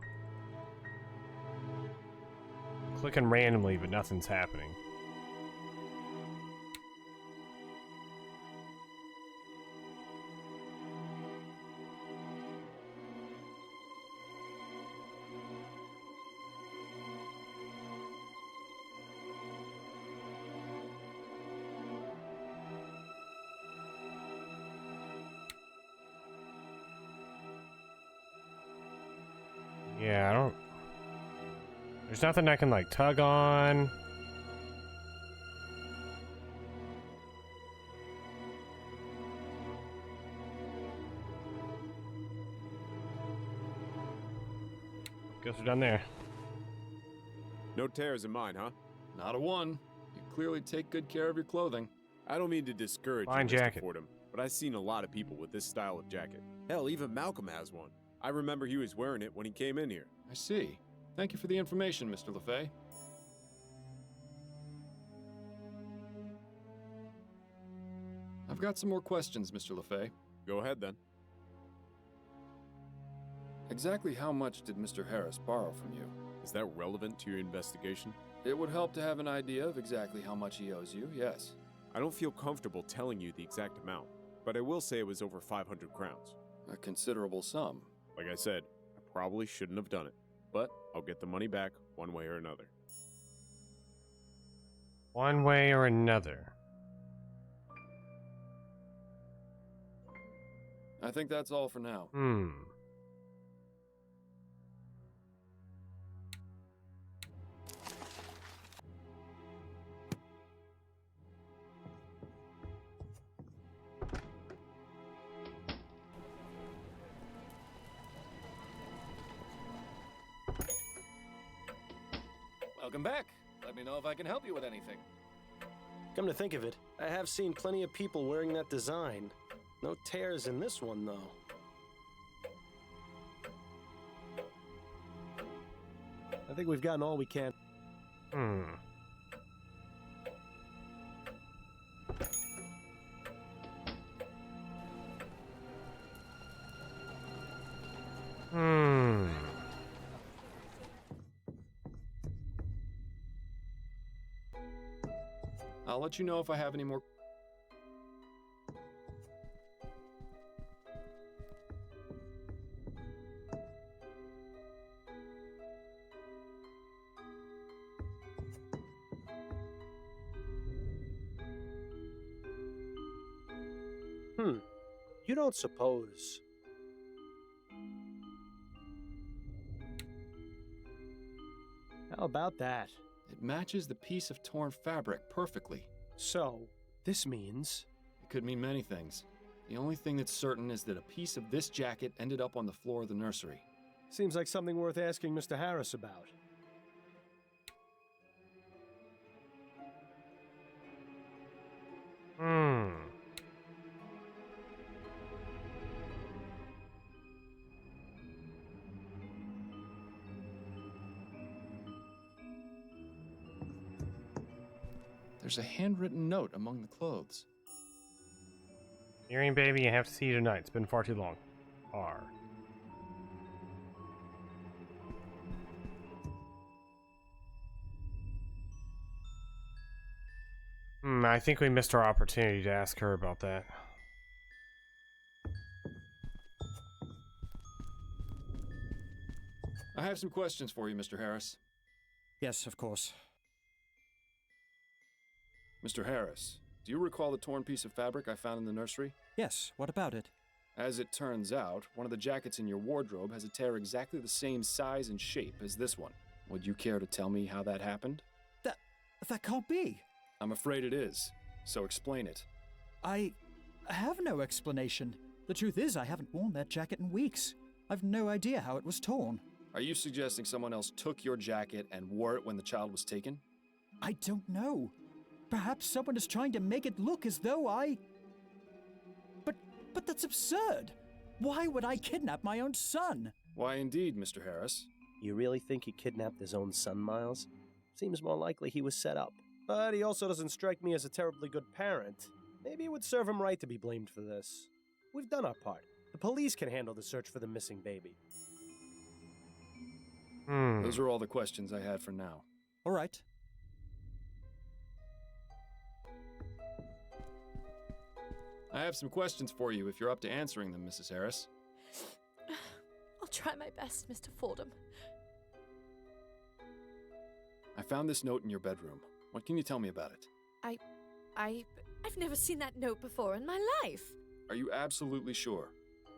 Clicking randomly, but nothing's happening. Yeah, I don't... There's nothing I can, like, tug on. Guess we're done there. No tears in mine, huh? Not a one. You clearly take good care of your clothing. I don't mean to discourage Fine you, Mr. jacket. Fordham, but I've seen a lot of people with this style of jacket. Hell, even Malcolm has one. I remember he was wearing it when he came in here. I see. Thank you for the information, Mr. LeFay. I've got some more questions, Mr. LeFay. Go ahead, then. Exactly how much did Mr. Harris borrow from you? Is that relevant to your investigation? It would help to have an idea of exactly how much he owes you, yes. I don't feel comfortable telling you the exact amount, but I will say it was over 500 crowns. A considerable sum. Like I said, I probably shouldn't have done it, but I'll get the money back one way or another. One way or another. I think that's all for now. Welcome back. Let me know if I can help you with anything. Come to think of it, I have seen plenty of people wearing that design. No tears in this one, though. I think we've gotten all we can. I'll let you know if I have any more. You don't suppose... How about that? It matches the piece of torn fabric perfectly. So, this means... It could mean many things. The only thing that's certain is that a piece of this jacket ended up on the floor of the nursery. Seems like something worth asking Mr. Harris about. There's a handwritten note among the clothes. Earring baby, I have to see you tonight. It's been far too long. R. I think we missed our opportunity to ask her about that. I have some questions for you, Mr. Harris. Yes, of course. Mr. Harris, do you recall the torn piece of fabric I found in the nursery? Yes, what about it? As it turns out, one of the jackets in your wardrobe has a tear exactly the same size and shape as this one. Would you care to tell me how that happened? That can't be. I'm afraid it is. So explain it. I have no explanation. The truth is, I haven't worn that jacket in weeks. I've no idea how it was torn. Are you suggesting someone else took your jacket and wore it when the child was taken? I don't know. Perhaps someone is trying to make it look as though I... But that's absurd. Why would I kidnap my own son? Why indeed, Mr. Harris? You really think he kidnapped his own son, Miles? Seems more likely he was set up. But he also doesn't strike me as a terribly good parent. Maybe it would serve him right to be blamed for this. We've done our part. The police can handle the search for the missing baby. Those are all the questions I had for now. All right. I have some questions for you if you're up to answering them, Mrs. Harris. I'll try my best, Mr. Fordham. I found this note in your bedroom. What can you tell me about it? I've never seen that note before in my life. Are you absolutely sure?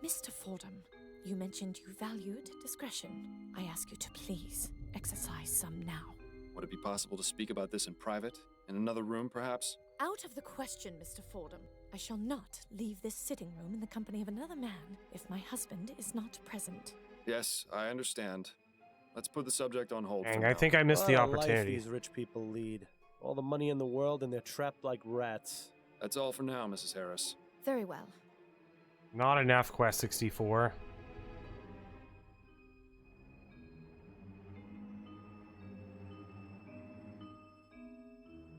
Mr. Fordham, you mentioned you valued discretion. I ask you to please exercise some now. Would it be possible to speak about this in private? In another room, perhaps? Out of the question, Mr. Fordham. I shall not leave this sitting room in the company of another man if my husband is not present. Yes, I understand. Let's put the subject on hold. Dang, I think I missed the What a life opportunity. these rich people lead. All the money in the world and they're trapped like rats. That's all for now, Mrs. Harris. Very well. Not enough, Quest 64.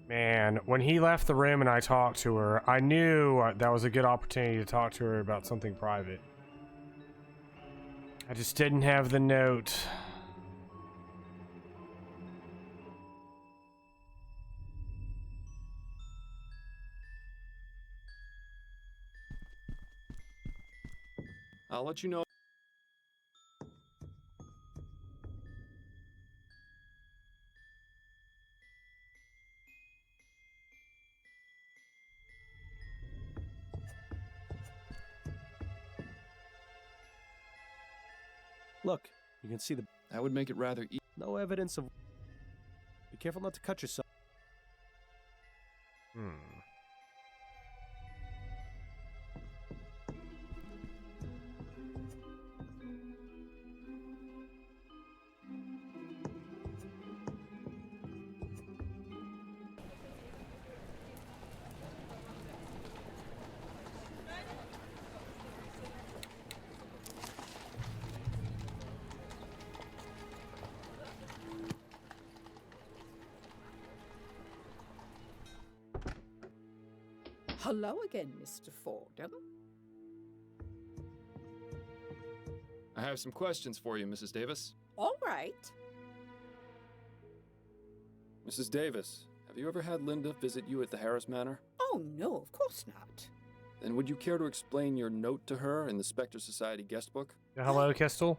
Man, when he left the room and I talked to her, I knew that was a good opportunity to talk to her about something private. I just didn't have the note. I'll let you know. Look, you can see the... That would make it rather easy. No evidence of... Be careful not to cut yourself. Hello again, Mr. Fordham. I have some questions for you, Mrs. Davis. All right. Mrs. Davis, have you ever had Linda visit you at the Harris Manor? Oh, no, of course not. Then would you care to explain your note to her in the Spectre Society guest book? Hello, Kestel?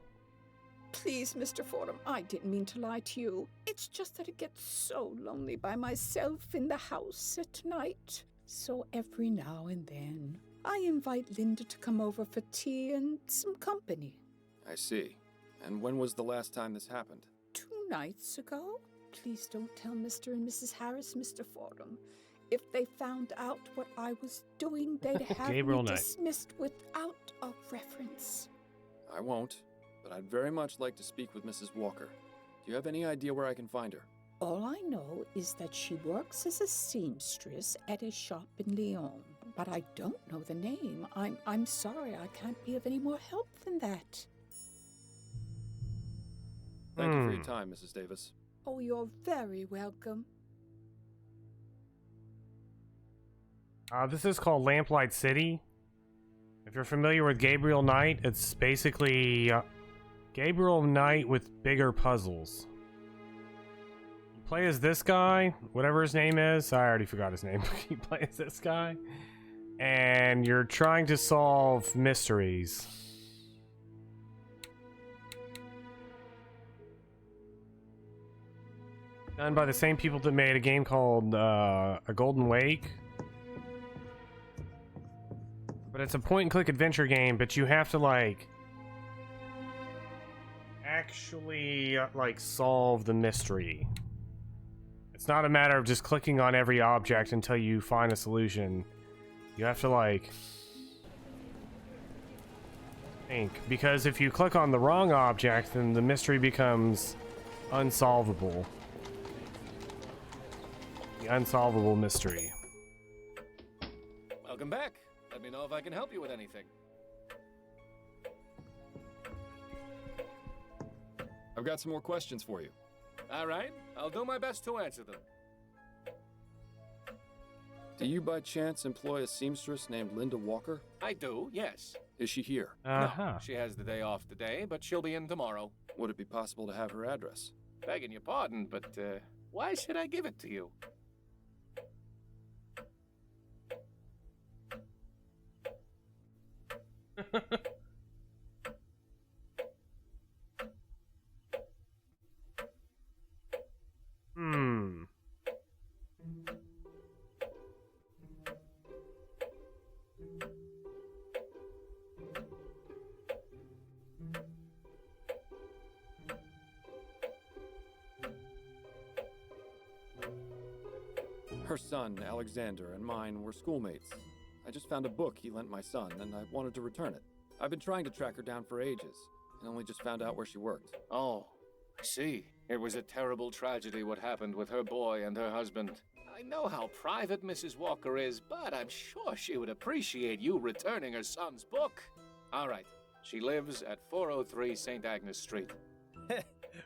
Please, Mr. Fordham, I didn't mean to lie to you. It's just that it gets so lonely by myself in the house at night. So every now and then, I invite Linda to come over for tea and some company. I see. And when was the last time this happened? 2 nights ago? Please don't tell Mr. and Mrs. Harris, Mr. Fordham. If they found out what I was doing, they'd have Gabriel me Knight. dismissed without a reference. I won't, but I'd very much like to speak with Mrs. Walker. Do you have any idea where I can find her? All I know is that she works as a seamstress at a shop in Lyon, but I don't know the name. I'm sorry, I can't be of any more help than that. Thank you for your time, Mrs. Davis. Oh, you're very welcome. This is called Lamplight City. If you're familiar with Gabriel Knight, it's basically Gabriel Knight with bigger puzzles. You play as this guy, whatever his name is. I already forgot his name. You play as this guy, and you're trying to solve mysteries. Done by the same people that made a game called A Golden Wake. But it's a point-and-click adventure game, but you have to, like, actually, like, solve the mystery. It's not a matter of just clicking on every object until you find a solution. You have to, like, think. Because if you click on the wrong object, then the mystery becomes unsolvable. The unsolvable mystery. Welcome back. Let me know if I can help you with anything. I've got some more questions for you. All right, I'll do my best to answer them. Do you by chance employ a seamstress named Linda Walker? I do, yes. Is she here? No, she has the day off today, but she'll be in tomorrow. Would it be possible to have her address? Begging your pardon, but why should I give it to you? Her son, Alexander, and mine were schoolmates. I just found a book he lent my son, and I wanted to return it. I've been trying to track her down for ages, and only just found out where she worked. Oh, I see. It was a terrible tragedy what happened with her boy and her husband. I know how private Mrs. Walker is, but I'm sure she would appreciate you returning her son's book. All right. She lives at 403 St. Agnes Street.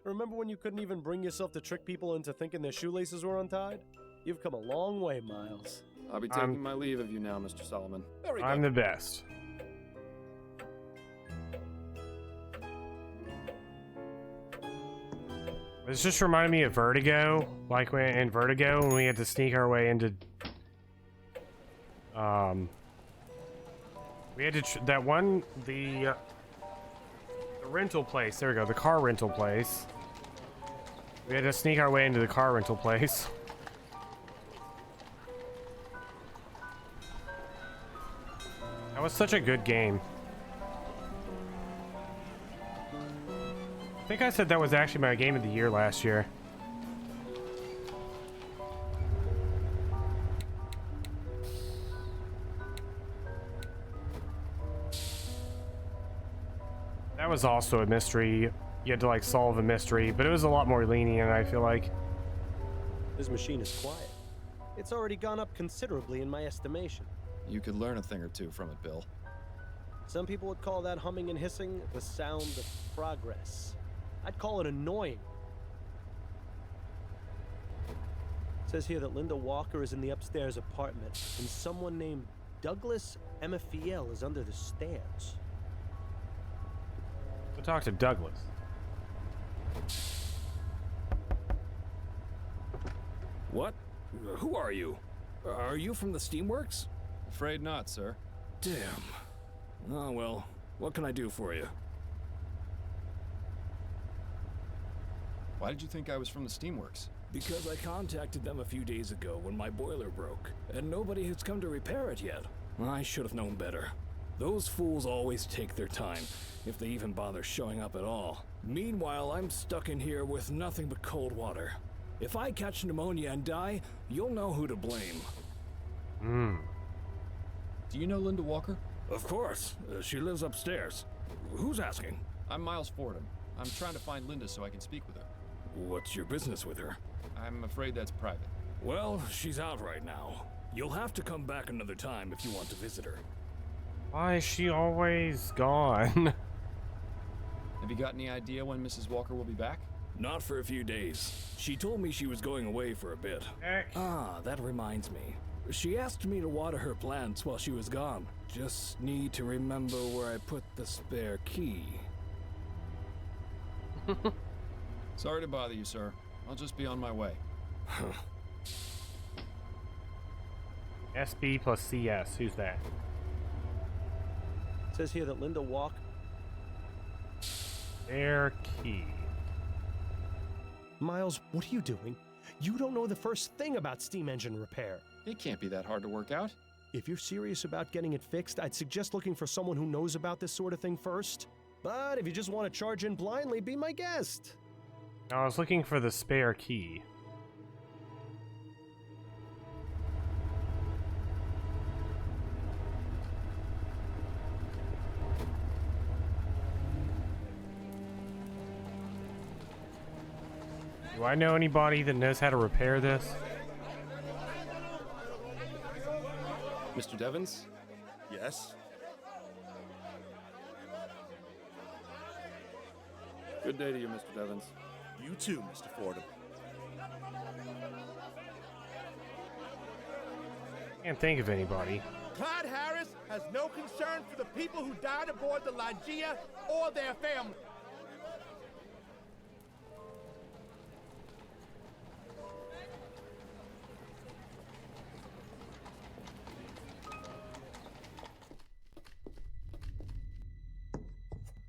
Remember when you couldn't even bring yourself to trick people into thinking their shoelaces were untied? You've come a long way, Miles. I'll be taking my leave of you now, Mr. Solomon. Very good. I'm the best. This just reminded me of Vertigo, like when in Vertigo when we had to sneak our way into we had to the rental place. There we go, the car rental place. We had to sneak our way into the car rental place. That was such a good game. I think I said that was actually my game of the year last year. That was also a mystery. You had to like solve a mystery, but it was a lot more lenient, I feel like. This machine is quiet. It's already gone up considerably in my estimation. You could learn a thing or two from it, Bill. Some people would call that humming and hissing the sound of progress. I'd call it annoying. It says here that Linda Walker is in the upstairs apartment, and someone named Douglas Emafiel is under the stairs. We'll talk to Douglas. What? Who are you? Are you from the Steamworks? Afraid not, sir. Damn. Oh well, what can I do for you? Why did you think I was from the Steamworks? Because I contacted them a few days ago when my boiler broke, and nobody has come to repair it yet. I should have known better. Those fools always take their time, if they even bother showing up at all. Meanwhile, I'm stuck in here with nothing but cold water. If I catch pneumonia and die, you'll know who to blame. Do you know Linda Walker? Of course. She lives upstairs. Who's asking? I'm Miles Fordham. I'm trying to find Linda so I can speak with her. What's your business with her? I'm afraid that's private. Well, she's out right now. You'll have to come back another time if you want to visit her. Why is she always gone? Have you got any idea when Mrs. Walker will be back? Not for a few days. She told me she was going away for a bit. Heck. Ah, that reminds me. She asked me to water her plants while she was gone. Just need to remember where I put the spare key. Sorry to bother you, sir. I'll just be on my way. SB plus CS. Who's that? It says here that Linda Walker... Their key. Miles, what are you doing? You don't know the first thing about steam engine repair. It can't be that hard to work out. If you're serious about getting it fixed, I'd suggest looking for someone who knows about this sort of thing first. But if you just want to charge in blindly, be my guest. I was looking for the spare key. Do I know anybody that knows how to repair this? Mr. Devons? Yes? Good day to you, Mr. Devons. You too, Mr. Fordham. Can't think of anybody. Clyde Harris has no concern for the people who died aboard the Lygia or their family.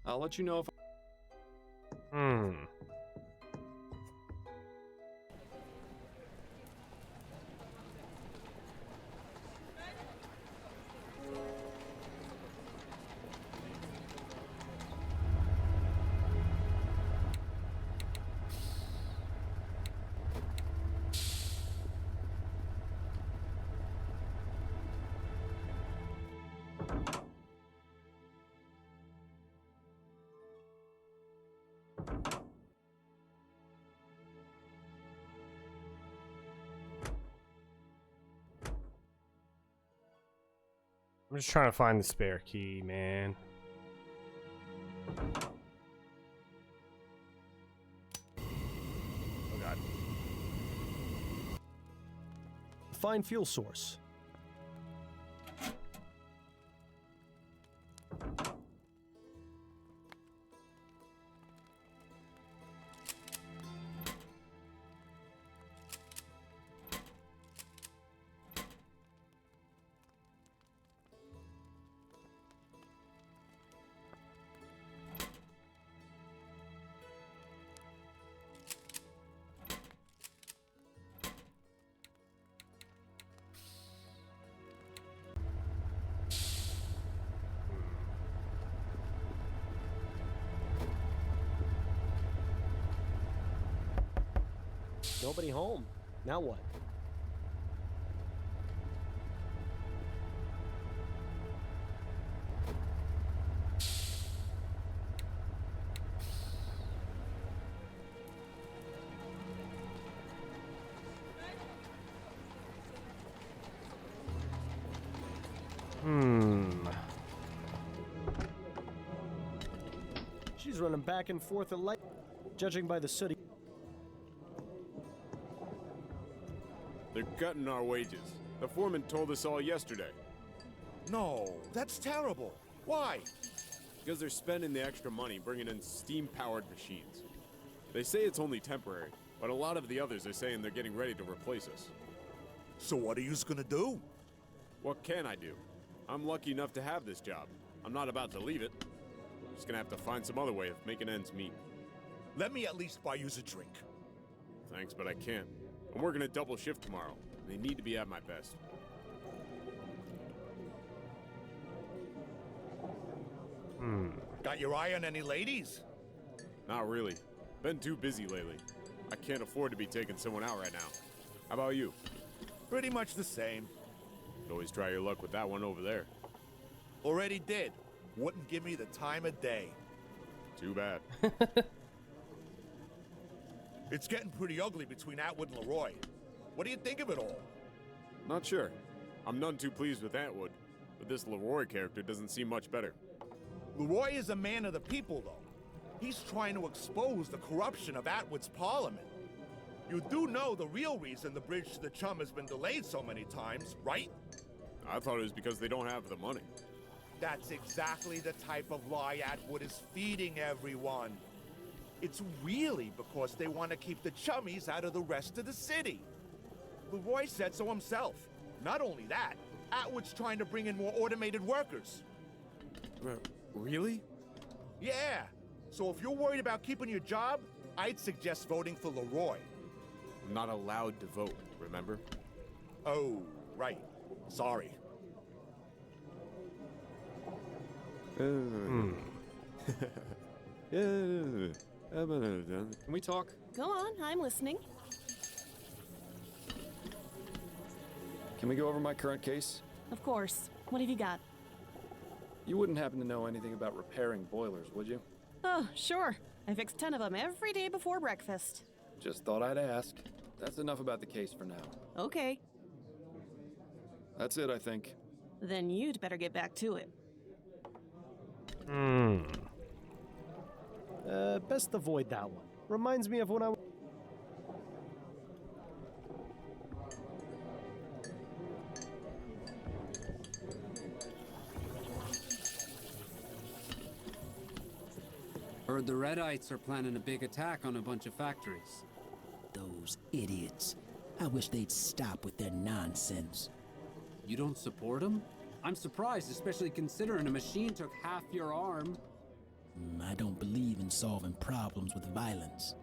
I'll let you know if... I'm just trying to find the spare key, man. Oh god. Find fuel source. Nobody home. Now what? She's running back and forth at light. Judging by the sooty. They're cutting our wages. The foreman told us all yesterday. No, that's terrible. Why? Because they're spending the extra money bringing in steam-powered machines. They say it's only temporary, but a lot of the others are saying they're getting ready to replace us. So what are you gonna do? What can I do? I'm lucky enough to have this job. I'm not about to leave it. Just gonna have to find some other way of making ends meet. Let me at least buy you a drink. Thanks, but I can't. I'm working a double shift tomorrow. They need to be at my best. Got your eye on any ladies? Not really. Been too busy lately. I can't afford to be taking someone out right now. How about you? Pretty much the same. Could always try your luck with that one over there. Already did. Wouldn't give me the time of day. Too bad. It's getting pretty ugly between Atwood and Leroy. What do you think of it all? Not sure. I'm none too pleased with Atwood, but this Leroy character doesn't seem much better. Leroy is a man of the people, though. He's trying to expose the corruption of Atwood's parliament. You do know the real reason the bridge to the Chum has been delayed so many times, right? I thought it was because they don't have the money. That's exactly the type of lie Atwood is feeding everyone. It's really because they want to keep the chummies out of the rest of the city. Leroy said so himself. Not only that, Atwood's trying to bring in more automated workers. Really? Yeah. So if you're worried about keeping your job, I'd suggest voting for Leroy. I'm not allowed to vote, remember? Oh, right. Sorry. Can we talk? Go on, I'm listening. Can we go over my current case? Of course. What have you got? You wouldn't happen to know anything about repairing boilers, would you? Oh, sure. I fix 10 of them every day before breakfast. Just thought I'd ask. That's enough about the case for now. Okay. That's it, I think. Then you'd better get back to it. Best avoid that one. Reminds me of when I... Heard the Redites are planning a big attack on a bunch of factories. Those idiots. I wish they'd stop with their nonsense. You don't support them? I'm surprised, especially considering a machine took half your arm. I don't believe in solving problems with violence.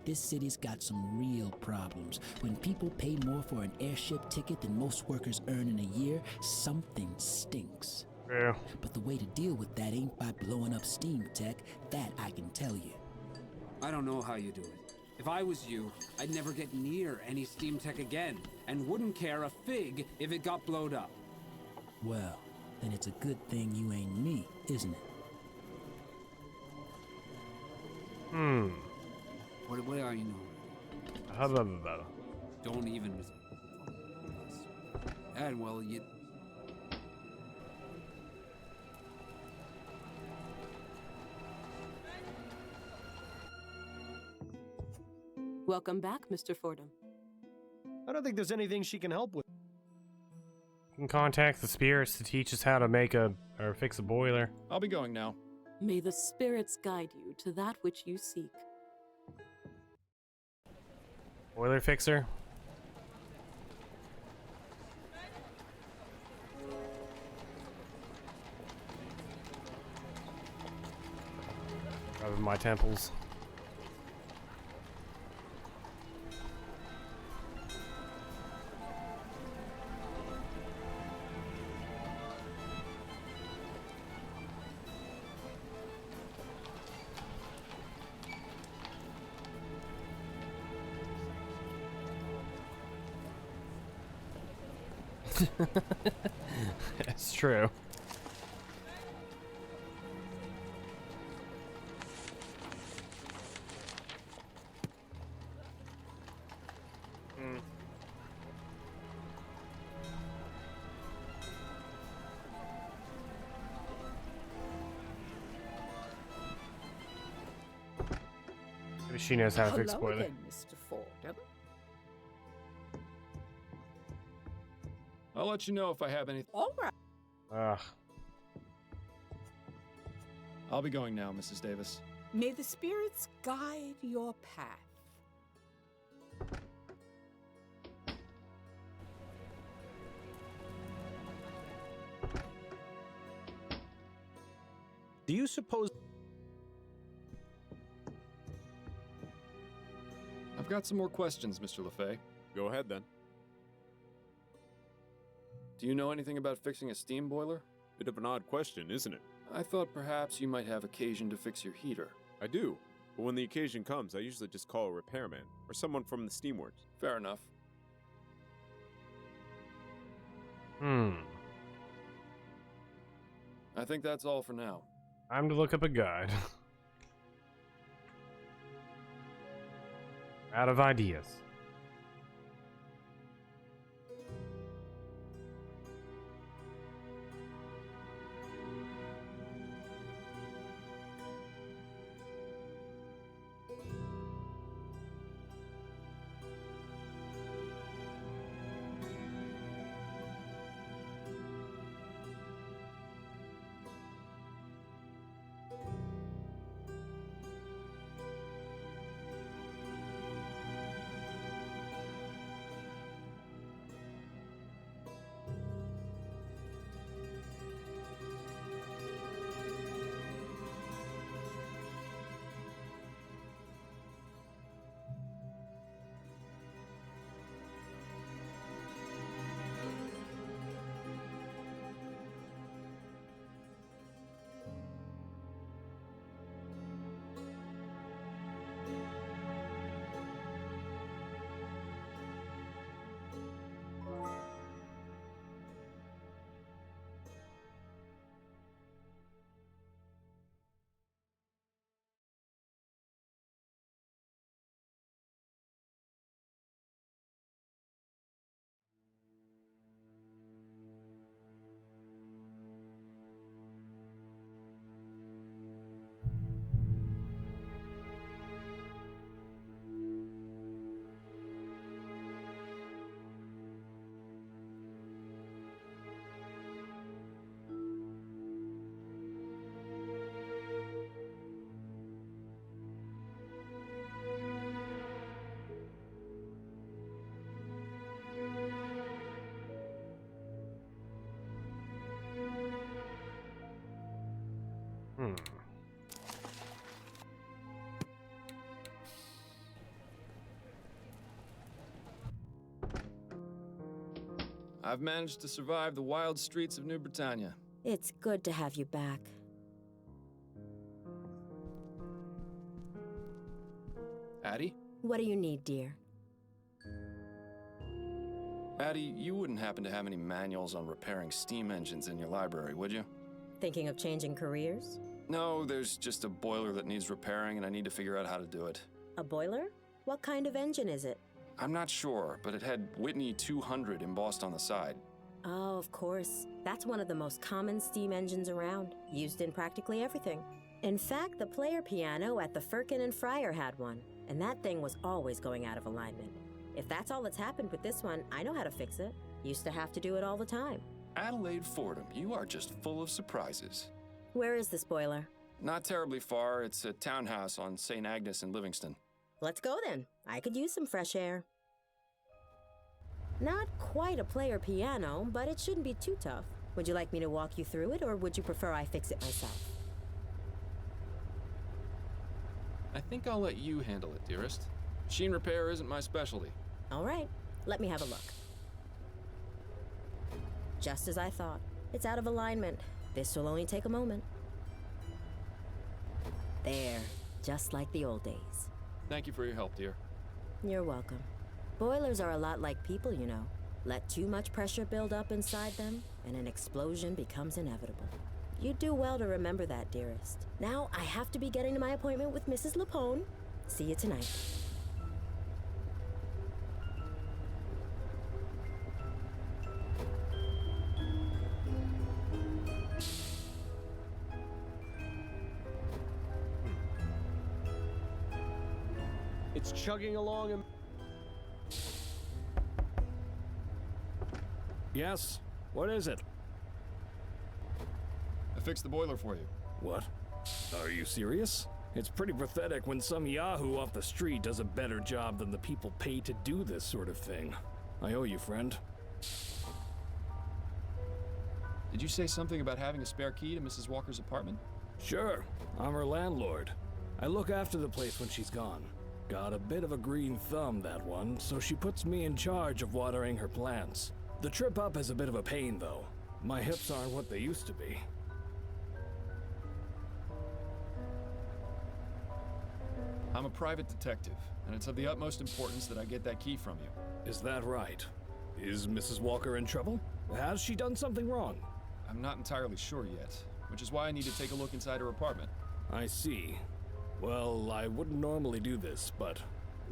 This city's got some real problems. When people pay more for an airship ticket than most workers earn in a year, something stinks. Yeah. But the way to deal with that ain't by blowing up steam tech, that I can tell you. I don't know how you do it. If I was you, I'd never get near any steam tech again, and wouldn't care a fig if it got blowed up. Well, then it's a good thing you ain't me, isn't it? What are you know? Hubbub. Don't even. And well, you. Welcome back, Mr. Fordham. I don't think there's anything she can help with. You can contact the spirits to teach us how to make or fix a boiler. I'll be going now. May the spirits guide you to that which you seek. Boiler fixer? Rubbing my temples. That's true. Maybe she knows how to fix boiler. Again, Mr. Fordham. I'll let you know if I have anything. All right. Ugh. I'll be going now, Mrs. Davis. May the spirits guide your path. Do you suppose... I've got some more questions, Mr. LeFay. Go ahead, then. Do you know anything about fixing a steam boiler? Bit of an odd question, isn't it? I thought perhaps you might have occasion to fix your heater. I do, but when the occasion comes, I usually just call a repairman or someone from the steamworks. Fair enough. I think that's all for now. Time to look up a guide. Out of ideas. I've managed to survive the wild streets of New Britannia. It's good to have you back. Addie? What do you need, dear? Addie, you wouldn't happen to have any manuals on repairing steam engines in your library, would you? Thinking of changing careers? No, there's just a boiler that needs repairing and I need to figure out how to do it. A boiler? What kind of engine is it? I'm not sure, but it had Whitney 200 embossed on the side. Oh, of course. That's one of the most common steam engines around, used in practically everything. In fact, the player piano at the Firkin and Fryer had one, and that thing was always going out of alignment. If that's all that's happened with this one, I know how to fix it. Used to have to do it all the time. Adelaide Fordham, you are just full of surprises. Where is this boiler? Not terribly far. It's a townhouse on St. Agnes in Livingston. Let's go then. I could use some fresh air. Not quite a player piano, but it shouldn't be too tough. Would you like me to walk you through it, or would you prefer I fix it myself? I think I'll let you handle it, dearest. Machine repair isn't my specialty. All right, let me have a look. Just as I thought. It's out of alignment. This will only take a moment. There, just like the old days. Thank you for your help, dear. You're welcome. Boilers are a lot like people, you know. Let too much pressure build up inside them, and an explosion becomes inevitable. You do well to remember that, dearest. Now, I have to be getting to my appointment with Mrs. Lapone. See you tonight. It's chugging along and... Yes? What is it? I fixed the boiler for you. What? Are you serious? It's pretty pathetic when some yahoo off the street does a better job than the people paid to do this sort of thing. I owe you, friend. Did you say something about having a spare key to Mrs. Walker's apartment? Sure. I'm her landlord. I look after the place when she's gone. Got a bit of a green thumb, that one, so she puts me in charge of watering her plants. The trip up is a bit of a pain, though. My hips aren't what they used to be. I'm a private detective, and it's of the utmost importance that I get that key from you. Is that right? Is Mrs. Walker in trouble? Has she done something wrong? I'm not entirely sure yet, which is why I need to take a look inside her apartment. I see. Well, I wouldn't normally do this, but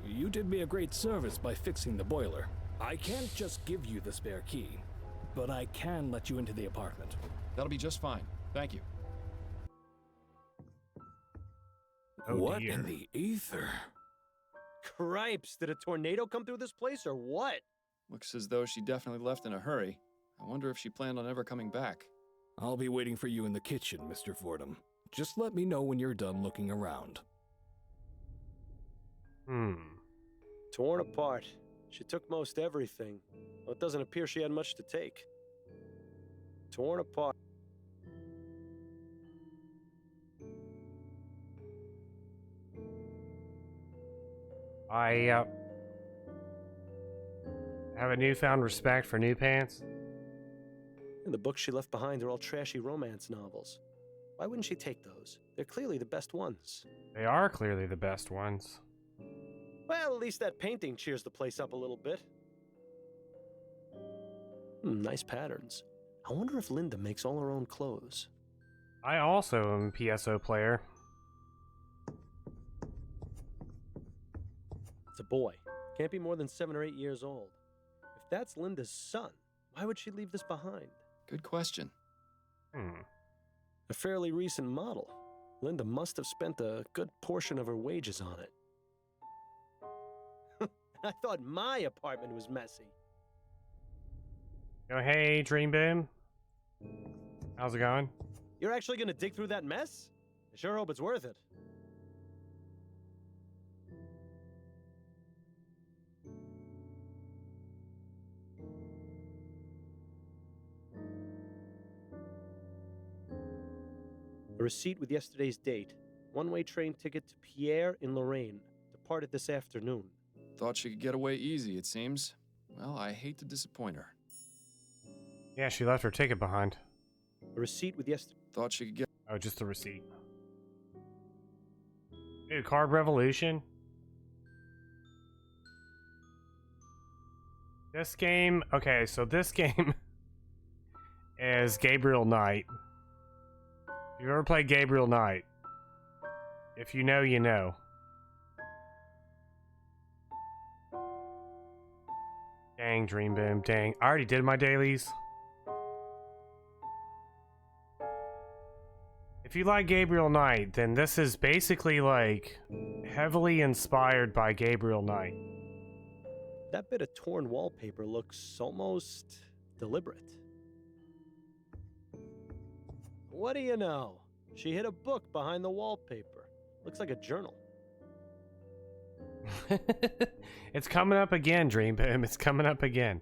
you did me a great service by fixing the boiler. I can't just give you the spare key, but I can let you into the apartment. That'll be just fine. Thank you. Oh, what dear. in the ether? Cripes, did a tornado come through this place or what? Looks as though she definitely left in a hurry. I wonder if she planned on ever coming back. I'll be waiting for you in the kitchen, Mr. Fordham. Just let me know when you're done looking around. Torn apart. She took most everything. Well, it doesn't appear she had much to take. Torn apart. I have a newfound respect for new pants. And the books she left behind are all trashy romance novels. Why wouldn't she take those? They're clearly the best ones. They are clearly the best ones. Well, at least that painting cheers the place up a little bit. Nice patterns. I wonder if Linda makes all her own clothes. I also am a PSO player. It's a boy. Can't be more than 7 or 8 years old. If that's Linda's son, why would she leave this behind? Good question. A fairly recent model. Linda must have spent a good portion of her wages on it. I thought my apartment was messy. Oh, hey, Dream Boom. How's it going? You're actually gonna dig through that mess? I sure hope it's worth it. A receipt with yesterday's date. One-way train ticket to Pierre in Lorraine. Departed this afternoon. Thought she could get away easy, it seems. Well, I hate to disappoint her. Yeah, she left her ticket behind. A receipt with yesterday. Thought she could get. Oh, just the receipt. Dude, Card Revolution? This game... Okay, so this game is Gabriel Knight. If you've ever played Gabriel Knight, if you know, you know. Dang, Dream Boom, dang. I already did my dailies. If you like Gabriel Knight, then this is basically like heavily inspired by Gabriel Knight. That bit of torn wallpaper looks almost deliberate. What do you know? She hid a book behind the wallpaper. Looks like a journal. It's coming up again, Dream Boom. It's coming up again.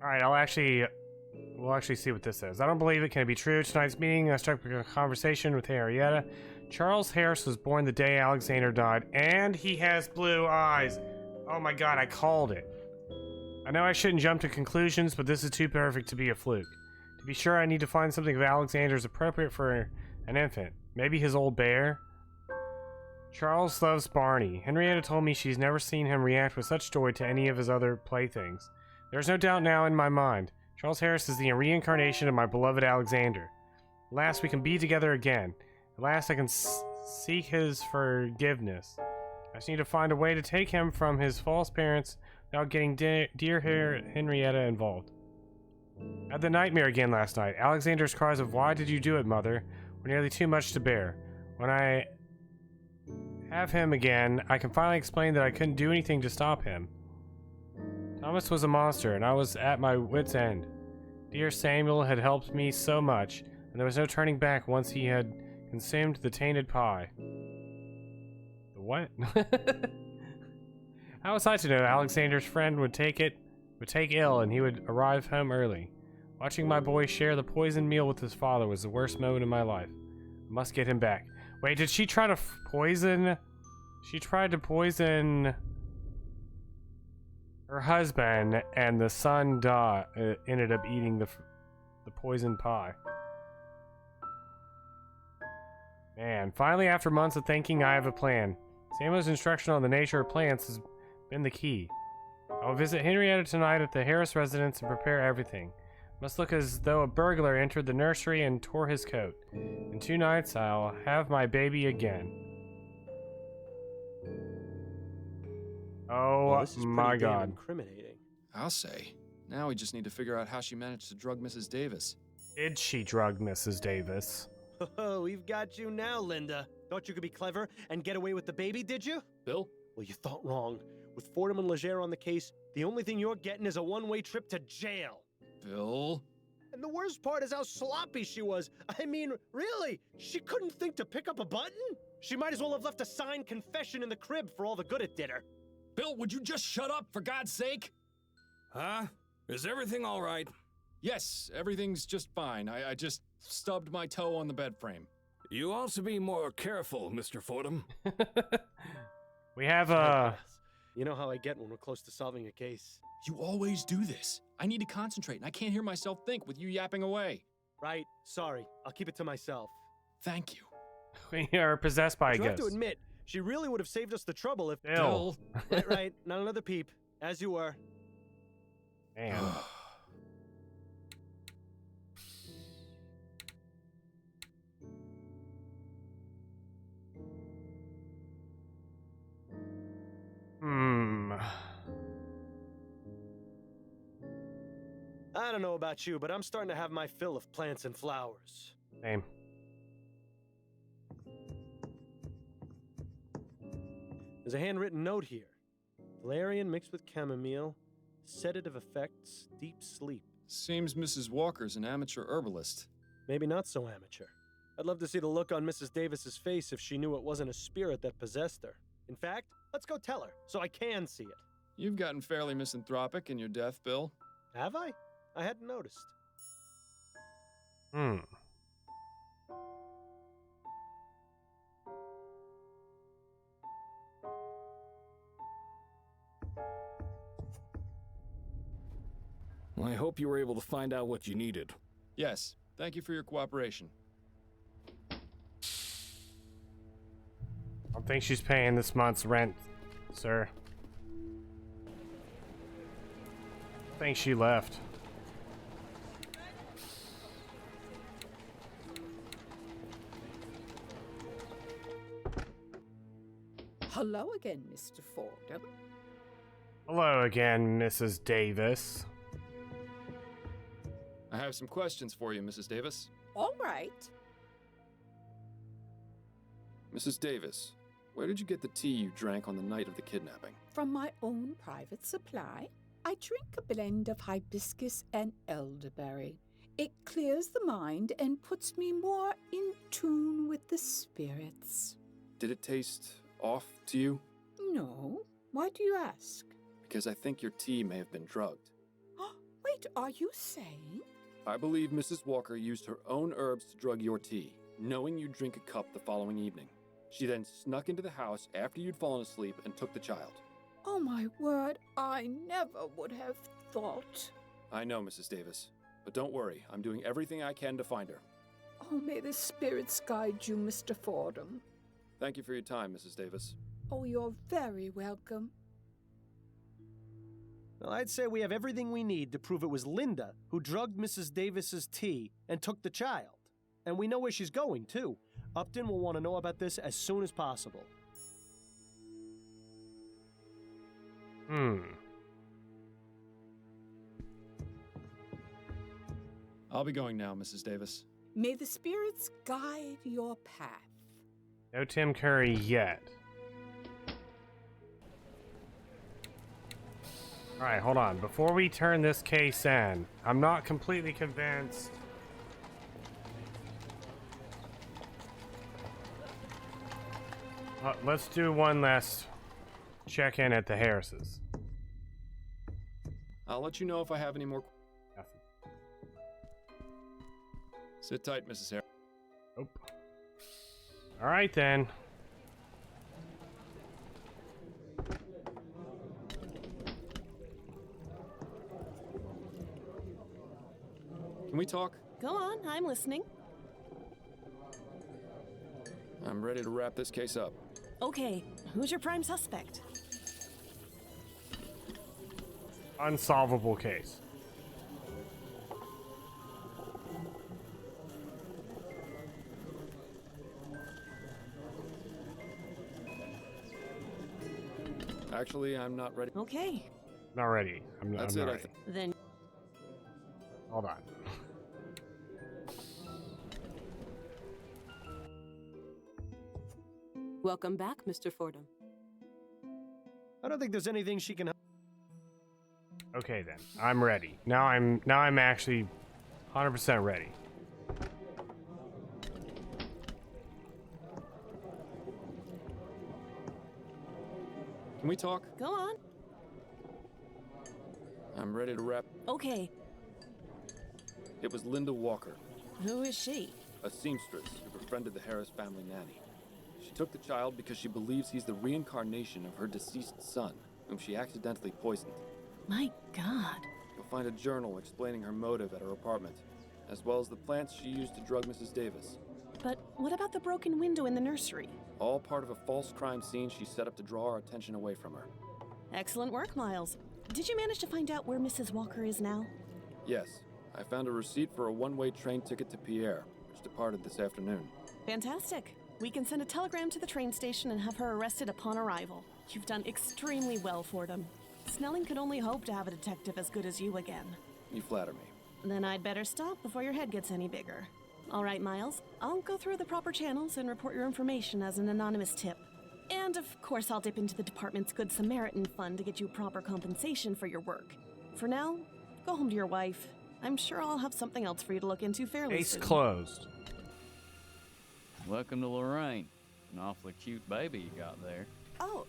Alright, we'll actually see what this says. I don't believe it. Can it be true? Tonight's meeting, I struck a conversation with Henrietta. Charles Harris was born the day Alexander died, and he has blue eyes. Oh my god, I called it. I know I shouldn't jump to conclusions, but this is too perfect to be a fluke. To be sure, I need to find something of Alexander's appropriate for an infant. Maybe his old bear? Charles loves Barney. Henrietta told me she's never seen him react with such joy to any of his other playthings. There's no doubt now in my mind. Charles Harris is the reincarnation of my beloved Alexander. At last we can be together again. At last I can seek his forgiveness. I just need to find a way to take him from his false parents without getting dear Henrietta involved. I had the nightmare again last night. Alexander's cries of "Why did you do it, mother?" were nearly too much to bear. When I have him again, I can finally explain that I couldn't do anything to stop him. Thomas was a monster, and I was at my wit's end. Dear Samuel had helped me so much, and there was no turning back once he had consumed the tainted pie. The what? How was I to know Alexander's friend would take ill and he would arrive home early? Watching my boy share the poisoned meal with his father was the worst moment of my life. I must get him back. Wait, did she try to poison? She tried to poison her husband, and the son ended up eating the poisoned pie. Man, finally after months of thinking, I have a plan. Samuel's instruction on the nature of plants has been the key. I will visit Henrietta tonight at the Harris residence and prepare everything. Must look as though a burglar entered the nursery and tore his coat. In 2 nights, I'll have my baby again. Oh, well, this is my pretty damn god. Incriminating. I'll say. Now we just need to figure out how she managed to drug Mrs. Davis. Did she drug Mrs. Davis? Oh, we've got you now, Linda. Thought you could be clever and get away with the baby, did you? Bill? Well, you thought wrong. With Fordham and Legere on the case, the only thing you're getting is a one-way trip to jail. Bill? And the worst part is how sloppy she was. I mean, really? She couldn't think to pick up a button? She might as well have left a signed confession in the crib for all the good it did her. Bill, would you just shut up, for God's sake? Huh? Is everything all right? Yes, everything's just fine. I just stubbed my toe on the bed frame. You ought to be more careful, Mr. Fordham. We have, You know how I get when we're close to solving a case. You always do this. I need to concentrate, and I can't hear myself think with you yapping away. Right, sorry. I'll keep it to myself. Thank you. We are possessed by a You have ghost. to admit, she really would have saved us the trouble if... Bill. Right, not another peep. As you were. Man. I don't know about you, but I'm starting to have my fill of plants and flowers. Same. There's a handwritten note here. Valerian mixed with chamomile, sedative effects, deep sleep. Seems Mrs. Walker's an amateur herbalist. Maybe not so amateur. I'd love to see the look on Mrs. Davis's face if she knew it wasn't a spirit that possessed her. In fact, let's go tell her, so I can see it. You've gotten fairly misanthropic in your death, Bill. Have I? I hadn't noticed. I hope you were able to find out what you needed. Yes, thank you for your cooperation. I don't think she's paying this month's rent, sir. I think she left. Hello again, Mr. Fordham. Hello again, Mrs. Davis. I have some questions for you, Mrs. Davis. All right. Mrs. Davis, where did you get the tea you drank on the night of the kidnapping? From my own private supply, I drink a blend of hibiscus and elderberry. It clears the mind and puts me more in tune with the spirits. Did it taste off to you? No. Why do you ask? Because I think your tea may have been drugged. Wait, are you saying? I believe Mrs. Walker used her own herbs to drug your tea, knowing you'd drink a cup the following evening. She then snuck into the house after you'd fallen asleep and took the child. Oh my word, I never would have thought. I know, Mrs. Davis, but don't worry, I'm doing everything I can to find her. Oh, may the spirits guide you, Mr. Fordham. Thank you for your time, Mrs. Davis. Oh, you're very welcome. Well, I'd say we have everything we need to prove it was Linda who drugged Mrs. Davis's tea and took the child. And we know where she's going, too. Upton will want to know about this as soon as possible. I'll be going now, Mrs. Davis. May the spirits guide your path. No Tim Curry yet. Alright, hold on. Before we turn this case in, I'm not completely convinced. Let's do one last check-in at the Harrises. I'll let you know if I have any more. Sit tight, Mrs. Harris. Nope. Alright then. Can we talk? Go on, I'm listening. I'm ready to wrap this case up. Okay, who's your prime suspect? Unsolvable case. Actually, I'm not ready. Okay. Not ready. I'm not That's it, I ready. think. Then. Hold on. Welcome back, Mr. Fordham. I don't think there's anything she can help. Okay then. I'm ready. Now I'm actually 100% ready. Can we talk? Go on. I'm ready to wrap. Okay. It was Linda Walker, Who is she? a seamstress who befriended the Harris family nanny. She took the child because she believes he's the reincarnation of her deceased son, whom she accidentally poisoned. My God. You'll find a journal explaining her motive at her apartment, as well as the plants she used to drug Mrs. Davis. But what about the broken window in the nursery? All part of a false crime scene she set up to draw our attention away from her. Excellent work, Miles. Did you manage to find out where Mrs. Walker is now? Yes, I found a receipt for a one-way train ticket to Pierre, which departed this afternoon. Fantastic. We can send a telegram to the train station and have her arrested upon arrival. You've done extremely well, Fordham. Snelling could only hope to have a detective as good as you again. You flatter me. Then I'd better stop before your head gets any bigger. All right, Miles. I'll go through the proper channels and report your information as an anonymous tip. And of course, I'll dip into the department's Good Samaritan Fund to get you proper compensation for your work. For now, go home to your wife. I'm sure I'll have something else for you to look into fairly Case soon. closed. Welcome to Lorraine. An awfully cute baby you got there. Oh,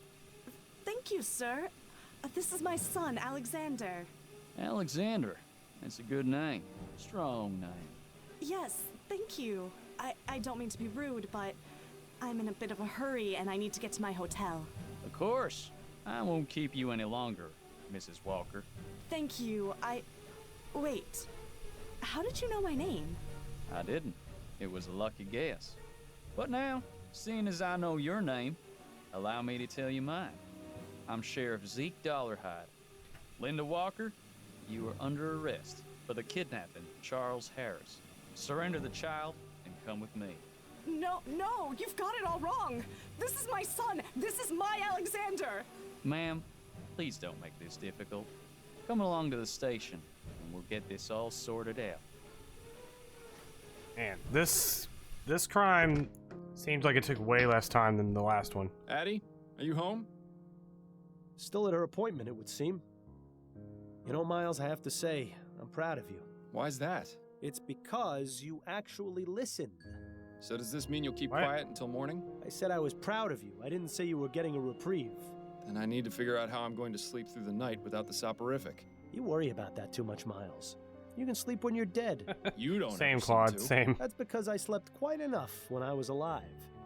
thank you, sir. This is my son, Alexander. Alexander. That's a good name. Strong name. Yes, thank you. I don't mean to be rude, but I'm in a bit of a hurry and I need to get to my hotel. Of course. I won't keep you any longer, Mrs. Walker. Thank you. Wait, how did you know my name? I didn't. It was a lucky guess. But now, seeing as I know your name, allow me to tell you mine. I'm Sheriff Zeke Dollarhide. Linda Walker, you are under arrest for the kidnapping of Charles Harris. Surrender the child and come with me. No, you've got it all wrong. This is my son. This is my Alexander. Ma'am, please don't make this difficult. Come along to the station and we'll get this all sorted out. Man, this crime seems like it took way less time than the last one. Addie, are you home? Still at her appointment, it would seem. You know, Miles, I have to say, I'm proud of you. Why's that? It's because you actually listened. So does this mean you'll keep What? quiet until morning? I said I was proud of you. I didn't say you were getting a reprieve. Then I need to figure out how I'm going to sleep through the night without the soporific. You worry about that too much, Miles. You can sleep when you're dead. You don't Same, ever seem Claude, to. same. That's because I slept quite enough when I was alive.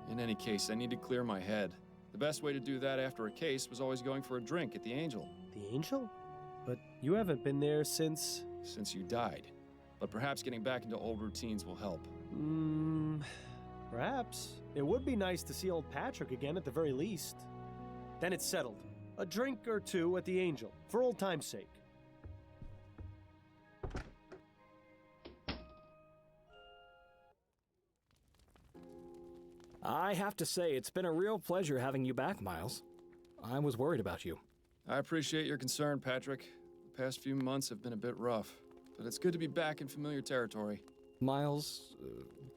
In any case, I need to clear my head. The best way to do that after a case was always going for a drink at the Angel. The Angel? But you haven't been there since... Since you died. But perhaps getting back into old routines will help. Perhaps. It would be nice to see old Patrick again at the very least. Then it's settled. A drink or two at the Angel, for old time's sake. I have to say, it's been a real pleasure having you back, Miles. I was worried about you. I appreciate your concern, Patrick. The past few months have been a bit rough, but it's good to be back in familiar territory. Miles,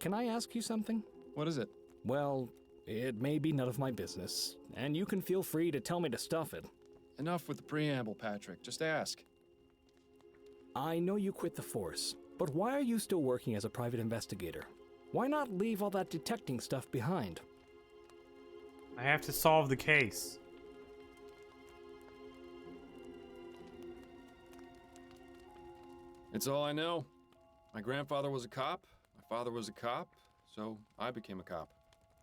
can I ask you something? What is it? Well, it may be none of my business, and you can feel free to tell me to stuff it. Enough with the preamble, Patrick. Just ask. I know you quit the force, but why are you still working as a private investigator? Why not leave all that detecting stuff behind? I have to solve the case. It's all I know. My grandfather was a cop, my father was a cop, so I became a cop.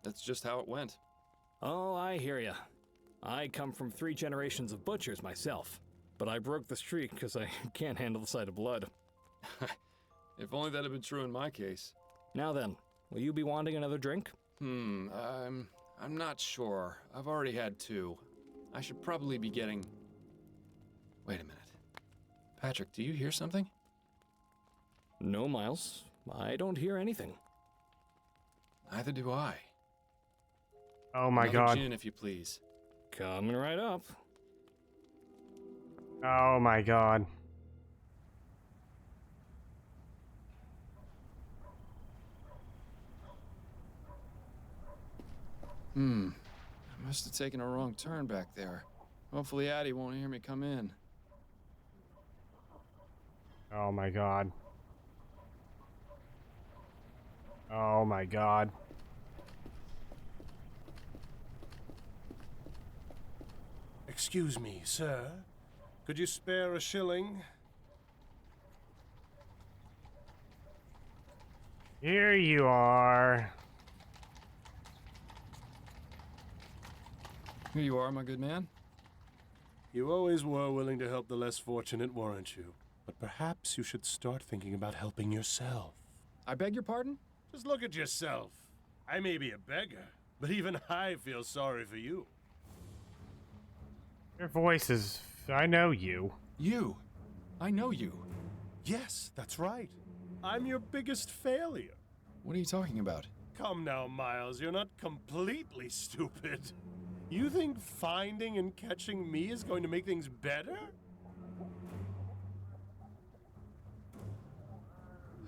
That's just how it went. Oh, I hear ya. I come from 3 generations of butchers myself, but I broke the streak because I can't handle the sight of blood. If only that had been true in my case. Now then, will you be wanting another drink? I'm not sure. I've already had 2. I should probably be getting... Wait a minute. Patrick, do you hear something? No, Miles. I don't hear anything. Neither do I. Oh my Another god. gin, if you please. Coming right up. Oh my god. I must have taken a wrong turn back there. Hopefully Addie won't hear me come in. Oh my god. Oh my god. Excuse me, sir. Could you spare a shilling? Here you are. Here you are, my good man. You always were willing to help the less fortunate, weren't you? But perhaps you should start thinking about helping yourself. I beg your pardon? Just look at yourself. I may be a beggar, but even I feel sorry for you. Your voice is... I know you. You? I know you. Yes, that's right. I'm your biggest failure. What are you talking about? Come now, Miles, you're not completely stupid. You think finding and catching me is going to make things better?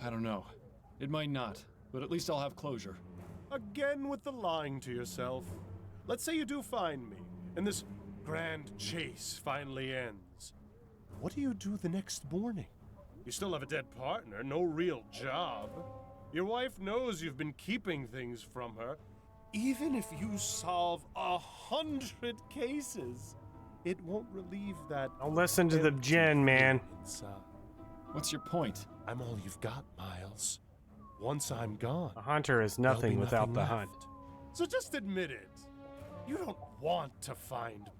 I don't know. It might not, but at least I'll have closure. Again with the lying to yourself. Let's say you do find me, and this grand chase finally ends. What do you do the next morning? You still have a dead partner, no real job. Your wife knows you've been keeping things from her. Even if you solve 100 cases, it won't relieve that. Don't listen to the gin, man. Inside. What's your point? I'm all you've got, Miles. Once I'm gone, A hunter is there'll nothing be without nothing the left. hunt. So just admit it. You don't want to find me.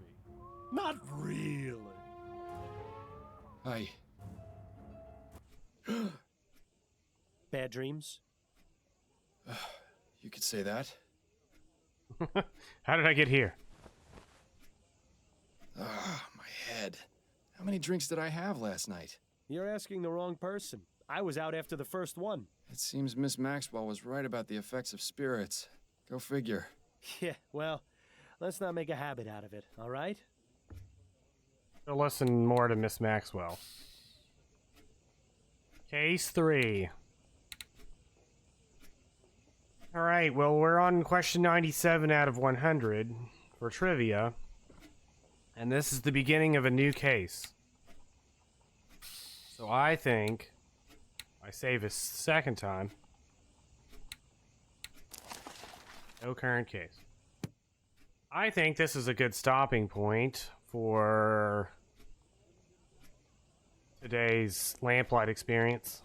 bad dreams? You could say that. How did I get here? Ah, my head. How many drinks did I have last night? You're asking the wrong person. I was out after the first one. It seems Miss Maxwell was right about the effects of spirits. Go figure. Yeah, well, let's not make a habit out of it, all right? So listen more to Miss Maxwell. Case 3. Alright, well, we're on question 97 out of 100 for trivia. And this is the beginning of a new case. So I think I save a second time. No current case. I think this is a good stopping point for today's Lamplight experience.